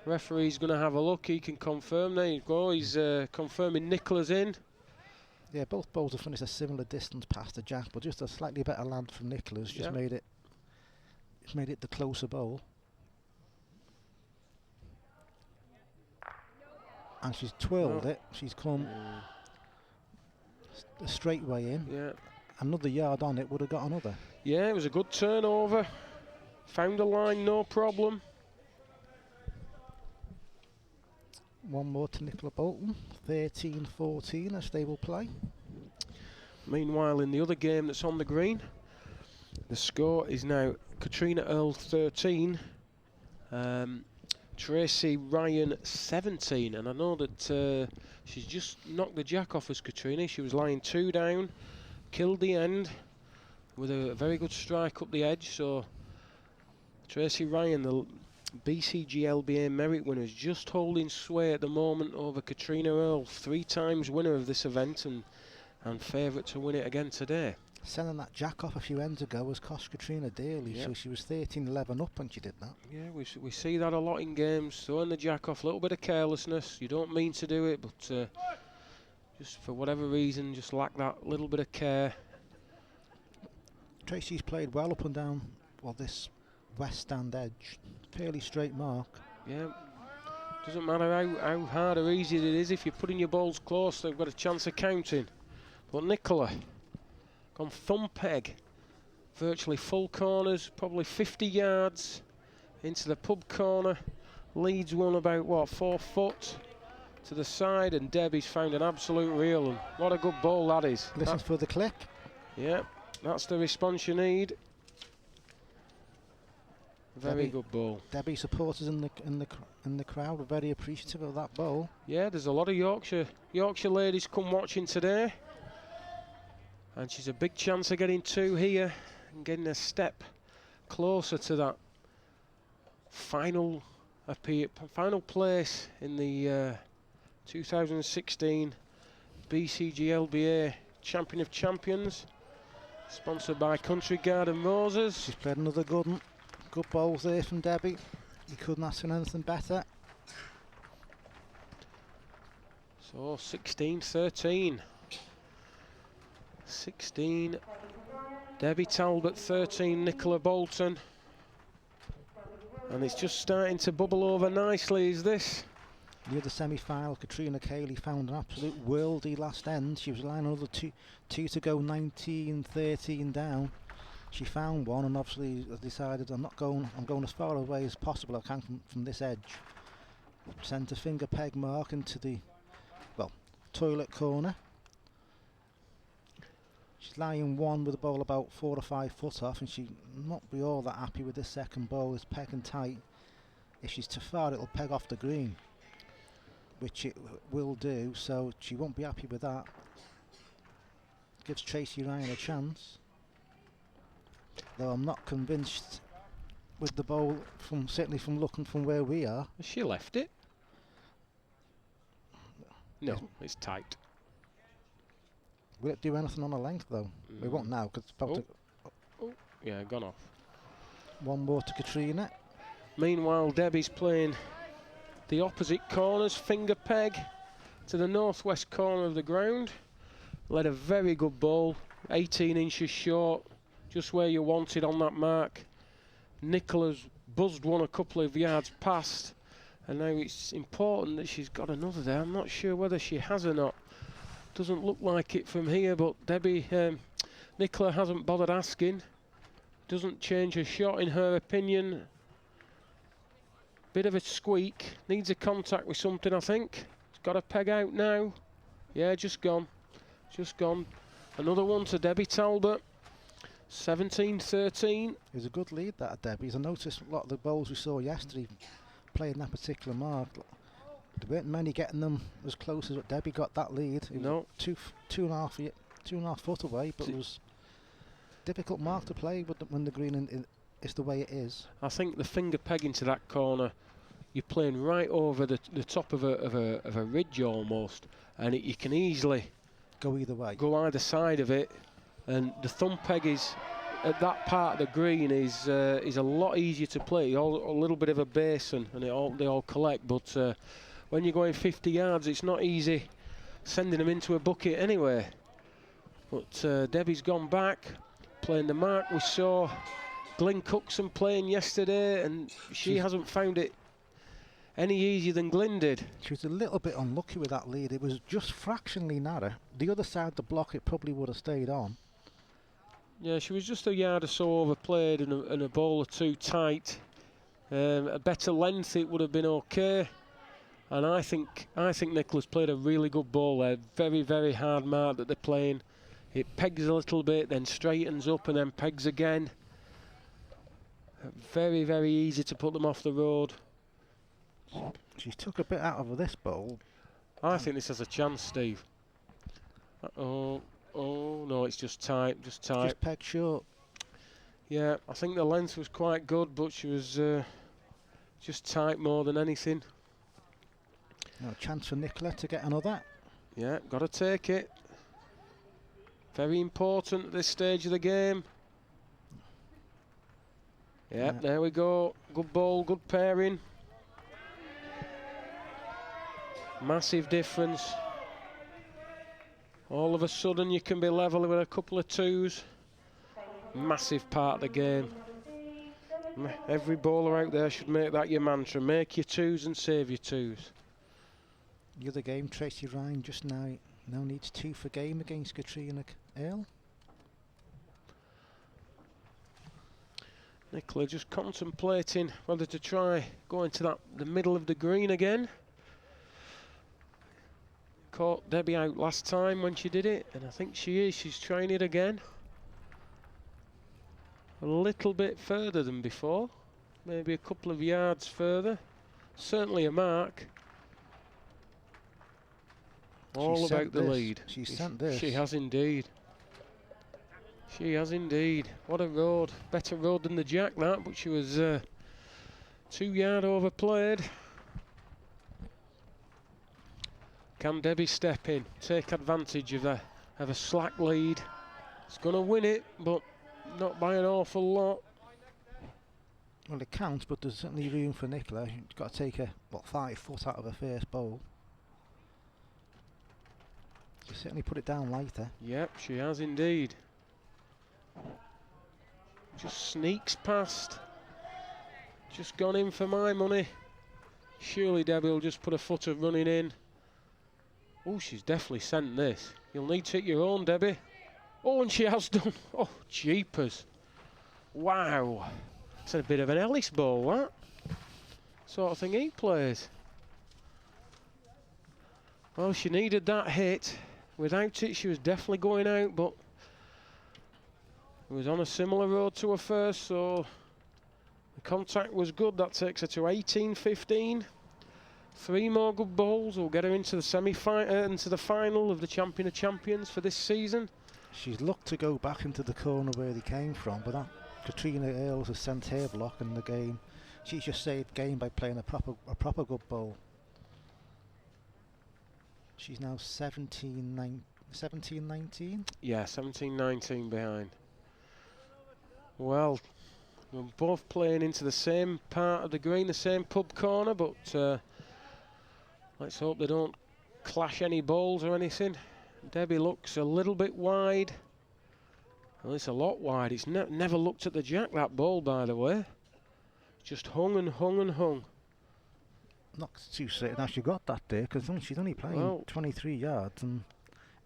Speaker 1: Referee's going to have a look. He can confirm. There you go. He's confirming Nicola's in.
Speaker 2: Yeah, both bowls have finished a similar distance past the jack, but just a slightly better land from Nicola's just made it the closer bowl. And she's twirled it. She's come a straight way in.
Speaker 1: Yeah.
Speaker 2: Another yard on it would have got another.
Speaker 1: Yeah, it was a good turnover. Found a line, no problem.
Speaker 2: One more to Nicola Bolton. 13-14, a stable play.
Speaker 1: Meanwhile, in the other game that's on the green, the score is now Katrina Earl 13, Tracy Ryan 17, and I know that she's just knocked the jack off as Katrina. She was lying 2 down, killed the end with a very good strike up the edge. So Tracy Ryan, the BCGLBA merit winner, is just holding sway at the moment over Katrina Earl, 3 times winner of this event and favourite to win it again today.
Speaker 2: Sending that jack off a few ends ago was cost Katrina dearly, so she was 13-11 up when she did that.
Speaker 1: Yeah, we see that a lot in games, throwing the jack off, a little bit of carelessness. You don't mean to do it, but just for whatever reason, just lack that little bit of care.
Speaker 2: Tracy's played well up and down, well, this west stand edge. Fairly straight mark.
Speaker 1: Yeah, doesn't matter how hard or easy it is, if you're putting your balls close, they've got a chance of counting. But Nicola, gone thumb peg, virtually full corners, probably 50 yards into the pub corner. Leads one about, what, 4 foot to the side, and Debbie's found an absolute reel, and what a good ball that is.
Speaker 2: Listen for the click.
Speaker 1: Yeah, that's the response you need. Very good ball.
Speaker 2: Debbie supporters in the crowd were very appreciative of that ball.
Speaker 1: Yeah, there's a lot of Yorkshire ladies come watching today, and she's a big chance of getting 2 here and getting a step closer to that final place in the 2016 BCGLBA Champion of Champions, sponsored by Country Garden Roses.
Speaker 2: She's played another good one. Good bowls there from Debbie. You couldn't ask for anything better.
Speaker 1: So 16-13. 16, Debbie Talbot, 13, Nicola Bolton. And it's just starting to bubble over nicely, is this?
Speaker 2: The other semi-final, Katrina Cayley found an absolute worldie last end. She was lying another two to go, 19-13 down. She found one and obviously decided I'm going as far away as possible I can from this edge. Sent a finger peg mark into the, well, toilet corner. She's lying one with the ball about 4 or 5 foot off, and she not be all that happy with this second ball. It's pegging tight. If she's too far, it'll peg off the green, which it will do, so she won't be happy with that. Gives Tracy Ryan a chance, though I'm not convinced with the ball, certainly from looking from where we are.
Speaker 1: Has she left it? No, it's tight.
Speaker 2: Will it do anything on a length though? We won't now because it's about to.
Speaker 1: Oh, yeah, gone off.
Speaker 2: One more to Katrina.
Speaker 1: Meanwhile, Debbie's playing the opposite corners, finger peg to the northwest corner of the ground. Led a very good ball, 18 inches short, just where you wanted on that mark. Nicola's buzzed one a couple of yards past, and now it's important that she's got another there. I'm not sure whether she has or not. Doesn't look like it from here, but Nicola hasn't bothered asking. Doesn't change her shot in her opinion. Bit of a squeak, needs a contact with something, I think. It's got a peg out now. Yeah, just gone. Another one to Debbie Talbot. 17-13.
Speaker 2: It was a good lead, that, Debbie's. I noticed a lot of the bowls we saw yesterday playing that particular mark. There weren't many getting them as close as what Debbie got that lead. It
Speaker 1: No.
Speaker 2: was two and a half foot away, but it was a difficult mark to play when the green is the way it is.
Speaker 1: I think the finger peg into that corner, you're playing right over the top of a ridge almost, and you can easily
Speaker 2: Go either way.
Speaker 1: Go either side of it, and the thumb peg is at that part of the green is a lot easier to play. A little bit of a basin, and they all collect. But when you're going 50 yards, it's not easy sending them into a bucket anyway. But Debbie's gone back, playing the mark we saw Glyn Cookson playing yesterday, and she hasn't found it any easier than Glyn did.
Speaker 2: She was a little bit unlucky with that lead. It was just fractionally narrow. The other side of the block, it probably would have stayed on.
Speaker 1: Yeah, she was just a yard or so overplayed and a ball or two tight. A better length, it would have been okay. And I think Nicola's played a really good ball there. Very, very hard mark that they're playing. It pegs a little bit, then straightens up and then pegs again. Very, very easy to put them off the road.
Speaker 2: She took a bit out of this bowl.
Speaker 1: I think this has a chance, Steve. Oh no, it's just tight,
Speaker 2: Just pegged short.
Speaker 1: Yeah, I think the length was quite good, but she was just tight more than anything.
Speaker 2: Now a chance for Nicola to get another.
Speaker 1: Yeah, got to take it. Very important at this stage of the game. Yep, there we go. Good ball, good pairing. Massive difference. All of a sudden you can be level with a couple of twos. Massive part of the game. Every bowler out there should make that your mantra. Make your twos and save your twos.
Speaker 2: The other game, Tracy Ryan just now needs 2 for game against Katrina Earl.
Speaker 1: Nicola just contemplating whether to try going to the middle of the green again. Caught Debbie out last time when she did it, and I think she's trying it again. A little bit further than before, maybe a couple of yards further. Certainly a mark. All about the lead.
Speaker 2: She sent this.
Speaker 1: She has indeed. She has indeed. What a road. Better road than the Jack, that, but she was 2 yard overplayed. Can Debbie step in, take advantage of a slack lead? It's going to win it, but not by an awful lot.
Speaker 2: Well, it counts, but there's certainly room for Nicola. She's got to take 5 foot out of her first bowl. Certainly put it down lighter.
Speaker 1: Yep, she has indeed. Just sneaks past. Just gone in for my money. Surely Debbie will just put a foot of running in. Oh, she's definitely sent this. You'll need to hit your own, Debbie. Oh, and she has done. Oh, jeepers. Wow. It's a bit of an Ellis ball, that. Sort of thing he plays. Well, she needed that hit. Without it, she was definitely going out, but it was on a similar road to her first, so the contact was good. That takes her to 18-15. 3 more good balls will get her into the into the final of the Champion of Champions for this season.
Speaker 2: She's looked to go back into the corner where they came from, but that Katrina Earls has sent her block in the game. She's just saved game by playing a proper good ball. She's now 17-19.
Speaker 1: Yeah, 17-19 behind. Well, we're both playing into the same part of the green, the same pub corner, but let's hope they don't clash any balls or anything. Debbie looks a little bit wide. Well, it's a lot wide. It's never looked at the jack, that ball, by the way. Just hung and hung and hung.
Speaker 2: Not too certain how she got that there, because she's only playing 23 yards, and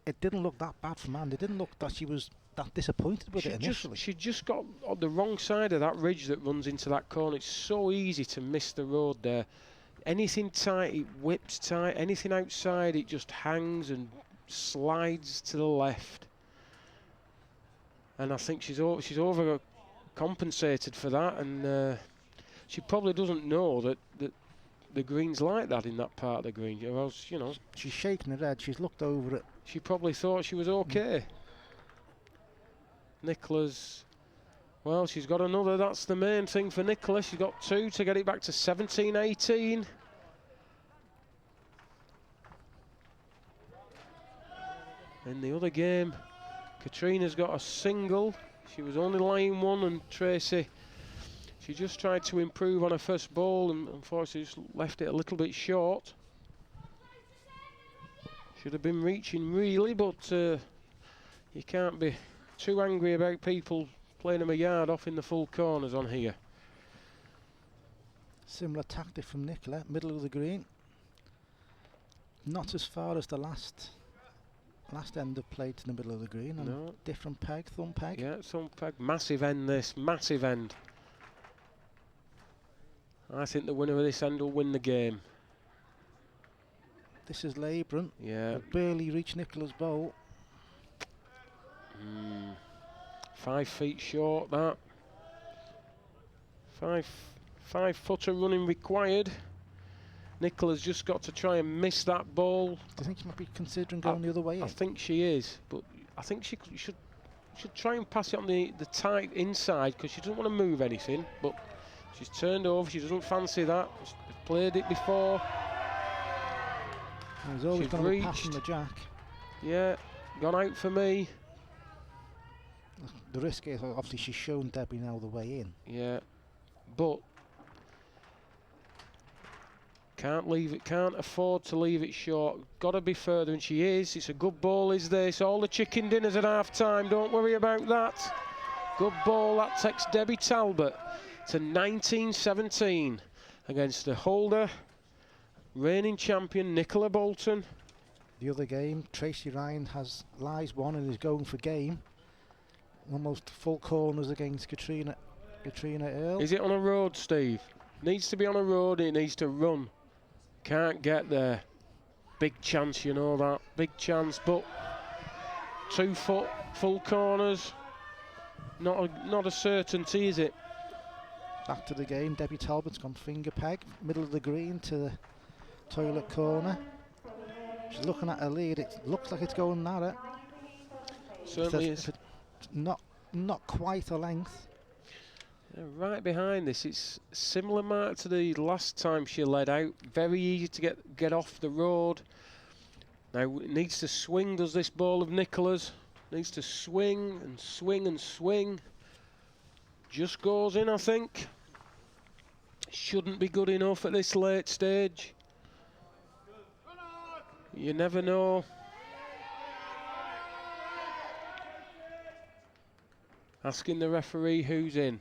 Speaker 2: it didn't look that bad from Anne. It didn't look that she was that disappointed with it initially.
Speaker 1: She just got on the wrong side of that ridge that runs into that corner. It's so easy to miss the road there. Anything tight, it whips tight. Anything outside, it just hangs and slides to the left. And I think she's overcompensated for that, and she probably doesn't know that the green's like that in that part of the green. Or else, you know,
Speaker 2: she's shaking her head. She's looked over it.
Speaker 1: She probably thought she was okay. Nicola's, well, she's got another. That's the main thing for Nicola. She's got 2 to get it back to 17-18. In the other game, Katrina's got a single. She was only line 1, and Tracy, she just tried to improve on her first ball and unfortunately just left it a little bit short. Should have been reaching really, but you can't be too angry about people playing them a yard off in the full corners on here.
Speaker 2: Similar tactic from Nicola, middle of the green. Not as far as the last end of play to the middle of the green. And
Speaker 1: no.
Speaker 2: Different peg, thumb peg.
Speaker 1: Yeah, thumb peg. Massive end this, massive end. I think the winner of this end will win the game.
Speaker 2: This is labouring.
Speaker 1: Yeah.
Speaker 2: Barely reached Nicola's bowl.
Speaker 1: 5 feet short, that. 5 footer running required. Nicola's just got to try and miss that ball.
Speaker 2: Do you think she might be considering going the other way in?
Speaker 1: I think she is, but I think she should try and pass it on the tight inside, because she doesn't want to move anything, but she's turned over. She doesn't fancy that. She's played it before.
Speaker 2: There's always going to be passing the jack.
Speaker 1: Yeah, gone out for me.
Speaker 2: The risk is obviously she's shown Debbie now the way in.
Speaker 1: Yeah, but can't afford to leave it short. Got to be further, and she is. It's a good ball, is this? All the chicken dinners at half time. Don't worry about that. Good ball. That takes Debbie Talbot to 19-17 against the holder, reigning champion Nicola Bolton.
Speaker 2: The other game, Tracy Ryan lies 1 and is going for game. Almost full corners against Katrina Earl.
Speaker 1: Is it on a road, Steve? Needs to be on a road. It needs to run. Can't get there. Big chance, you know that. Big chance, but 2 foot full corners. Not a certainty, is it?
Speaker 2: Back to the game. Debbie Talbot's gone finger peg, middle of the green to the toilet corner. She's looking at her lead. It looks like it's going narrow.
Speaker 1: Certainly is.
Speaker 2: Not quite a length.
Speaker 1: Yeah, right behind this, it's similar mark to the last time she led out. Very easy to get off the road. Now it needs to swing, does this ball of Nicola's? Needs to swing and swing and swing. Just goes in, I think. Shouldn't be good enough at this late stage. You never know. asking the referee who's in.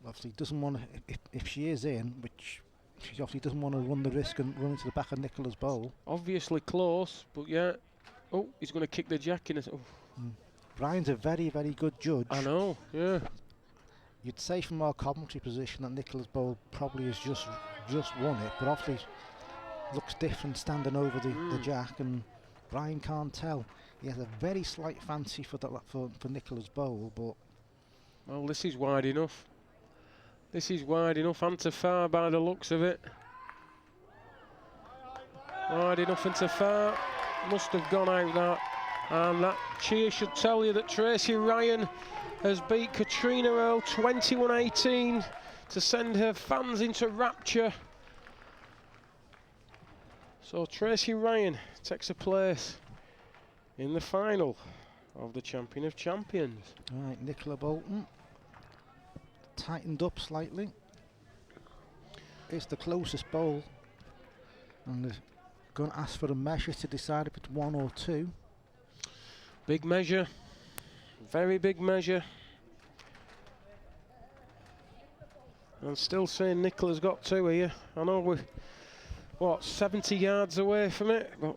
Speaker 2: Obviously doesn't want to, if she is in, which she obviously doesn't want to run the risk and run into the back of Nicola's bowl.
Speaker 1: Obviously close, but yeah. Oh, he's going to kick the jack in. Oh.
Speaker 2: Brian's a very, very good judge.
Speaker 1: I know, yeah.
Speaker 2: You'd say from our commentary position that Nicola's bowl probably has just won it, but obviously looks different standing over the jack, and Brian can't tell. He has a very slight fancy for Nicola's bowl, but...
Speaker 1: Well, this is wide enough. This is wide enough and to far by the looks of it. Wide enough and to far. Must have gone out that. And that cheer should tell you that Tracy Ryan has beat Katrina Earl 21-18 to send her fans into rapture. So Tracy Ryan takes a place in the final of the Champion of Champions.
Speaker 2: Right, Nicola Bolton tightened up slightly. It's the closest bowl, and they're going to ask for a measure to decide if it's 1 or 2.
Speaker 1: Big measure, very big measure. I'm still saying Nicola's got 2 here. I know we're, what, 70 yards away from it, but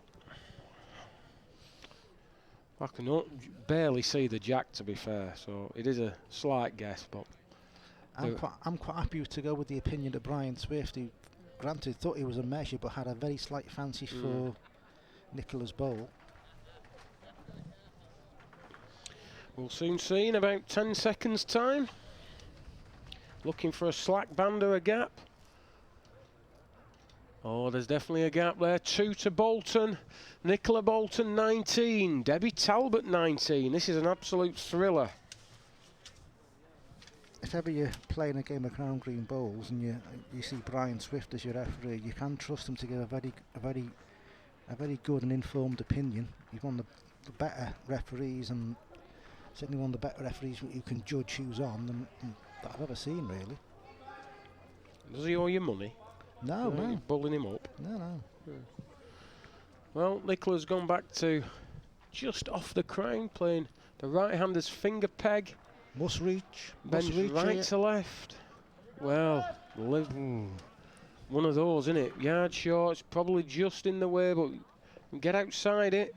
Speaker 1: I can barely see the jack, to be fair, so it is a slight guess, but
Speaker 2: I'm quite happy to go with the opinion of Brian Swift, who granted thought it was a measure but had a very slight fancy for Nicola's bowl.
Speaker 1: We'll soon see in about 10 seconds time. Looking for a slack band or a gap. Oh, there's definitely a gap there. 2 to Bolton. Nicola Bolton 19. Debbie Talbot 19. This is an absolute thriller.
Speaker 2: If ever you're playing a game of Crown Green Bowls and you see Brian Swift as your referee, you can trust him to give a very good and informed opinion. He's one of the better referees, and certainly one of the better referees who can judge who's on that I've ever seen, really.
Speaker 1: Does he owe you money?
Speaker 2: No.
Speaker 1: You're bulling him up?
Speaker 2: No.
Speaker 1: Yeah. Well, Nicola's gone back to just off the crown, playing the right-hander's finger peg.
Speaker 2: Must reach.
Speaker 1: Bends right to left. Well, one of those, isn't it? Yard short, it's probably just in the way, but get outside it.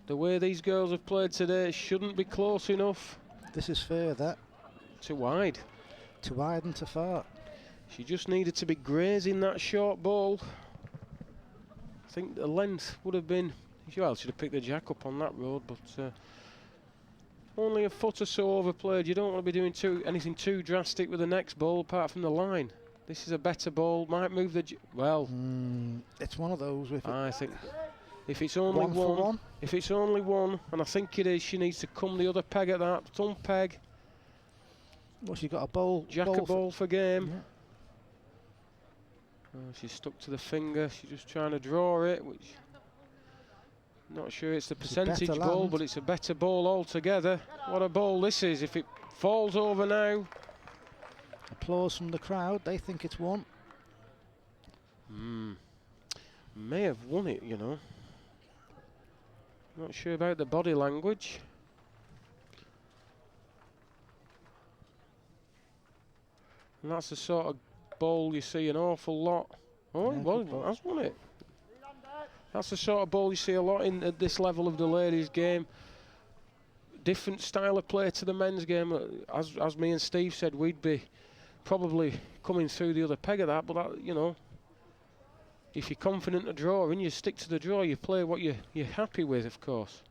Speaker 1: The way these girls have played today shouldn't be close enough.
Speaker 2: This is fair, that.
Speaker 1: Too wide.
Speaker 2: Too wide and too far.
Speaker 1: She just needed to be grazing that short ball. I think the length would have been, well, should have picked the jack up on that road, but only a foot or so overplayed. You don't want to be doing anything too drastic with the next ball apart from the line. This is a better ball. Might move the well.
Speaker 2: It's one of those.
Speaker 1: I think if it's only one, if it's only one, and I think it is, she needs to come the other peg at that thumb peg.
Speaker 2: Well, she got a bowl.
Speaker 1: Jack a ball for game.
Speaker 2: Yeah.
Speaker 1: She's stuck to the finger. She's just trying to draw it, which not sure it's the percentage ball, but it's a better ball altogether. What a ball this is! If it falls over now.
Speaker 2: Applause from the crowd. They think it's one.
Speaker 1: May have won it, you know. Not sure about the body language. And that's the sort of ball you see an awful lot. Oh, well, that's won it. That's the sort of ball you see a lot at this level of the ladies' game. Different style of play to the men's game. As me and Steve said, we'd be probably coming through the other peg of that, but that, you know, if you're confident to draw and you stick to the draw, you play what you're happy with, of course.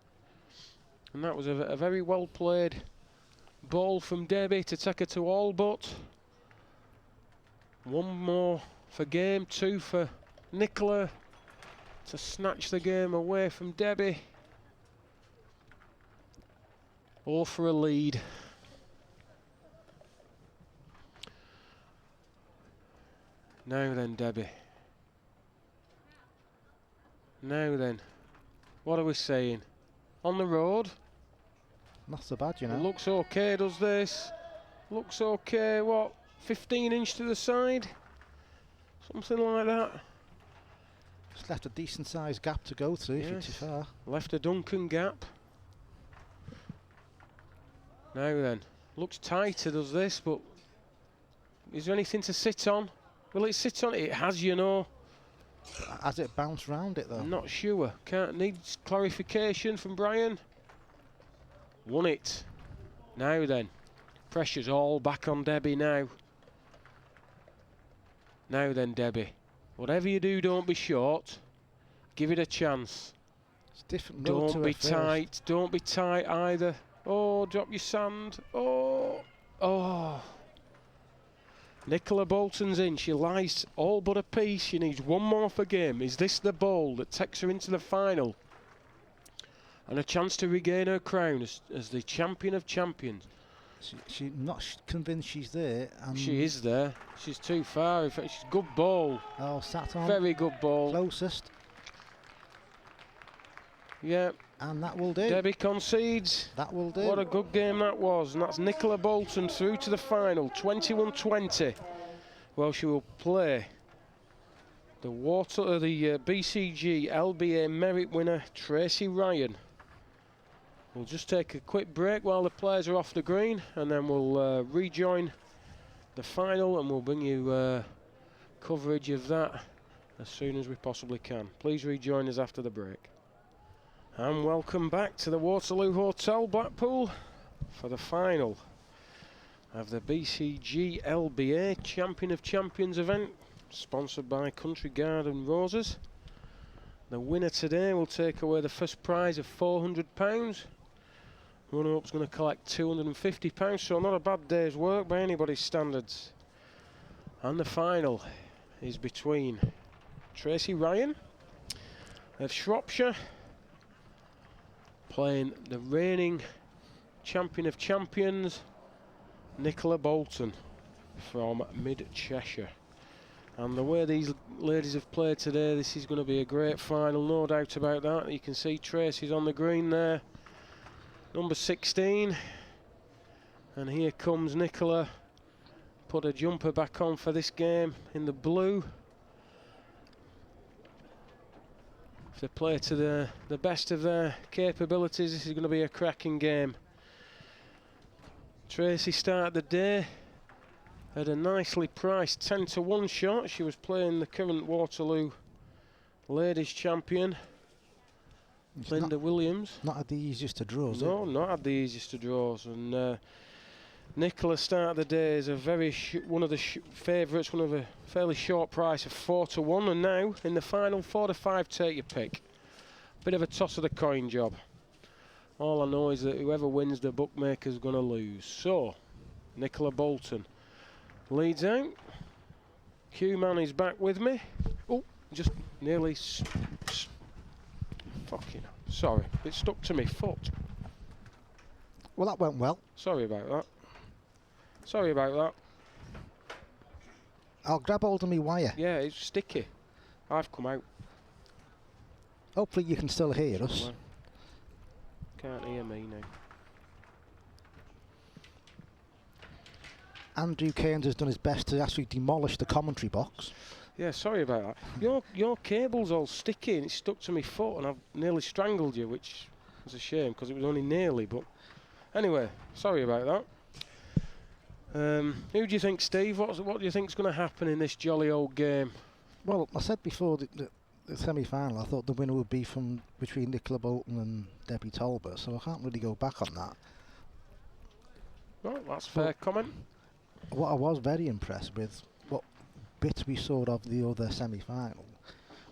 Speaker 1: And that was a very well played ball from Debbie to take her to all but. One more for game, 2 for Nicola to snatch the game away from Debbie. Or for a lead. Now then, Debbie. Now then, what are we saying? On the road?
Speaker 2: Not so bad, you know.
Speaker 1: It looks okay, does this? Looks okay, what? 15 inch to the side? Something like that.
Speaker 2: Just left a decent sized gap to go through if you're too far.
Speaker 1: Left a Duncan gap. Now then, looks tighter does this, but is there anything to sit on? Will it sit on? It has, you know.
Speaker 2: Has it bounced round it though?
Speaker 1: Not sure. Needs clarification from Brian. Won it. Now then, pressure's all back on Debbie now. Now then, Debbie, whatever you do, don't be short. Give it a chance.
Speaker 2: It's different. Don't be
Speaker 1: tight. Don't be tight either. Oh, drop your sand. Oh, oh. Nicola Bolton's in. She lies all but a piece. She needs one more for game. Is this the bowl that takes her into the final? And a chance to regain her crown as the champion of champions.
Speaker 2: She's not convinced she's there.
Speaker 1: She is there. She's too far. In fact, she's good ball.
Speaker 2: Oh, sat on.
Speaker 1: Very good ball.
Speaker 2: Closest.
Speaker 1: Yeah.
Speaker 2: And that will do.
Speaker 1: Debbie concedes.
Speaker 2: That will do.
Speaker 1: What a good game that was. And that's Nicola Bolton through to the final, 21-20. Well, she will play the BCGLBA merit winner, Tracy Ryan. We'll just take a quick break while the players are off the green, and then we'll rejoin the final, and we'll bring you coverage of that as soon as we possibly can. Please rejoin us after the break. And welcome back to the Waterloo Hotel, Blackpool, for the final of the BCGLBA Champion of Champions event, sponsored by Country Garden Roses. The winner today will take away the first prize of £400. Runner-up's going to collect £250, so not a bad day's work by anybody's standards. And the final is between Tracy Ryan of Shropshire, playing the reigning champion of champions, Nicola Bolton from mid-Cheshire. And the way these ladies have played today, this is going to be a great final, no doubt about that. You can see Tracy's on the green there, number 16. And here comes Nicola. Put a jumper back on for this game in the blue. If they play to the best of their capabilities, this is going to be a cracking game. Tracy started the day at a nicely priced 10-1 shot. She was playing the current Waterloo ladies champion, Linda Williams.
Speaker 2: Not had the easiest to draws.
Speaker 1: No, not had the easiest to draws. And Nicola started the day as a one of the favourites, one of a fairly short price of 4-1, and now in the final 4-5, take your pick. Bit of a toss of the coin job. All I know is that whoever wins, the bookmaker's going to lose. So, Nicola Bolton leads out. Q-Man is back with me. Oh, just nearly... fucking... Sorry, it stuck to my foot.
Speaker 2: Well, that went well.
Speaker 1: Sorry about that. Sorry about that.
Speaker 2: I'll grab hold of me wire.
Speaker 1: Yeah, it's sticky. I've come out.
Speaker 2: Hopefully you can still hear us.
Speaker 1: Somewhere. Can't hear me now.
Speaker 2: Andrew Cairns has done his best to actually demolish the commentary box.
Speaker 1: Yeah, sorry about that. Your cable's all sticky and it's stuck to my foot, and I've nearly strangled you, which was a shame because it was only nearly. But anyway, sorry about that. Who do you think, Steve? What do you think's going to happen in this jolly old game?
Speaker 2: Well, I said before the semi-final, I thought the winner would be between Nicola Bolton and Debbie Talbot, so I can't really go back on that.
Speaker 1: Well, that's a fair comment.
Speaker 2: What I was very impressed with, what bits we saw of the other semi-final,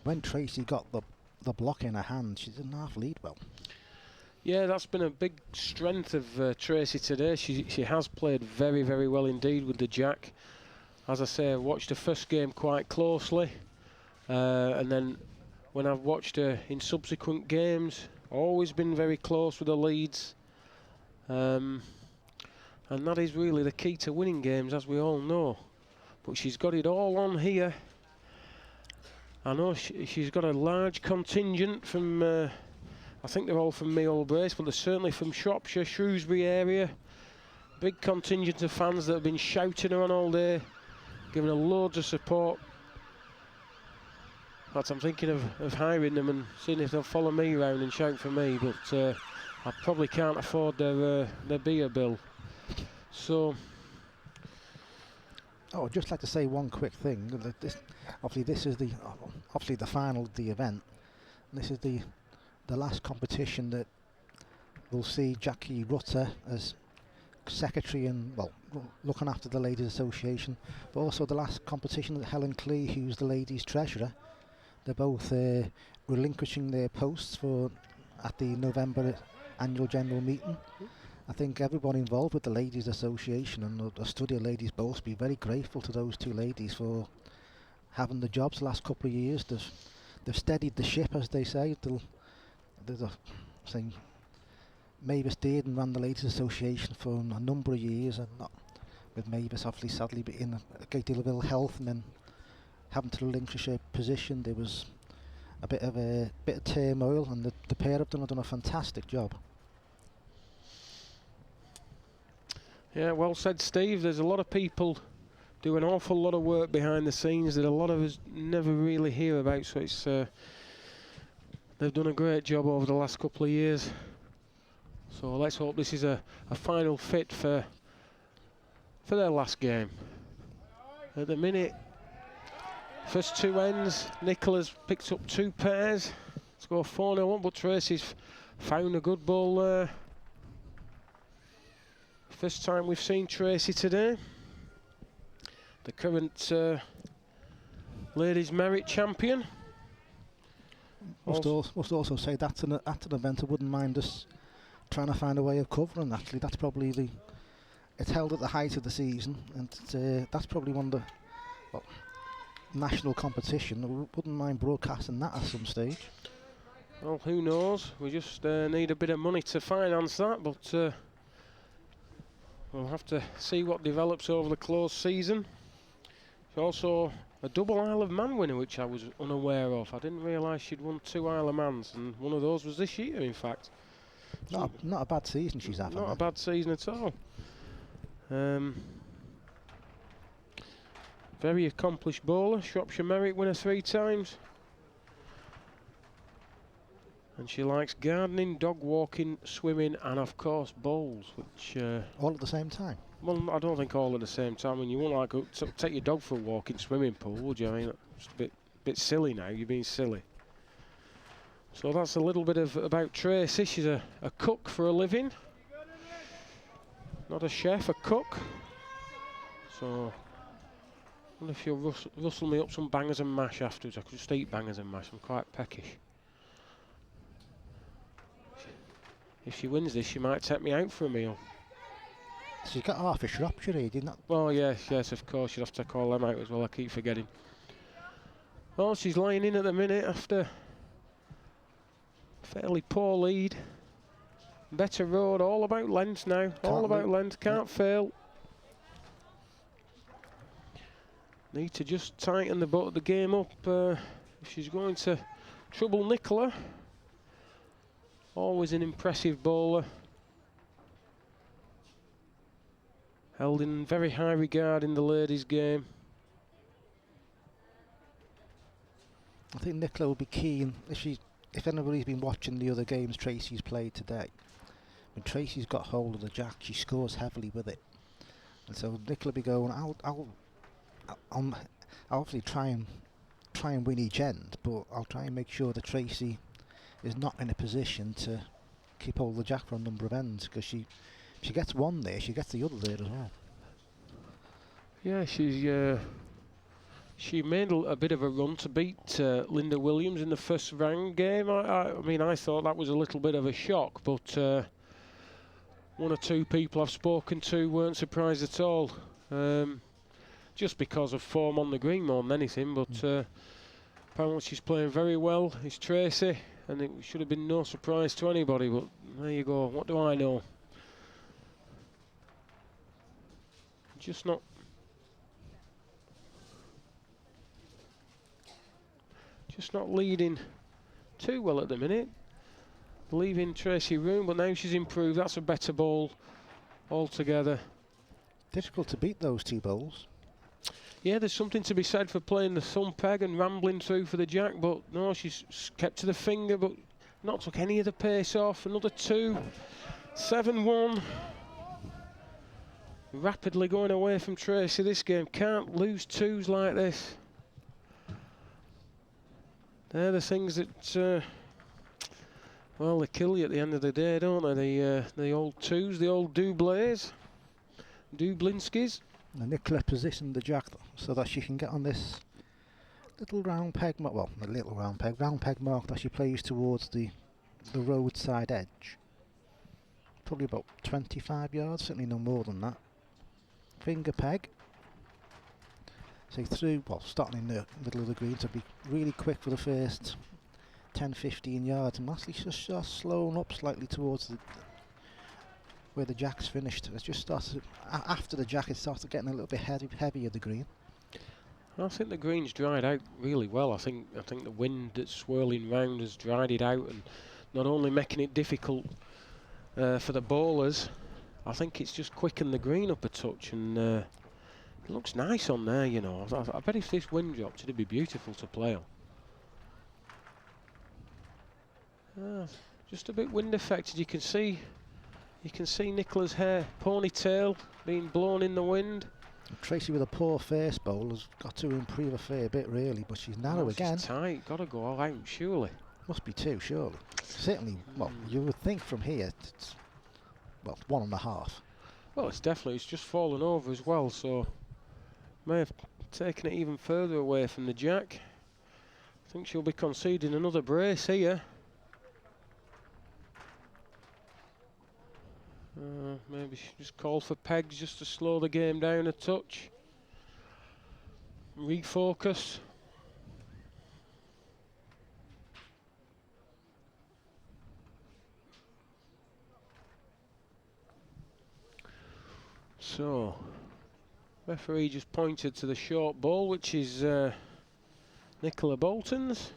Speaker 2: when Tracy got the block in her hand, she didn't half lead well.
Speaker 1: Yeah, that's been a big strength of Tracy today. She has played very, very well indeed with the jack. As I say, I watched the first game quite closely, and then when I've watched her in subsequent games, always been very close with the leads. And that is really the key to winning games, as we all know. But she's got it all on here. I know she's got a large contingent from, I think they're all from Meold Brace, but they're certainly from Shropshire, Shrewsbury area. Big contingent of fans that have been shouting her on all day, giving her loads of support. In fact, I'm thinking of hiring them and seeing if they'll follow me around and shout for me, but I probably can't afford their beer bill. So,
Speaker 2: Oh, I'd just like to say one quick thing. That this is the obviously the final of the event. This is the last competition that we'll see Jackie Rutter as secretary and looking after the Ladies Association, but also the last competition that Helen Clee, who's the ladies treasurer. They're both relinquishing their posts at the November annual general meeting. I think everyone involved with the Ladies Association and the Studio Ladies both be very grateful to those two ladies for having the jobs the last couple of years. They've steadied the ship, as they say. There's a saying Mavis Dearden ran the Ladies Association for a number of years, and not with Mavis obviously sadly in a great deal of ill health, and then having to relinquish her position. There was a bit of turmoil, and the pair of them have done a fantastic job.
Speaker 1: yeah, well said, Steve. There's a lot of people do an awful lot of work behind the scenes that a lot of us never really hear about. So it's they've done a great job over the last couple of years. So let's hope this is a final fit for their last game. At the minute, first two ends, Nicola's picked up 2 pairs. Score 4-0 up, but Tracy's found a good ball there. First time we've seen Tracy today. The current Ladies Merit Champion.
Speaker 2: Must also say that's an event I wouldn't mind us trying to find a way of covering. Actually, that's probably it's held at the height of the season, and that's probably one of the national competition. I wouldn't mind broadcasting that at some stage.
Speaker 1: Well, who knows? We just need a bit of money to finance that, but we'll have to see what develops over the close season. There's also a double Isle of Man winner, which I was unaware of. I didn't realise she'd won 2 Isle of Mans, and one of those was this year, in fact.
Speaker 2: Not a bad season she's having.
Speaker 1: Not a bad season at all. Very accomplished bowler, Shropshire Merit winner 3 times. And she likes gardening, dog walking, swimming, and of course bowls, which
Speaker 2: all at the same time.
Speaker 1: Well, I don't think all at the same time. I mean, you won't take your dog for a walk in swimming pool, would you? I mean, it's a bit silly now. You're being silly. So that's a little bit about Tracy. She's a cook for a living. Not a chef, a cook. So I wonder if you'll rustle me up some bangers and mash afterwards. I could just eat bangers and mash. I'm quite peckish. If she wins this, she might take me out for a meal.
Speaker 2: She's got half a Shropshire, didn't that?
Speaker 1: Well, yes, of course. You'd have to call them out as well. I keep forgetting. Well, she's lying in at the minute after a fairly poor lead. Better road, all about length now. All about length, can't fail. Need to just tighten the butt of the game up if she's going to trouble Nicola. Always an impressive bowler. Held in very high regard in the ladies' game.
Speaker 2: I think Nicola will be keen if anybody's been watching the other games Tracy's played today. When Tracy's got hold of the jack, she scores heavily with it, and so Nicola will be going. I'll obviously try and win each end, but I'll try and make sure that Tracy is not in a position to keep hold of the jack for a number of ends, because she gets one there, she gets the other there as well.
Speaker 1: Yeah, she made a bit of a run to beat Linda Williams in the first round game. I mean, I thought that was a little bit of a shock, but one or two people I've spoken to weren't surprised at all. Just because of form on the green more than anything, but apparently she's playing very well. It's Tracy, and it should have been no surprise to anybody, but there you go. What do I know? Just not leading too well at the minute. Leaving Tracy room, but now she's improved. That's a better ball altogether.
Speaker 2: Difficult to beat those two bowls.
Speaker 1: Yeah, there's something to be said for playing the thumb peg and rambling through for the jack, but no, she's kept to the finger, but not took any of the pace off. Another 2, 7-1. rapidly going away from Tracy this game. Can't lose twos like this. They're the things that, well, they kill you at the end of the day, don't they? The old twos, the old doublés, Dublinskis.
Speaker 2: And Nicola positioned the jack so that she can get on this little round peg mark, well, a little round peg mark that she plays towards the roadside edge. Probably about 25 yards, certainly no more than that. Finger peg. So through, well, starting in the middle of the green, to be really quick for the first 10-15 yards, and lastly just slowing up slightly towards where the jack's finished. It just starts after the jack, it starts getting a little bit heavier the green.
Speaker 1: I think the green's dried out really well. I think the wind that's swirling round has dried it out, and not only making it difficult for the bowlers, I think it's just quickened the green up a touch, and it looks nice on there, you know. I bet if this wind dropped, it'd be beautiful to play on. Just a bit wind affected. You can see Nicola's hair ponytail being blown in the wind.
Speaker 2: Tracy with a poor first bowl has got to improve a fair bit really, but she's narrow again.
Speaker 1: She's tight, got to go all out surely.
Speaker 2: Must be two, surely. Certainly, well, you would think from here, it's, well, 1.5.
Speaker 1: Well, it's just fallen over as well, so may have taken it even further away from the jack. I think she'll be conceding another brace here. Maybe she just called for pegs just to slow the game down a touch. Refocus. So, referee just pointed to the short ball, which is Nicola Bolton's,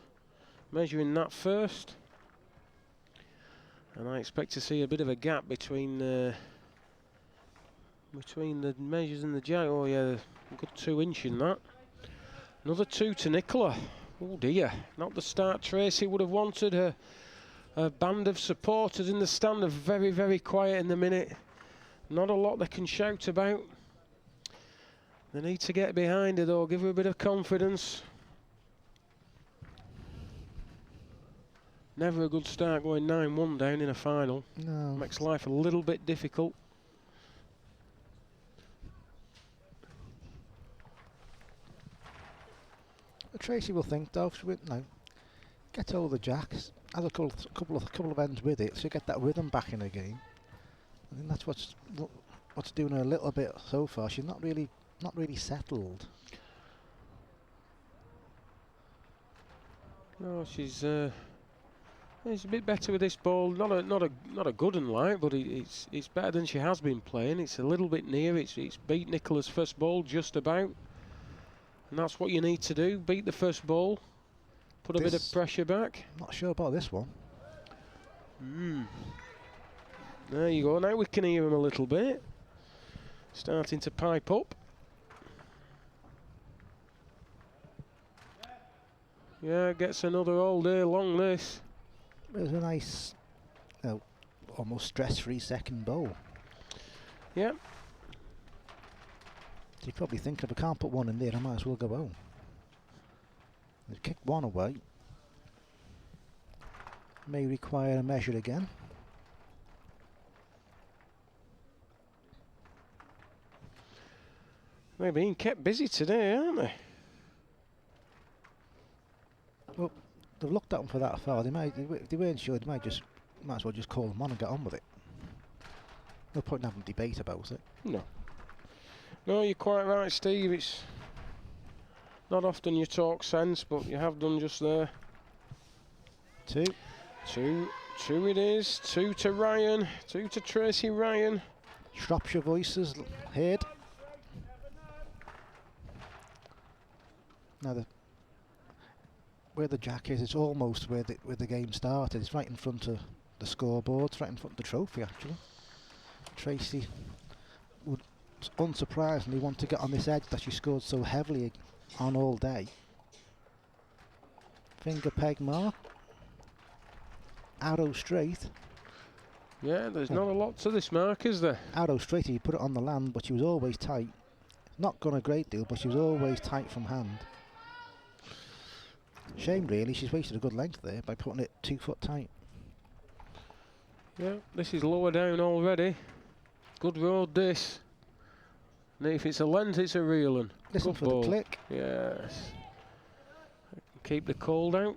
Speaker 1: measuring that first. And I expect to see a bit of a gap between the measures and the jack. Oh yeah, a good 2 inch in that. Another 2 to Nicola. Oh dear, not the start Tracy would have wanted. Her band of supporters in the stand are very, very quiet in the minute. Not a lot they can shout about. They need to get behind her though, give her a bit of confidence. Never a good start going 9-1 down in a final.
Speaker 2: No.
Speaker 1: Makes life a little bit difficult.
Speaker 2: Tracy will think though, she will, no, get all the jacks, have a couple of ends with it, so you get that rhythm back in the game. I think that's what's doing her a little bit so far. She's not really settled.
Speaker 1: No, she's a bit better with this ball. Not a good one like, but it's better than she has been playing. It's a little bit near. It's beat Nicola's first ball just about, and that's what you need to do. Beat the first ball, put a bit of pressure back.
Speaker 2: Not sure about this one.
Speaker 1: There you go. Now we can hear him a little bit. Starting to pipe up. Yeah, gets another all day long this.
Speaker 2: It was a nice, almost stress-free second bowl.
Speaker 1: Yeah.
Speaker 2: So you're probably thinking, if I can't put one in there, I might as well go home. They've kicked one away. May require a measure again.
Speaker 1: They're being kept busy today, aren't they?
Speaker 2: Well, they've looked at them for that far. They weren't sure. They might as well just call them on and get on with it. No point in having a debate about it.
Speaker 1: No, you're quite right, Steve. It's not often you talk sense, but you have done just there.
Speaker 2: 2
Speaker 1: it is. 2 to Ryan. 2 to Tracy Ryan.
Speaker 2: Shropshire voices heard. Now where the jack is, it's almost where the game started. It's right in front of the scoreboard. It's right in front of the trophy actually. Tracy would unsurprisingly want to get on this edge that she scored so heavily on all day. Finger peg mark. Arrow straight.
Speaker 1: Yeah, there's not a lot to this mark, is there?
Speaker 2: Arrow straight, he put it on the land, but she was always tight. Not gone a great deal, but she was always tight from hand. Shame, really. She's wasted a good length there by putting it 2 foot tight.
Speaker 1: Yeah, this is lower down already. Good road, this. And if it's a lens, it's a real one.
Speaker 2: Listen
Speaker 1: Good
Speaker 2: for
Speaker 1: ball.
Speaker 2: the click.
Speaker 1: Yes. Keep the cold out.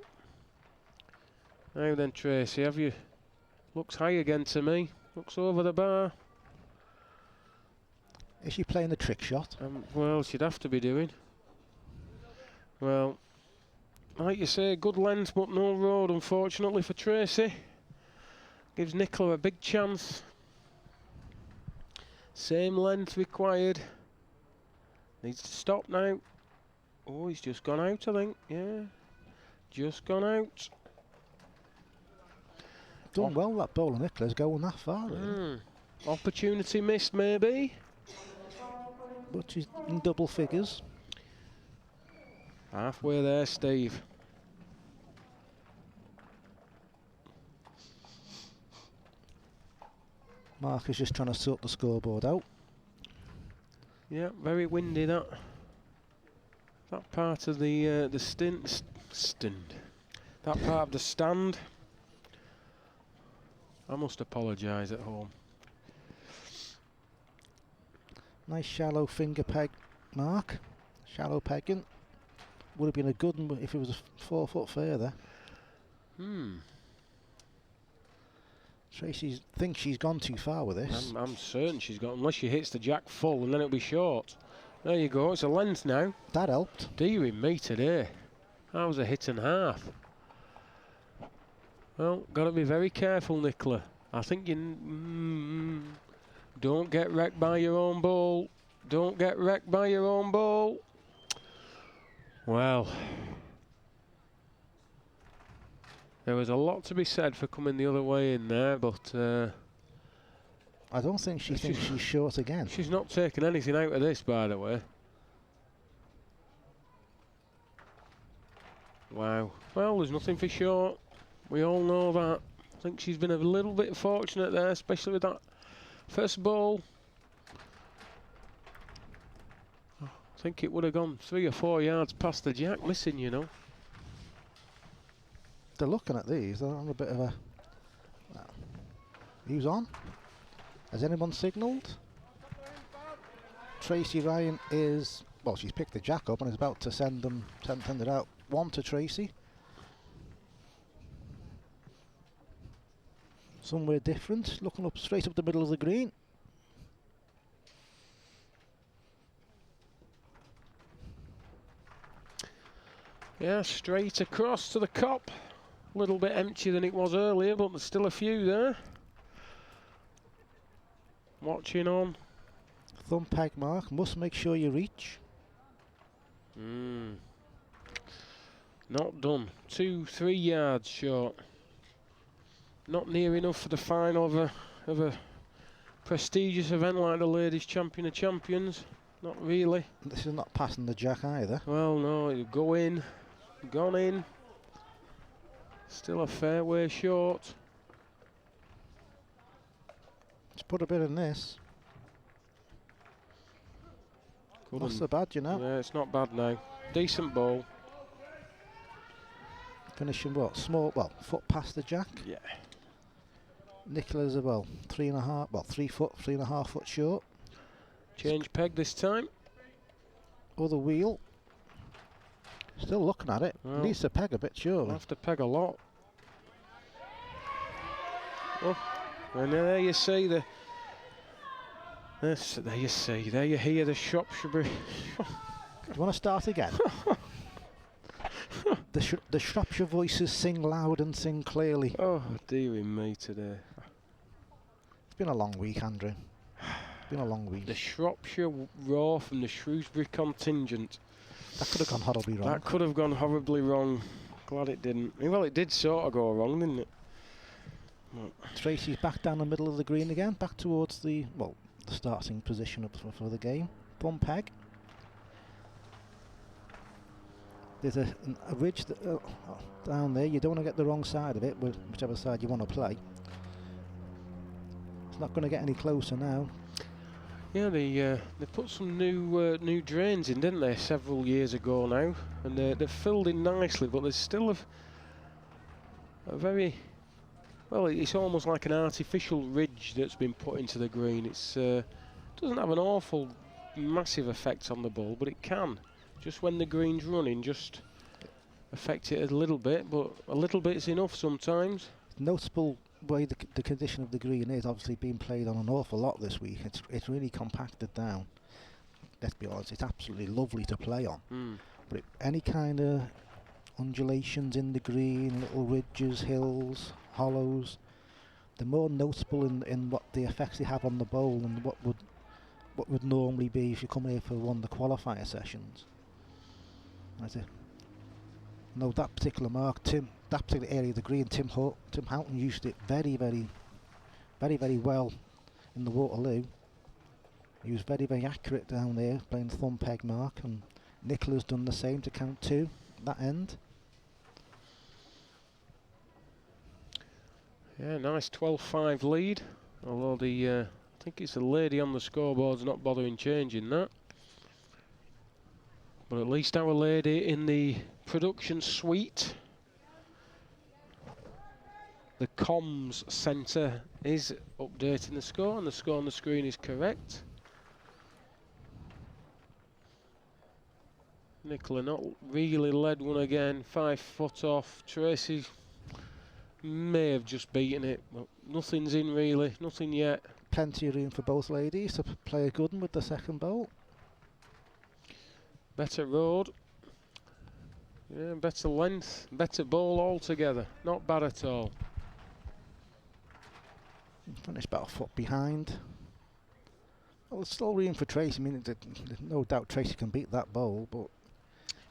Speaker 1: Now then, Tracy, have you... Looks high again to me. Looks over the bar.
Speaker 2: Is she playing the trick shot?
Speaker 1: Well, she'd have to be doing. Well, like you say, good lens, but no road, unfortunately, for Tracy. Gives Nicola a big chance. Same length required. Needs to stop now. Oh, he's just gone out, I think. Yeah. Just gone out.
Speaker 2: Done well, that bowler, Nicola's going that far. Really.
Speaker 1: Opportunity missed, maybe.
Speaker 2: But she's in double figures.
Speaker 1: Halfway there, Steve.
Speaker 2: Mark is just trying to sort the scoreboard out.
Speaker 1: Yeah, very windy, that part of the stand. That part of the stand. I must apologise at home.
Speaker 2: Nice shallow finger peg, Mark. Shallow pegging. Would have been a good one if it was a 4 foot further. Tracy thinks she's gone too far with this.
Speaker 1: I'm certain she's got, unless she hits the jack full and then it'll be short. There you go, it's a length now.
Speaker 2: That helped.
Speaker 1: Dearie me today. That was a hit and half. Well, got to be very careful, Nicola. I think you... don't get wrecked by your own ball. Don't get wrecked by your own ball. Well... there was a lot to be said for coming the other way in there, but...
Speaker 2: I don't think she thinks she's short again.
Speaker 1: She's not taking anything out of this, by the way. Wow. Well, there's nothing for short. We all know that. I think she's been a little bit fortunate there, especially with that first ball. I think it would have gone 3 or 4 yards past the jack, missing, you know.
Speaker 2: They're looking at these. They're on a bit of a... Who's on? Has anyone signalled? Tracy Ryan is... Well, she's picked the jack up and is about to send it out. 1 to Tracy. Somewhere different. Looking up straight up the middle of the green.
Speaker 1: Yeah, straight across to the cop. A little bit emptier than it was earlier, but there's still a few there. Watching on.
Speaker 2: Thumb peg, Mark. Must make sure you reach.
Speaker 1: Not done. 2-3 yards short. Not near enough for the final of a prestigious event like the Ladies Champion of Champions. Not really.
Speaker 2: This is not passing the jack either.
Speaker 1: Well, no, it'll go in. Gone in. Still a fair way short.
Speaker 2: Let's put a bit in this. Not so bad, you know.
Speaker 1: Yeah, it's not bad now. Decent ball.
Speaker 2: Finishing what? Small, well, foot past the jack.
Speaker 1: Yeah.
Speaker 2: Nicola's well, 3.5, well, 3 foot, 3.5 foot short.
Speaker 1: Change peg this time.
Speaker 2: Other wheel. Still looking at it.
Speaker 1: Well,
Speaker 2: Needs to peg a bit, surely.
Speaker 1: Have to peg a lot. Oh, and there you see the. There you see. There you hear the Shropshire.
Speaker 2: Do you want to start again? The Shropshire voices sing loud and sing clearly.
Speaker 1: Oh, dearie me today.
Speaker 2: It's been a long week, Andrew. It's been a long week.
Speaker 1: The Shropshire roar from the Shrewsbury contingent.
Speaker 2: That could have gone horribly wrong.
Speaker 1: That could have gone horribly wrong. Glad it didn't. Well, it did sort of go wrong, didn't it?
Speaker 2: Tracy's back down the middle of the green again, back towards the, well, the starting position for the game. Thumb peg. There's a ridge down there. You don't want to get the wrong side of it, whichever side you want to play. It's not going to get any closer now.
Speaker 1: Yeah, they put some new drains in, didn't they, several years ago now, and they're filled in nicely. But there's still a very, well, it's almost like an artificial ridge that's been put into the green. It's doesn't have an awful massive effect on the ball, but it can. Just when the green's running, just affect it a little bit, but a little bit's enough sometimes.
Speaker 2: Noticeable way the condition of the green is obviously being played on an awful lot this week. It's really compacted down. Let's be honest, it's absolutely lovely to play on. But any kind of undulations in the green, little ridges, hills, hollows, they're more noticeable in what the effects they have on the bowl and what would normally be if you come here for one of the qualifier sessions. No, that particular mark, that particular area of the green, Tim Houghton used it very, very well in the Waterloo. He was very, very accurate down there, playing the thumb peg mark, and Nicola's done the same to count 2 at that end.
Speaker 1: Yeah, nice 12-5 lead, although I think it's the lady on the scoreboard's not bothering changing that. But at least our lady in the production suite, the comms centre, is updating the score, and the score on the screen is correct. Nicola not really led one again, 5 foot off. Tracy may have just beaten it, but nothing's in really, nothing yet.
Speaker 2: Plenty of room for both ladies to play a good one with the second bowl. Better
Speaker 1: road. Yeah, better length, better ball altogether. Not bad at all.
Speaker 2: Finished about a foot behind. Well, there's still room for Tracy. I mean, there's no doubt Tracy can beat that bowl, but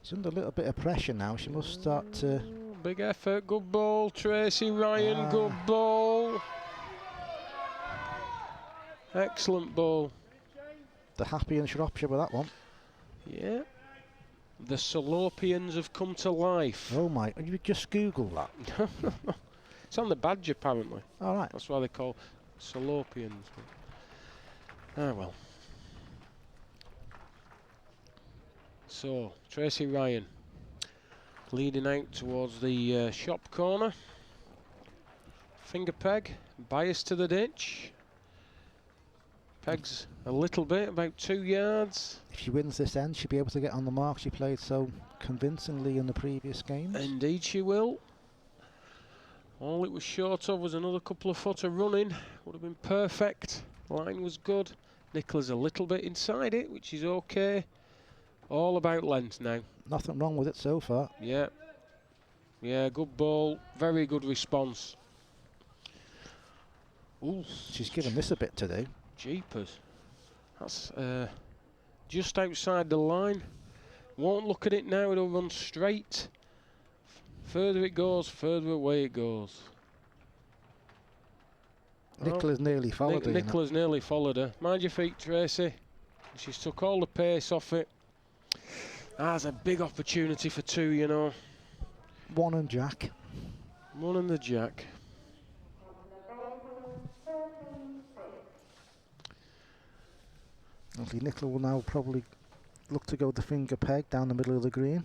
Speaker 2: she's under a little bit of pressure now. She must start to...
Speaker 1: Big effort, good ball. Tracy Ryan, good ball. Excellent ball.
Speaker 2: The happy in Shropshire with that one.
Speaker 1: Yeah. The Salopians have come to life.
Speaker 2: Oh my, you just Google that.
Speaker 1: It's on the badge apparently.
Speaker 2: All right.
Speaker 1: That's why they call Salopians. Ah well. So, Tracy Ryan leading out towards the shop corner. Finger peg, bias to the ditch. Pegs a little bit, about 2 yards.
Speaker 2: If she wins this end, she'll be able to get on the mark she played so convincingly in the previous games.
Speaker 1: Indeed she will. All it was short of was another couple of foot of running. Would have been perfect. Line was good. Nicola's a little bit inside it, which is okay. All about length now.
Speaker 2: Nothing wrong with it so far.
Speaker 1: Yeah. Yeah, good ball. Very good response. Ooh.
Speaker 2: She's given this a bit to do.
Speaker 1: Jeepers. That's just outside the line. Won't look at it now, it'll run straight. Further it goes, further away it goes.
Speaker 2: Nicola's nearly followed her.
Speaker 1: Nicola's nearly followed her. Mind your feet, Tracy. She's took all the pace off it. That's a big opportunity for 2, you know.
Speaker 2: 1 and Jack.
Speaker 1: 1 and the Jack.
Speaker 2: Obviously Nicola will now probably look to go the finger peg down the middle of the green.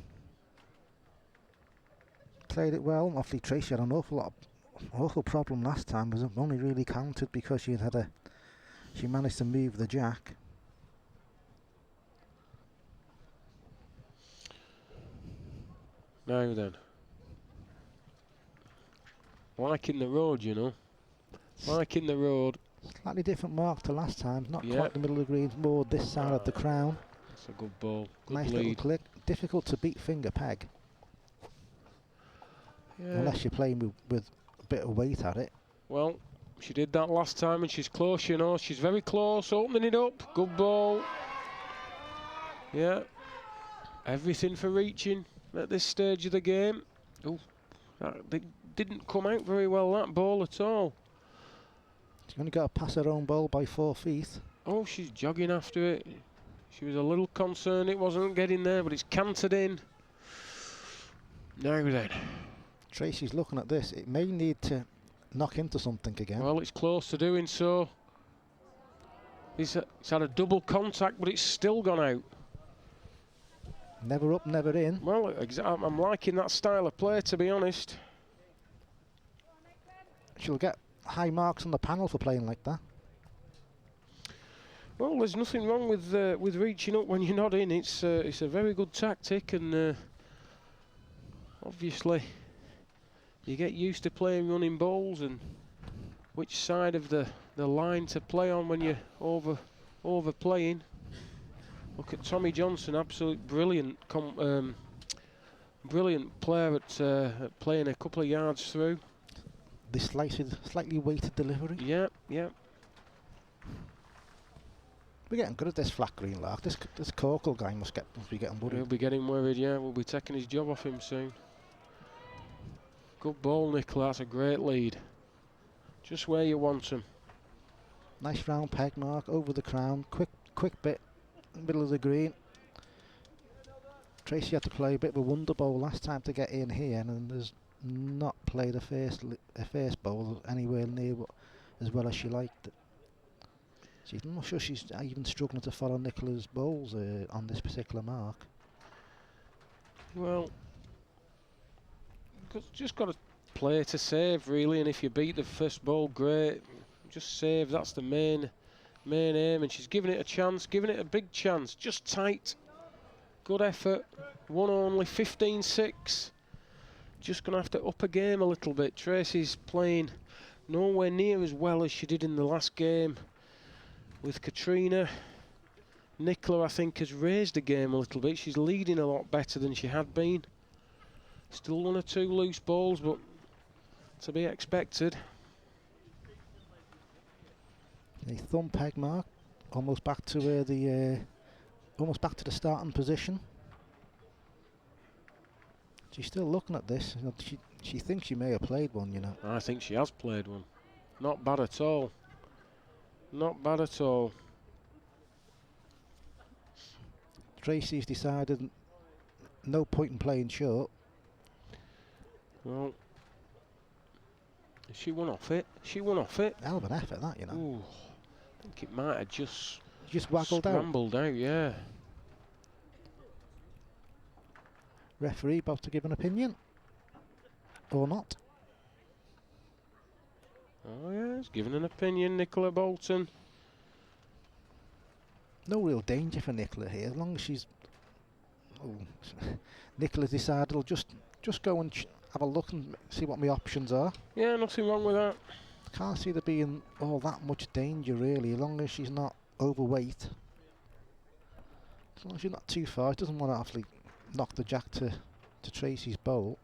Speaker 2: Played it well. Obviously Tracy had an awful problem last time, was only really counted because she managed to move the Jack.
Speaker 1: Now then. Liking the road, you know. Liking the road.
Speaker 2: Slightly different mark to last time. Not quite the middle of the green, more this side of the crown.
Speaker 1: That's a good ball. Good
Speaker 2: nice
Speaker 1: lead.
Speaker 2: little click. Difficult to beat finger peg.
Speaker 1: Yeah.
Speaker 2: Unless you're playing with a bit of weight at it.
Speaker 1: Well, she did that last time and she's close, you know. She's very close, opening it up. Good ball. Yeah. Everything for reaching at this stage of the game. Oh, that didn't come out very well, that ball at all.
Speaker 2: She's only got to pass her own ball by 4 feet.
Speaker 1: Oh, she's jogging after it. She was a little concerned it wasn't getting there, but it's cantered in. Now then.
Speaker 2: Tracy's looking at this. It may need to knock into something again.
Speaker 1: Well, it's close to doing so. It's had a double contact, but it's still gone out.
Speaker 2: Never up, never in.
Speaker 1: Well, I'm liking that style of play, to be honest.
Speaker 2: She'll get high marks on the panel for playing like that.
Speaker 1: Well, there's nothing wrong with reaching up when you're not in. It's a very good tactic, and obviously you get used to playing running bowls and which side of the line to play on when you're overplaying. Look at Tommy Johnson, absolute brilliant brilliant player at playing a couple of yards through.
Speaker 2: The slightly weighted delivery.
Speaker 1: Yeah, yeah.
Speaker 2: We're getting good at this flat green, Lark. This Corkle guy must be getting worried.
Speaker 1: He'll be getting worried, yeah. We'll be taking his job off him soon. Good ball, Nicola. That's a great lead. Just where you want him.
Speaker 2: Nice round peg mark over the crown. Quick bit in the middle of the green. Tracy had to play a bit of a wonder bowl last time to get in here, and has not played a first bowl anywhere near as well as she liked. I'm not sure she's even struggling to follow Nicola's bowls on this particular mark.
Speaker 1: Well, just got to play to save, really, and if you beat the first bowl, great. Just save, that's the main aim, and she's giving it a chance, giving it a big chance, just tight. Good effort, one only, 15-6. Just going to have to up a game a little bit. Tracy's playing nowhere near as well as she did in the last game with Katrina. Nicola, I think, has raised the game a little bit. She's leading a lot better than she had been. Still 1 or 2 loose balls, but to be expected.
Speaker 2: A thumb peg mark, almost back to where the starting position. She's still looking at this. You know, she thinks she may have played one, you know.
Speaker 1: I think she has played one. Not bad at all. Not bad at all.
Speaker 2: Tracy's decided no point in playing short.
Speaker 1: Well, she won off it. She won off it.
Speaker 2: Hell of an effort, that, you know.
Speaker 1: Ooh, I think it might have just
Speaker 2: waggled out.
Speaker 1: Scrambled out, yeah.
Speaker 2: Referee about to give an opinion. Or not.
Speaker 1: Oh, yeah, he's giving an opinion, Nicola Bolton.
Speaker 2: No real danger for Nicola here, as long as she's... Oh, Nicola's decided he'll just go and have a look and see what my options are.
Speaker 1: Yeah, nothing wrong with that.
Speaker 2: Can't see there being all that much danger, really, as long as she's not overweight. As long as she's not too far, she doesn't want to actually knock the jack to Tracy's bowl.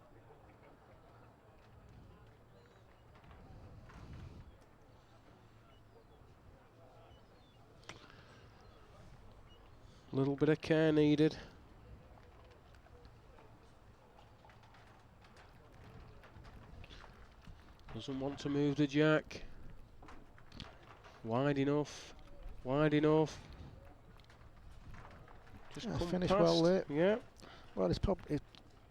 Speaker 1: A little bit of care needed. Doesn't want to move the jack. Wide enough. Wide enough. Just come
Speaker 2: finish
Speaker 1: past.
Speaker 2: well there.
Speaker 1: Yeah.
Speaker 2: Well, it's probably a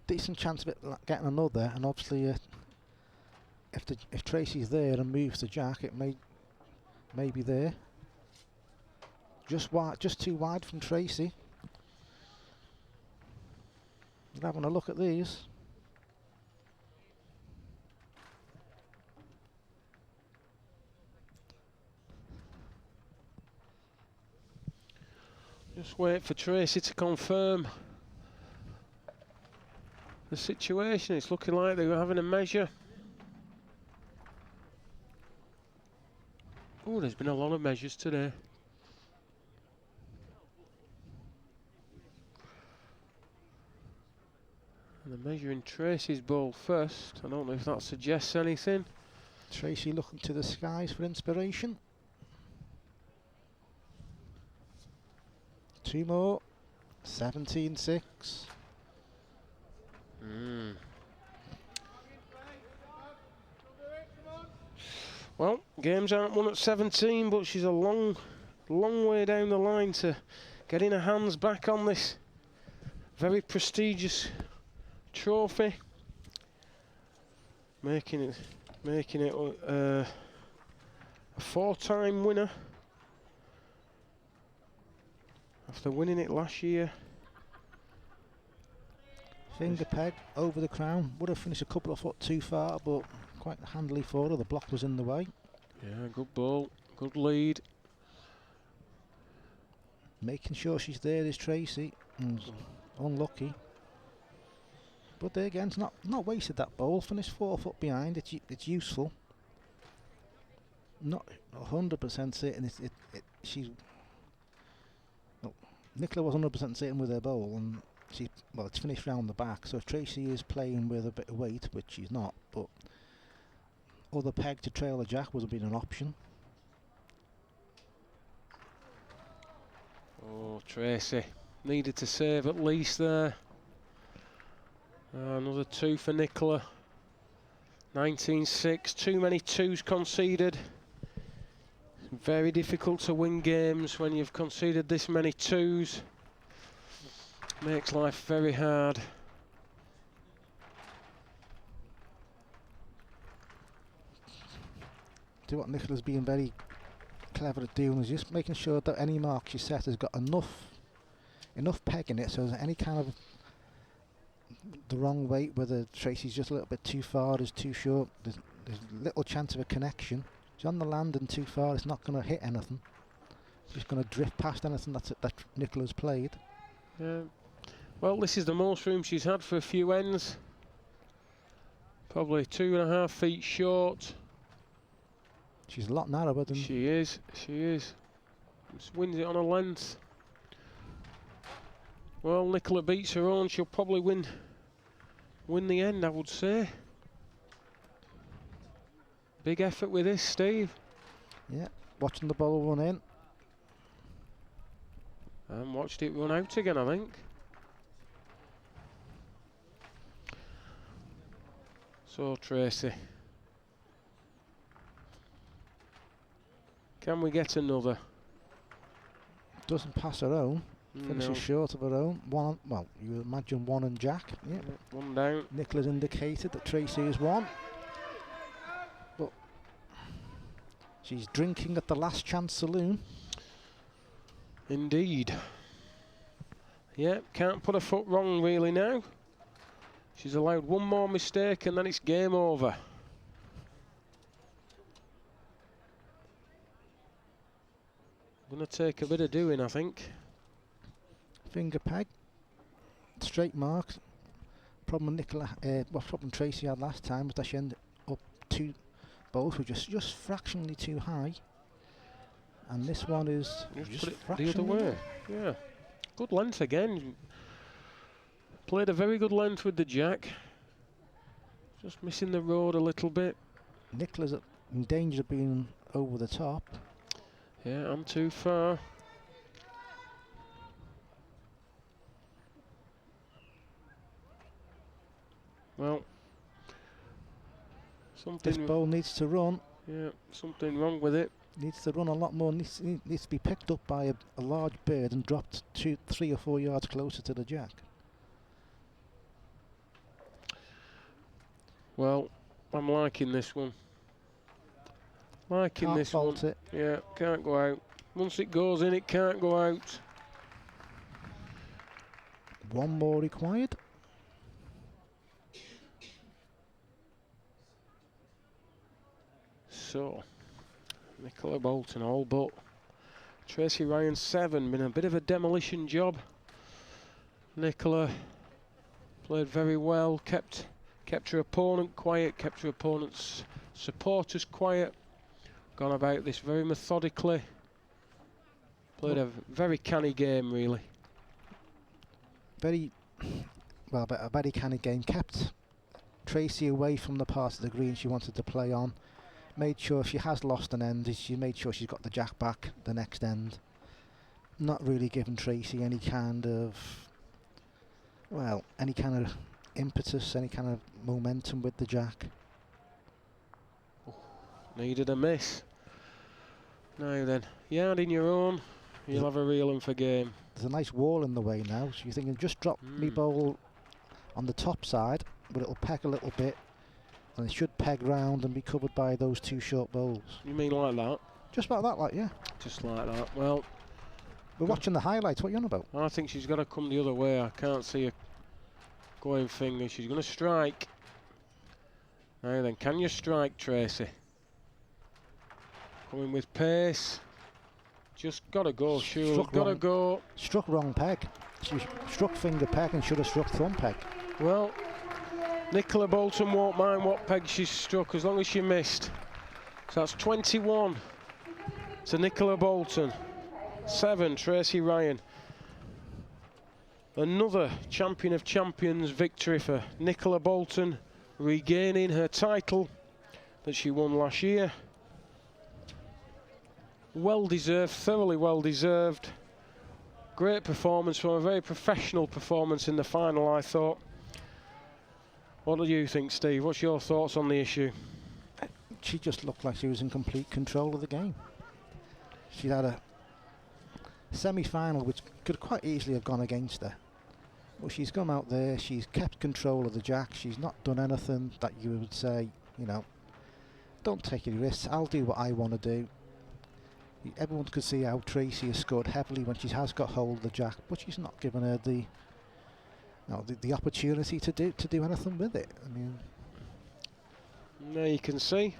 Speaker 2: decent chance of it getting another, and obviously if Tracy's there and moves the jack, it may be there. Just too wide from Tracy. We're having a look at these.
Speaker 1: Just wait for Tracy to confirm the situation. It's looking like they were having a measure. Oh, there's been a lot of measures today. And they're measuring Tracy's ball first. I don't know if that suggests anything.
Speaker 2: Tracy looking to the skies for inspiration. 2 more. 17-6.
Speaker 1: Well, games aren't won at 17, but she's a long way down the line to getting her hands back on this very prestigious trophy. Making it a 4-time winner. after winning it last year.
Speaker 2: Finger peg over the crown. Would have finished a couple of foot too far, but quite handily for her. The block was in the way.
Speaker 1: Yeah, good ball, good lead.
Speaker 2: Making sure she's there is Tracy. Unlucky. But there again, it's not wasted that bowl. Finished 4 foot behind. It's useful. Not 100% certain. Nicola was 100% certain with her bowl, and it's finished round the back. So if Tracy is playing with a bit of weight, which she's not, but other peg to trail the jack would have been an option.
Speaker 1: Oh, Tracy needed to save at least there. Another 2 for Nicola. 19-6. Too many 2s conceded. Very difficult to win games when you've conceded this many 2s. Makes life very hard.
Speaker 2: Do what Nicola's being very clever at doing is just making sure that any mark she set has got enough peg in it, so there's any kind of the wrong weight, whether Tracy's just a little bit too far, is too short, there's little chance of a connection. She's on the land and too far, it's not going to hit anything. It's going to drift past anything that Nicola's played.
Speaker 1: Yeah. Well, this is the most room she's had for a few ends. Probably 2.5 feet short.
Speaker 2: She's a lot narrower than...
Speaker 1: She is. Just wins it on a length. Well, Nicola beats her own. She'll probably win the end, I would say. Big effort with this, Steve.
Speaker 2: Yeah, watching the ball run in.
Speaker 1: And watched it run out again, I think. So, Tracy. Can we get another?
Speaker 2: Doesn't pass her own. Finishes
Speaker 1: No.
Speaker 2: short of her own. One, well, you imagine 1 and jack. Yeah.
Speaker 1: One down.
Speaker 2: Nicola's indicated that Tracy is 1. But she's drinking at the Last Chance Saloon.
Speaker 1: Indeed. Yeah, can't put a foot wrong really now. She's allowed one more mistake and then it's game over. Gonna take a bit of doing, I think.
Speaker 2: Finger peg. Straight marks. Problem problem Tracy had last time was that she ended up 2 bowls were just fractionally too high. And this one is
Speaker 1: Just
Speaker 2: just
Speaker 1: put it the
Speaker 2: fractionally
Speaker 1: other way. Yeah. Good length again. Played a very good length with the jack. Just missing the road a little bit.
Speaker 2: Nicola's in danger of being over the top.
Speaker 1: Yeah, I'm too far. Well,
Speaker 2: This
Speaker 1: something.
Speaker 2: bowl needs to run.
Speaker 1: Yeah, something wrong with it.
Speaker 2: Needs to run a lot more. Needs to be picked up by a large bird and dropped 2, 3 or 4 yards closer to the jack.
Speaker 1: Well, I'm liking this one. Liking
Speaker 2: Can't
Speaker 1: this
Speaker 2: fault
Speaker 1: one.
Speaker 2: it.
Speaker 1: Yeah, can't go out. Once it goes in, it can't go out.
Speaker 2: 1 more required.
Speaker 1: So, Nicola Bolton all but. Tracy Ryan 7, been a bit of a demolition job. Nicola played very well, kept her opponent quiet, kept her opponent's supporters quiet. Gone about this very methodically. Played a very canny game, really.
Speaker 2: A very canny game. Kept Tracy away from the part of the green she wanted to play on. Made sure if she has lost an end, she made sure she's got the jack back the next end. Not really giving Tracy any kind of impetus, any kind of momentum with the jack.
Speaker 1: Needed a miss. Now then, yard in your own, you'll have a reel in for game.
Speaker 2: There's a nice wall in the way now, so you're thinking just drop me bowl on the top side, but it'll peg a little bit, and it should peg round and be covered by those 2 short bowls.
Speaker 1: You mean like that?
Speaker 2: Just about that, like, yeah.
Speaker 1: Just like that. Well,
Speaker 2: We're watching the highlights. What are you on about?
Speaker 1: I think she's got to come the other way. I can't see her going finger. She's going to strike. Now then, can you strike, Tracy? Coming with pace. Just got to go, Shule. Got to go.
Speaker 2: Struck wrong peg. She struck finger peg and should have struck thumb peg.
Speaker 1: Well, Nicola Bolton won't mind what peg she's struck as long as she missed. So that's 21 to Nicola Bolton. 7, Tracy Ryan. Another Champion of Champions victory for Nicola Bolton, regaining her title that she won last year. Well deserved, thoroughly well deserved. Great performance from a very professional performance in the final, I thought. What do you think, Steve? What's your thoughts on the issue?
Speaker 2: She just looked like she was in complete control of the game. She had a semi-final which could quite easily have gone against her. Well, she's come out there, she's kept control of the jack, she's not done anything that you would say, you know, don't take any risks, I'll do what I want to do. Everyone could see how Tracy has scored heavily when she has got hold of the jack, but she's not given her the opportunity to do anything with it. I mean,
Speaker 1: there you can see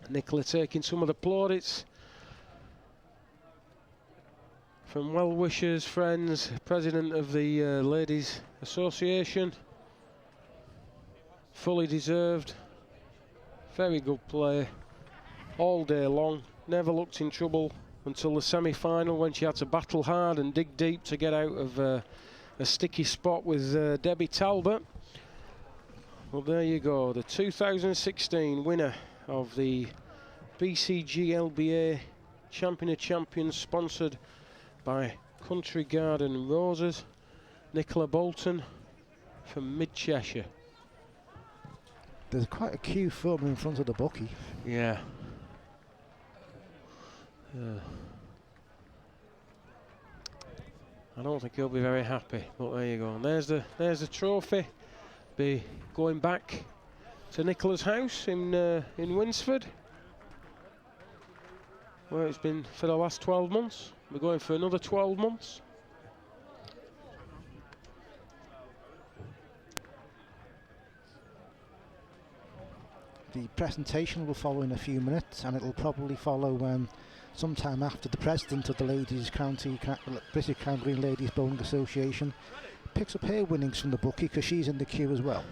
Speaker 1: Nicola taking some of the plaudits from well-wishers, friends, president of the Ladies Association. Fully deserved. Very good play all day long. Never looked in trouble until the semi-final when she had to battle hard and dig deep to get out of a sticky spot with Debbie Talbot. Well, there you go, the 2016 winner of the BCGLBA Champion of Champions, sponsored by Country Garden Roses, Nicola Bolton from Mid-Cheshire.
Speaker 2: There's quite a queue forming in front of the bookie.
Speaker 1: Yeah. I don't think he'll be very happy, but there you go. And there's the trophy. Be going back to Nicola's house in Winsford, where it's been for the last 12 months. We're going for another 12 months.
Speaker 2: The presentation will follow in a few minutes, and it'll probably follow sometime after the president of the British Crown Green Ladies Bowling Association picks up her winnings from the bookie, because she's in the queue as well.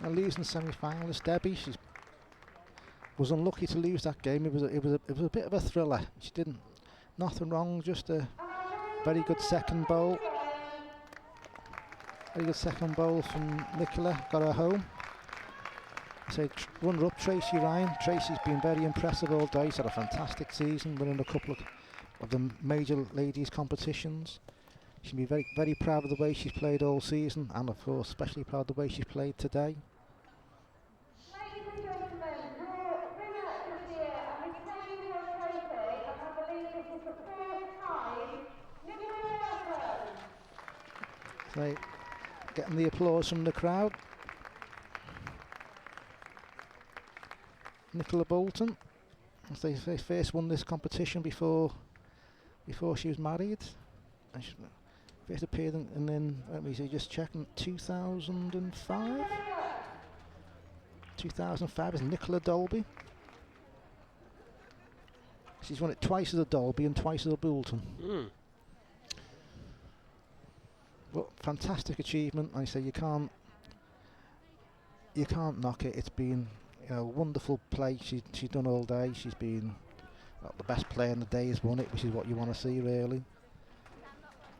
Speaker 2: A losing semi-finalist, Debbie. She was unlucky to lose that game. It was a bit of a thriller. She didn't nothing wrong. Just a very good second bowl. Very good second bowl from Nicola. Got her home. So runner-up Tracy Ryan. Tracy's been very impressive all day. She's had a fantastic season, winning a couple of the major ladies competitions. She'll be very, very proud of the way she's played all season, and of course especially proud of the way she's played today. So, getting the applause from the crowd. Nicola Bolton, as they first won this competition before she was married. And she first appeared in let me see, just checking, 2005. 2005 is Nicola Dolby. She's won it twice as a Dolby and twice as a Bolton. Well, fantastic achievement. I say you can't knock it. wonderful play she's done all day. She's been the best player in the day has won it, which is what you want to see, really.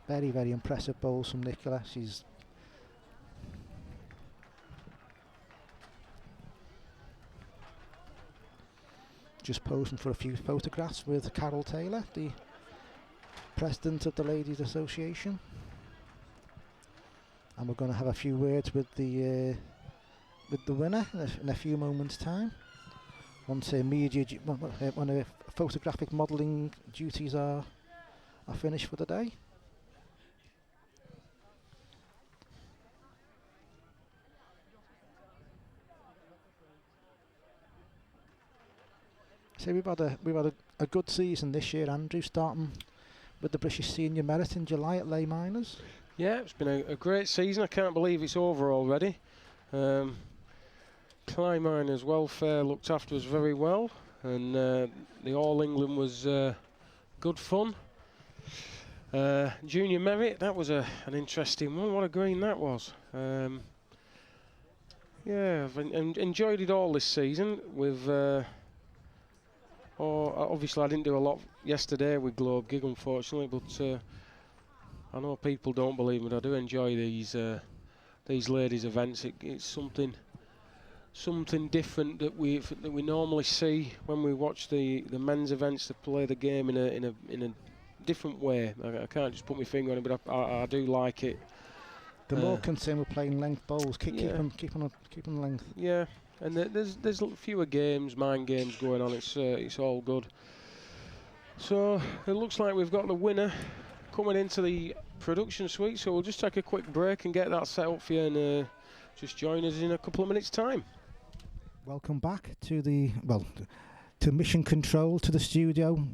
Speaker 2: Very, very impressive bowls from Nicola. She's just posing for a few photographs with Carol Taylor, the president of the Ladies Association, and we're going to have a few words with the winner in a few moments' time. Once her when her photographic modelling duties are finished for the day. So we've had a good season this year, Andrew, starting with the British Senior Merit in July at Leigh Miners.
Speaker 1: Yeah, it's been a great season. I can't believe it's over already. Leigh Miners welfare looked after us very well, and the All England was good fun. Junior Merit, that was an interesting one. What a green that was. Yeah, I've enjoyed it all this season with... obviously, I didn't do a lot yesterday with Globe Gig, unfortunately, but I know people don't believe me, but I do enjoy these ladies' events. It's something different that we normally see when we watch the men's events, to play the game in a different way. I can't just put my finger on it, but I do like it.
Speaker 2: The more concerned with playing length bowls, keep them length.
Speaker 1: Yeah. And there's fewer games, mind games going on. It's all good. So it looks like we've got the winner coming into the production suite. So we'll just take a quick break and get that set up for you, and just join us in a couple of minutes' time.
Speaker 2: Welcome back to to Mission Control, to the studio.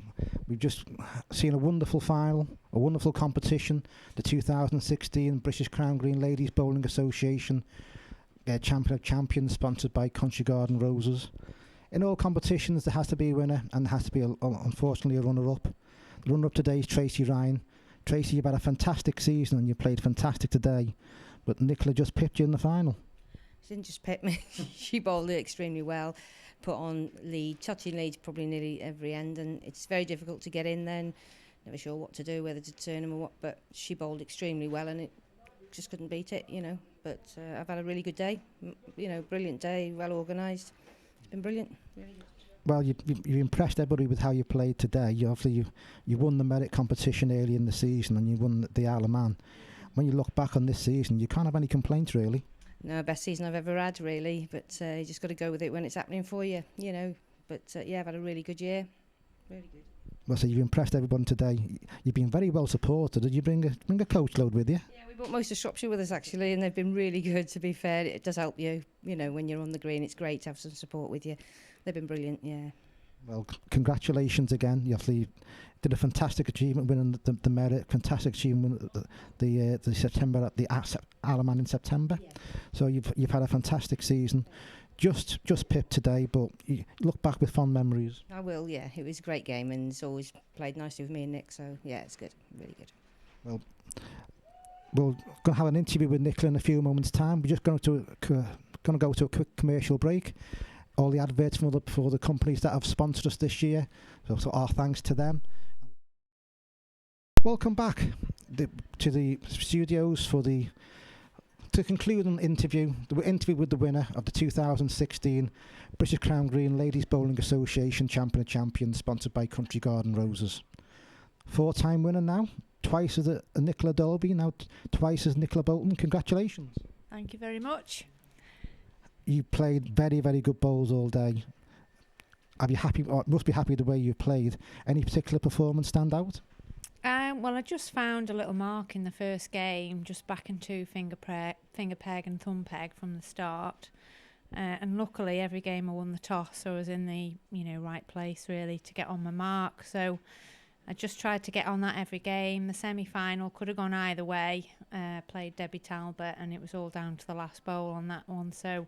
Speaker 2: We've just seen a wonderful final, a wonderful competition, the 2016 British Crown Green Ladies Bowling Association Champion of Champions, sponsored by Country Garden Roses. In all competitions, there has to be a winner, and there has to be, unfortunately, a runner-up. The runner-up today is Tracy Ryan. Tracy, you've had a fantastic season, and you played fantastic today, but Nicola just pipped you in the final.
Speaker 4: She didn't just pip me. She bowled it extremely well, put on lead, touching leads probably nearly every end, and it's very difficult to get in then. Never sure what to do, whether to turn them or what, but she bowled extremely well, and it just couldn't beat it, But I've had a really good day, brilliant day, well organised. It's been brilliant. Really good.
Speaker 2: Well, you impressed everybody with how you played today. You won the merit competition early in the season, and you won the Isle of Man. When you look back on this season, you can't have any complaints, really.
Speaker 4: No, best season I've ever had, really. But you just got to go with it when it's happening for you, But yeah, I've had a really good year. Really good.
Speaker 2: Well, so you've impressed everyone today. You've been very well supported. Did you bring a coach load with you?
Speaker 4: Yeah, we brought most of Shropshire with us, actually, and they've been really good, to be fair. It does help you, when you're on the green. It's great to have some support with you. They've been brilliant, yeah. Well,
Speaker 2: congratulations again. You actually did a fantastic achievement winning the merit, fantastic achievement the September at the Isle of Man in September. Yeah. So you've had a fantastic season. Just pipped today, but you look back with fond memories.
Speaker 4: I will, yeah. It was a great game, and it's always played nicely with me and Nick, so yeah, it's good, really good.
Speaker 2: Well, we're going to have an interview with Nicola in a few moments' time. We're just going to go to a quick commercial break. All the adverts for the companies that have sponsored us this year, so our thanks to them. Welcome back to the studios to conclude an interview with the winner of the 2016 British Crown Green Ladies Bowling Association Champion of Champions, sponsored by Country Garden Roses. 4-time winner now, twice as Nicola Dolby, now twice as Nicola Bolton. Congratulations.
Speaker 5: Thank you very much.
Speaker 2: You played very, very good bowls all day. Are you happy? Or must be happy the way you played. Any particular performance stand out?
Speaker 5: Well, I just found a little mark in the first game, just back and two finger peg and thumb peg from the start. And luckily, every game I won the toss, so I was in the right place really to get on my mark. So I just tried to get on that every game. The semi-final could have gone either way. Played Debbie Talbot, and it was all down to the last bowl on that one. So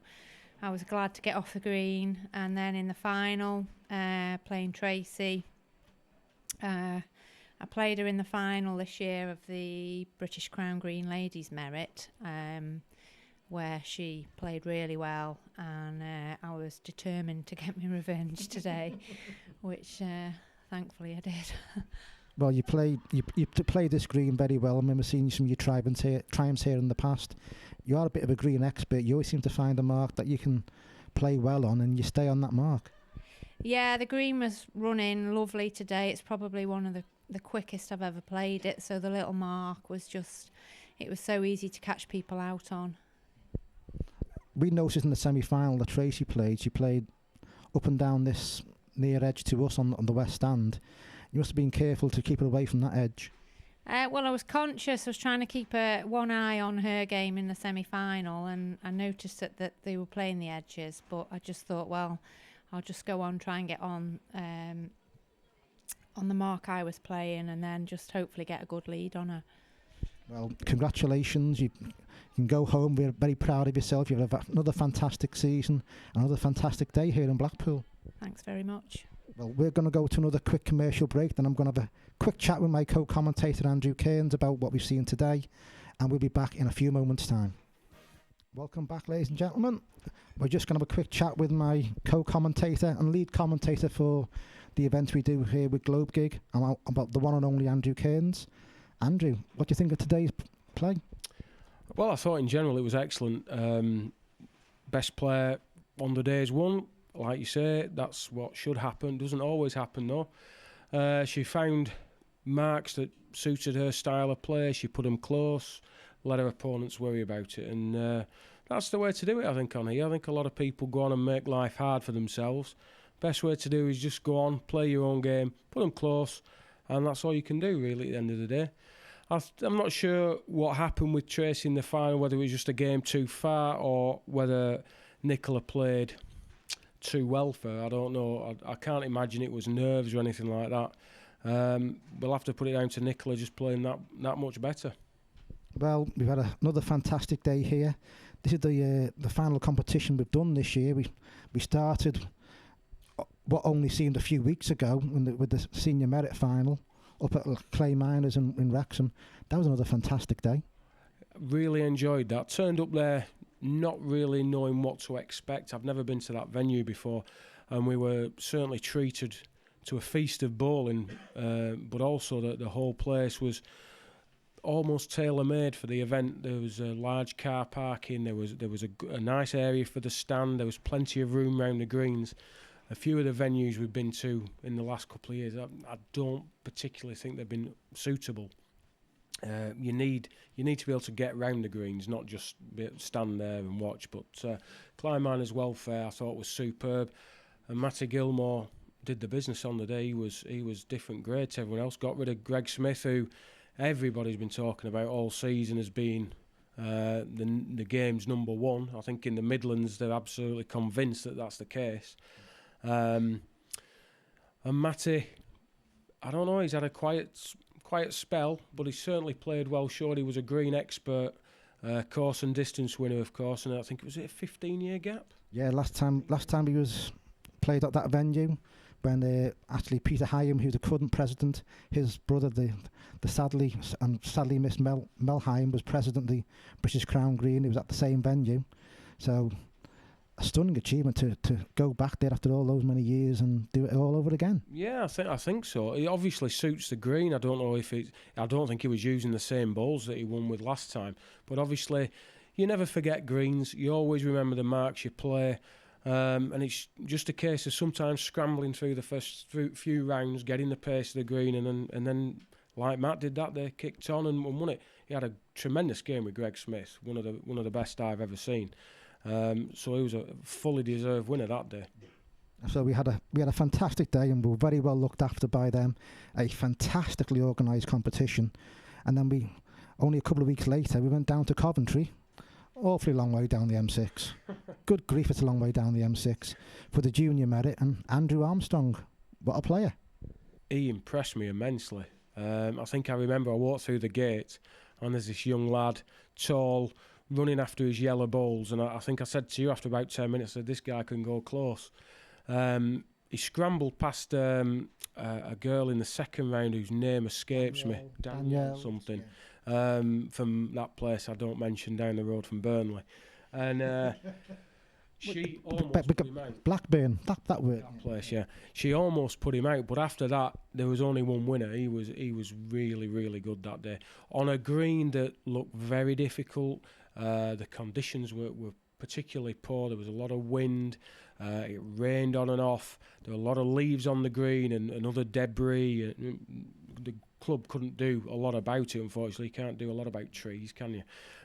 Speaker 5: I was glad to get off the green. And then in the final, playing Tracy. I played her in the final this year of the British Crown Green Ladies Merit. where she played really well, and I was determined to get my revenge today, which thankfully I did.
Speaker 2: Well, you played this green very well. I remember seeing some of your triumphs here in the past. You are a bit of a green expert. You always seem to find a mark that you can play well on, and you stay on that mark.
Speaker 5: Yeah, the green was running lovely today. It's probably one of the quickest I've ever played it, so the little mark was just, it was so easy to catch people out on.
Speaker 2: We noticed in the semi-final that Tracy played. She played up and down this near edge to us on the west stand. You must have been careful to keep her away from that edge.
Speaker 5: Well, I was conscious. I was trying to keep one eye on her game in the semi-final, and I noticed that they were playing the edges, but I just thought, well, I'll just go on, try and get on the mark I was playing, and then just hopefully get a good lead on her.
Speaker 2: Well, congratulations. You can go home. We're very proud of yourself. You've had another fantastic season, another fantastic day here in Blackpool.
Speaker 5: Thanks very much.
Speaker 2: Well, we're going to go to another quick commercial break, then I'm going to have a quick chat with my co-commentator Andrew Cairns about what we've seen today, and we'll be back in a few moments' time. Welcome back, ladies and gentlemen. We're just going to have a quick chat with my co-commentator and lead commentator for the event we do here with Globe Gig about the one and only Andrew Cairns. Andrew, what do you think of today's play?
Speaker 1: Well, I thought in general it was excellent. Best player on the day's won. Like you say, that's what should happen. Doesn't always happen though. She found marks that suited her style of play. She put them close, let her opponents worry about it, and that's the way to do it, I think, on here. I think a lot of people go on and make life hard for themselves. Best way to do is just go on, play your own game, put them close, and that's all you can do really at the end of the day. I'm not sure what happened with Tracy in the final, whether it was just a game too far or whether Nicola played too well for her. I don't know. I can't imagine it was nerves or anything like that. We'll have to put it down to Nicola just playing that much better.
Speaker 2: Well, we've had another fantastic day here. This is the final competition we've done this year. We started what only seemed a few weeks ago with the senior merit final up at Clay Miners in Wrexham. That was another fantastic day. Really
Speaker 1: enjoyed that. Turned up there not really knowing what to expect. I've never been to that venue before, and we were certainly treated to a feast of bowling, but also the whole place was almost tailor-made for the event. There was a large car parking, there was a nice area for the stand, there was plenty of room around the greens. A few of the venues we've been to in the last couple of years, I don't particularly think they've been suitable. You need to be able to get round the greens, not just stand there and watch. But Clyde Miners' welfare I thought was superb, and Matty Gilmore did the business on the day. He was different grade to everyone else. Got rid of Greg Smith, who everybody's been talking about all season as being the game's number one. I think in the Midlands they're absolutely convinced that that's the case. And Matty, I don't know, he's had a quiet spell, but he certainly played well. Sure, he was a green expert, course and distance winner, of course, and I think it was a 15-year gap.
Speaker 2: Yeah, last time he was played at that venue when actually Peter Hyam, who's the current president, his brother, the sadly missed Mel Hyam, was president of the British Crown Green. He was at the same venue, so a stunning achievement to go back there after all those many years and do it all over again.
Speaker 1: Yeah, I think so. It obviously suits the green. I don't know I don't think he was using the same balls that he won with last time. But obviously, you never forget greens. You always remember the marks you play. And it's just a case of sometimes scrambling through the first few rounds, getting the pace of the green, and then like Matt did that, they kicked on and won it. He had a tremendous game with Greg Smith, one of the best I've ever seen. So he was a fully deserved winner that day.
Speaker 2: So we had a fantastic day, and we were very well looked after by them. A fantastically organised competition, and then only a couple of weeks later we went down to Coventry, awfully long way down the M6. Good grief, it's a long way down the M6 for the junior merit, and Andrew Armstrong, what a player!
Speaker 1: He impressed me immensely. I think I remember I walked through the gate, and there's this young lad, tall, running after his yellow balls, and I think I said to you after about 10 minutes that this guy can go close. He scrambled past a girl in the second round whose name escapes me, Danielle something, from that place I don't mention down the road from Burnley. and she almost put him out.
Speaker 2: Blackburn, that word.
Speaker 1: That place, yeah. She almost put him out, but after that, there was only one winner. He was really, really good that day. On a green that looked very difficult, the conditions were particularly poor. There was a lot of wind. It rained on and off. There were a lot of leaves on the green and other debris. The club couldn't do a lot about it, unfortunately. You can't do a lot about trees, can you?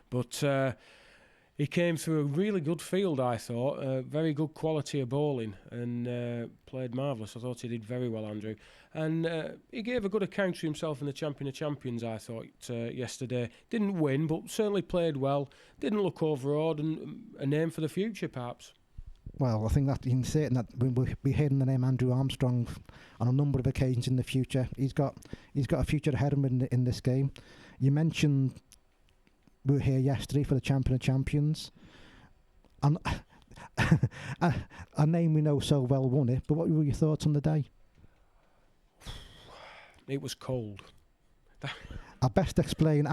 Speaker 1: But he came through a really good field, I thought. Very good quality of bowling and played marvellous. I thought he did very well, Andrew. And he gave a good account to himself in the Champion of Champions, I thought, yesterday. Didn't win, but certainly played well. Didn't look overawed, and a name for the future, perhaps.
Speaker 2: Well, I think that you can say it, that we'll be hearing the name Andrew Armstrong on a number of occasions in the future. He's got a future ahead of him in this game. You mentioned we were here yesterday for the Champion of Champions, and a name we know so well won it. But what were your thoughts on the day? It
Speaker 1: was cold.
Speaker 2: I best explain.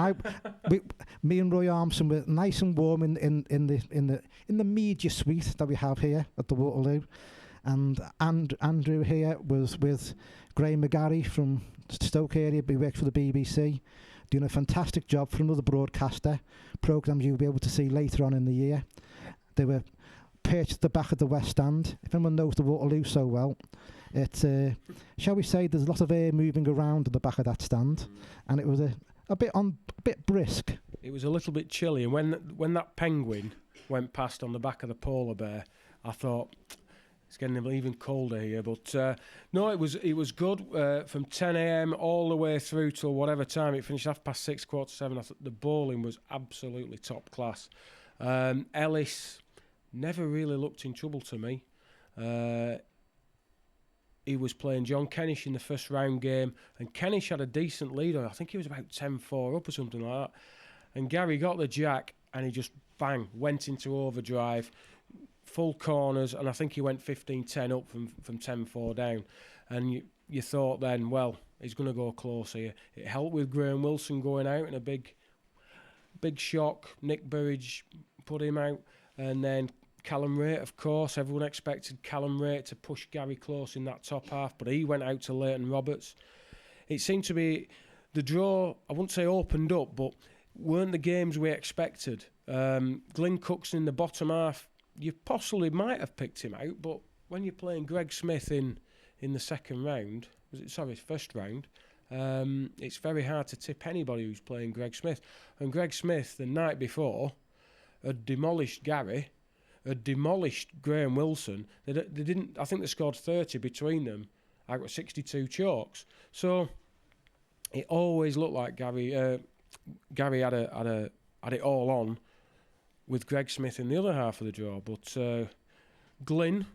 Speaker 2: Me and Roy Armstrong were nice and warm in the media suite that we have here at the Waterloo, and Andrew here was with Graham McGarry from Stoke area. He works for the BBC, doing a fantastic job for another broadcaster. Programmes you'll be able to see later on in the year. They were perched at the back of the West Stand. If anyone knows the Waterloo so well, it's shall we say there's a lot of air moving around at the back of that stand, and it was a bit brisk.
Speaker 1: It was a little bit chilly, and when that penguin went past on the back of the polar bear, I thought it's getting even colder here. But no, it was good from 10 a.m. all the way through till whatever time it finished, 6:30, 7:15. I thought the bowling was absolutely top class. Ellis never really looked in trouble to me. He was playing John Kennish in the first round game, and Kennish had a decent lead on. I think he was about 10-4 up or something like that. And Gary got the jack, and he just, bang, went into overdrive, full corners, and I think he went 15-10 up from 10-4 down. And you thought then, well, he's going to go close here. It helped with Graham Wilson going out in a big shock. Nick Burridge put him out, and then Callum Raitt, of course. Everyone expected Callum Raitt to push Gary close in that top half, but he went out to Leighton Roberts. It seemed to be the draw, I wouldn't say opened up, but weren't the games we expected. Glyn Cookson in the bottom half, you possibly might have picked him out, but when you're playing Greg Smith in the first round, it's very hard to tip anybody who's playing Greg Smith. And Greg Smith, the night before, had demolished Gary, had demolished Graham Wilson. They didn't. I think they scored 30 between them. I got 62 chalks. So it always looked like Gary had it all on with Greg Smith in the other half of the draw. But Glyn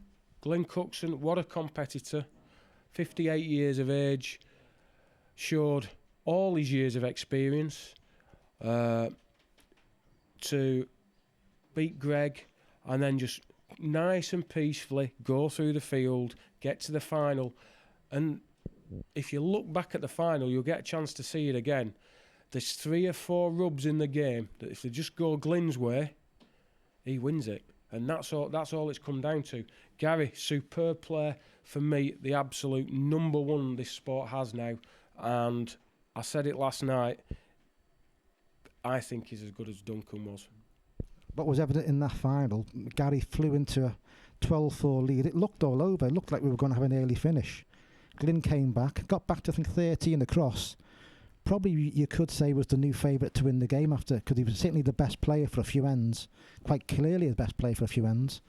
Speaker 1: Cookson, what a competitor! 58 years of age, showed all his years of experience to beat Greg. And then just nice and peacefully go through the field, get to the final. And if you look back at the final, you'll get a chance to see it again. There's 3 or 4 rubs in the game that if they just go Glyn's way, he wins it. And that's all it's come down to. Gary, superb player. For me, the absolute number one this sport has now. And I said it last night, I think he's as good as Duncan was.
Speaker 2: What was evident in that final, Gary flew into a 12-4 lead. It looked all over. It looked like we were going to have an early finish. Glyn came back, got back to, I think, 13 across. Probably you could say was the new favourite to win the game after, because he was certainly the best player for a few ends, quite clearly the best player for a few ends.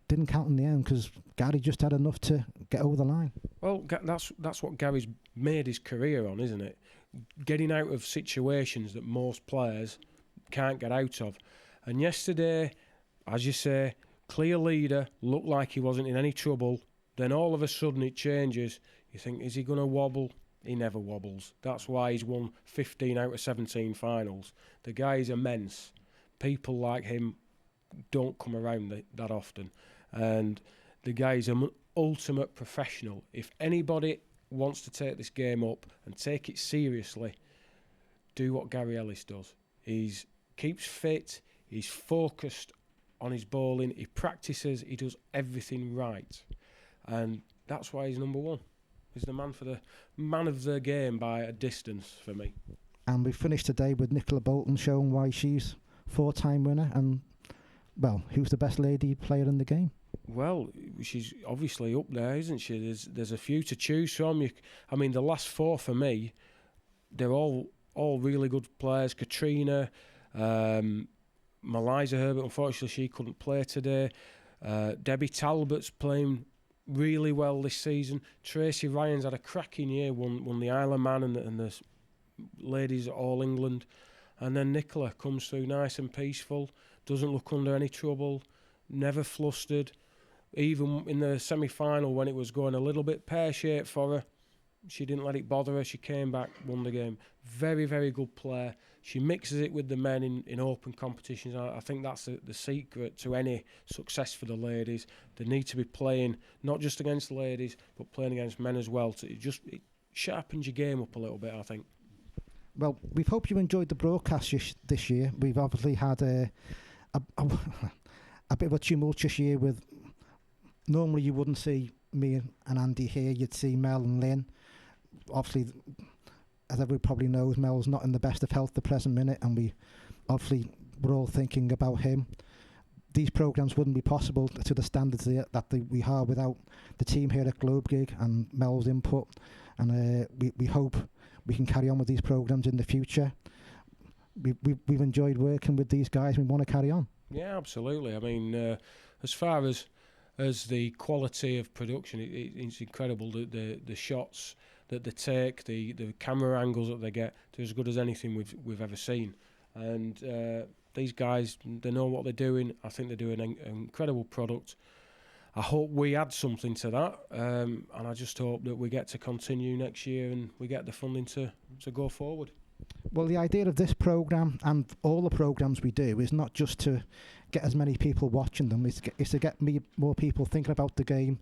Speaker 2: Didn't count in the end because Gary just had enough to get over the line.
Speaker 1: Well, that's what Gary's made his career on, isn't it? Getting out of situations that most players can't get out of. And yesterday, as you say, clear leader, looked like he wasn't in any trouble. Then all of a sudden it changes. You think, is he going to wobble? He never wobbles. That's why he's won 15 out of 17 finals. The guy is immense. People like him don't come around that often. And the guy is an ultimate professional. If anybody wants to take this game up and take it seriously, do what Gary Ellis does. He keeps fit. He's focused on his bowling. He practices. He does everything right, and that's why he's number one. He's the man of the game by a distance for me.
Speaker 2: And we finished today with Nicola Bolton showing why she's 4-time winner. And, well, who's the best lady player in the game?
Speaker 1: Well, she's obviously up there, isn't she? There's a few to choose from. I mean, the last four for me, they're all really good players. Katrina, Melissa Herbert, unfortunately she couldn't play today. Debbie Talbot's playing really well this season. Tracy Ryan's had a cracking year, won the Isle of Man and the ladies at All England. And then Nicola comes through nice and peaceful, doesn't look under any trouble, never flustered. Even in the semi-final when it was going a little bit pear-shaped for her, she didn't let it bother her. She came back, won the game. Very, very good player. She mixes it with the men in open competitions. I think that's the secret to any success for the ladies. They need to be playing not just against ladies, but playing against men as well. It sharpens your game up a little bit, I think.
Speaker 2: Well, we hope you enjoyed the broadcast this year. We've obviously had a bit of a tumultuous year with... Normally you wouldn't see me and Andy here. You'd see Mel and Lynn. Obviously, as everybody probably knows, Mel's not in the best of health at the present minute, and we're all thinking about him. These programmes wouldn't be possible to the standards that we are without the team here at Globe Gig and Mel's input. And we hope we can carry on with these programmes in the future. We've enjoyed working with these guys. We want to carry on.
Speaker 1: Yeah, absolutely. I mean, as far as the quality of production, it's incredible. The shots that they take, the camera angles that they get, they're as good as anything we've ever seen. And these guys, they know what they're doing. I think they're doing an incredible product. I hope we add something to that, and I just hope that we get to continue next year and we get the funding to go forward.
Speaker 2: Well, the idea of this programme and all the programmes we do is not just to get as many people watching them, it's to get more people thinking about the game,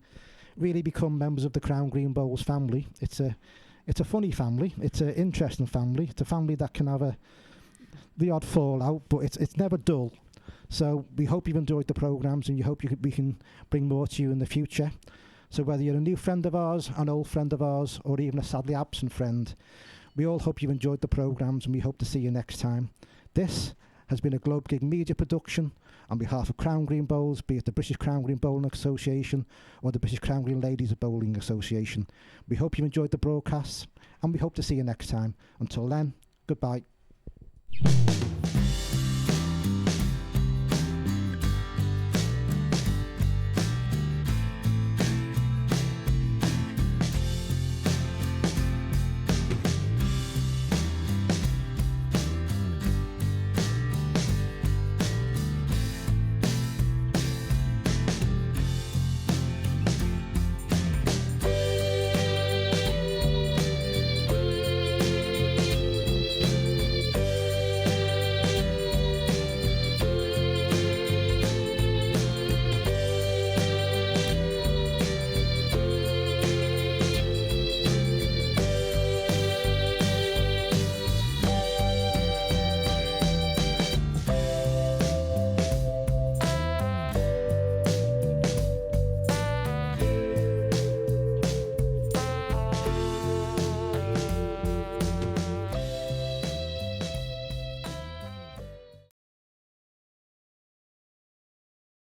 Speaker 2: really become members of the Crown Green Bowls family. It's a funny family, it's an interesting family, it's a family that can have the odd fallout, but it's never dull. So we hope you've enjoyed the programmes, and you hope we can bring more to you in the future. So whether you're a new friend of ours, an old friend of ours, or even a sadly absent friend, we all hope you've enjoyed the programmes, and we hope to see you next time. This has been a Globe Gig media production on behalf of Crown Green Bowls, be it the British Crown Green Bowling Association or the British Crown Green Ladies Bowling Association. We hope you enjoyed the broadcasts, and we hope to see you next time. Until then, goodbye.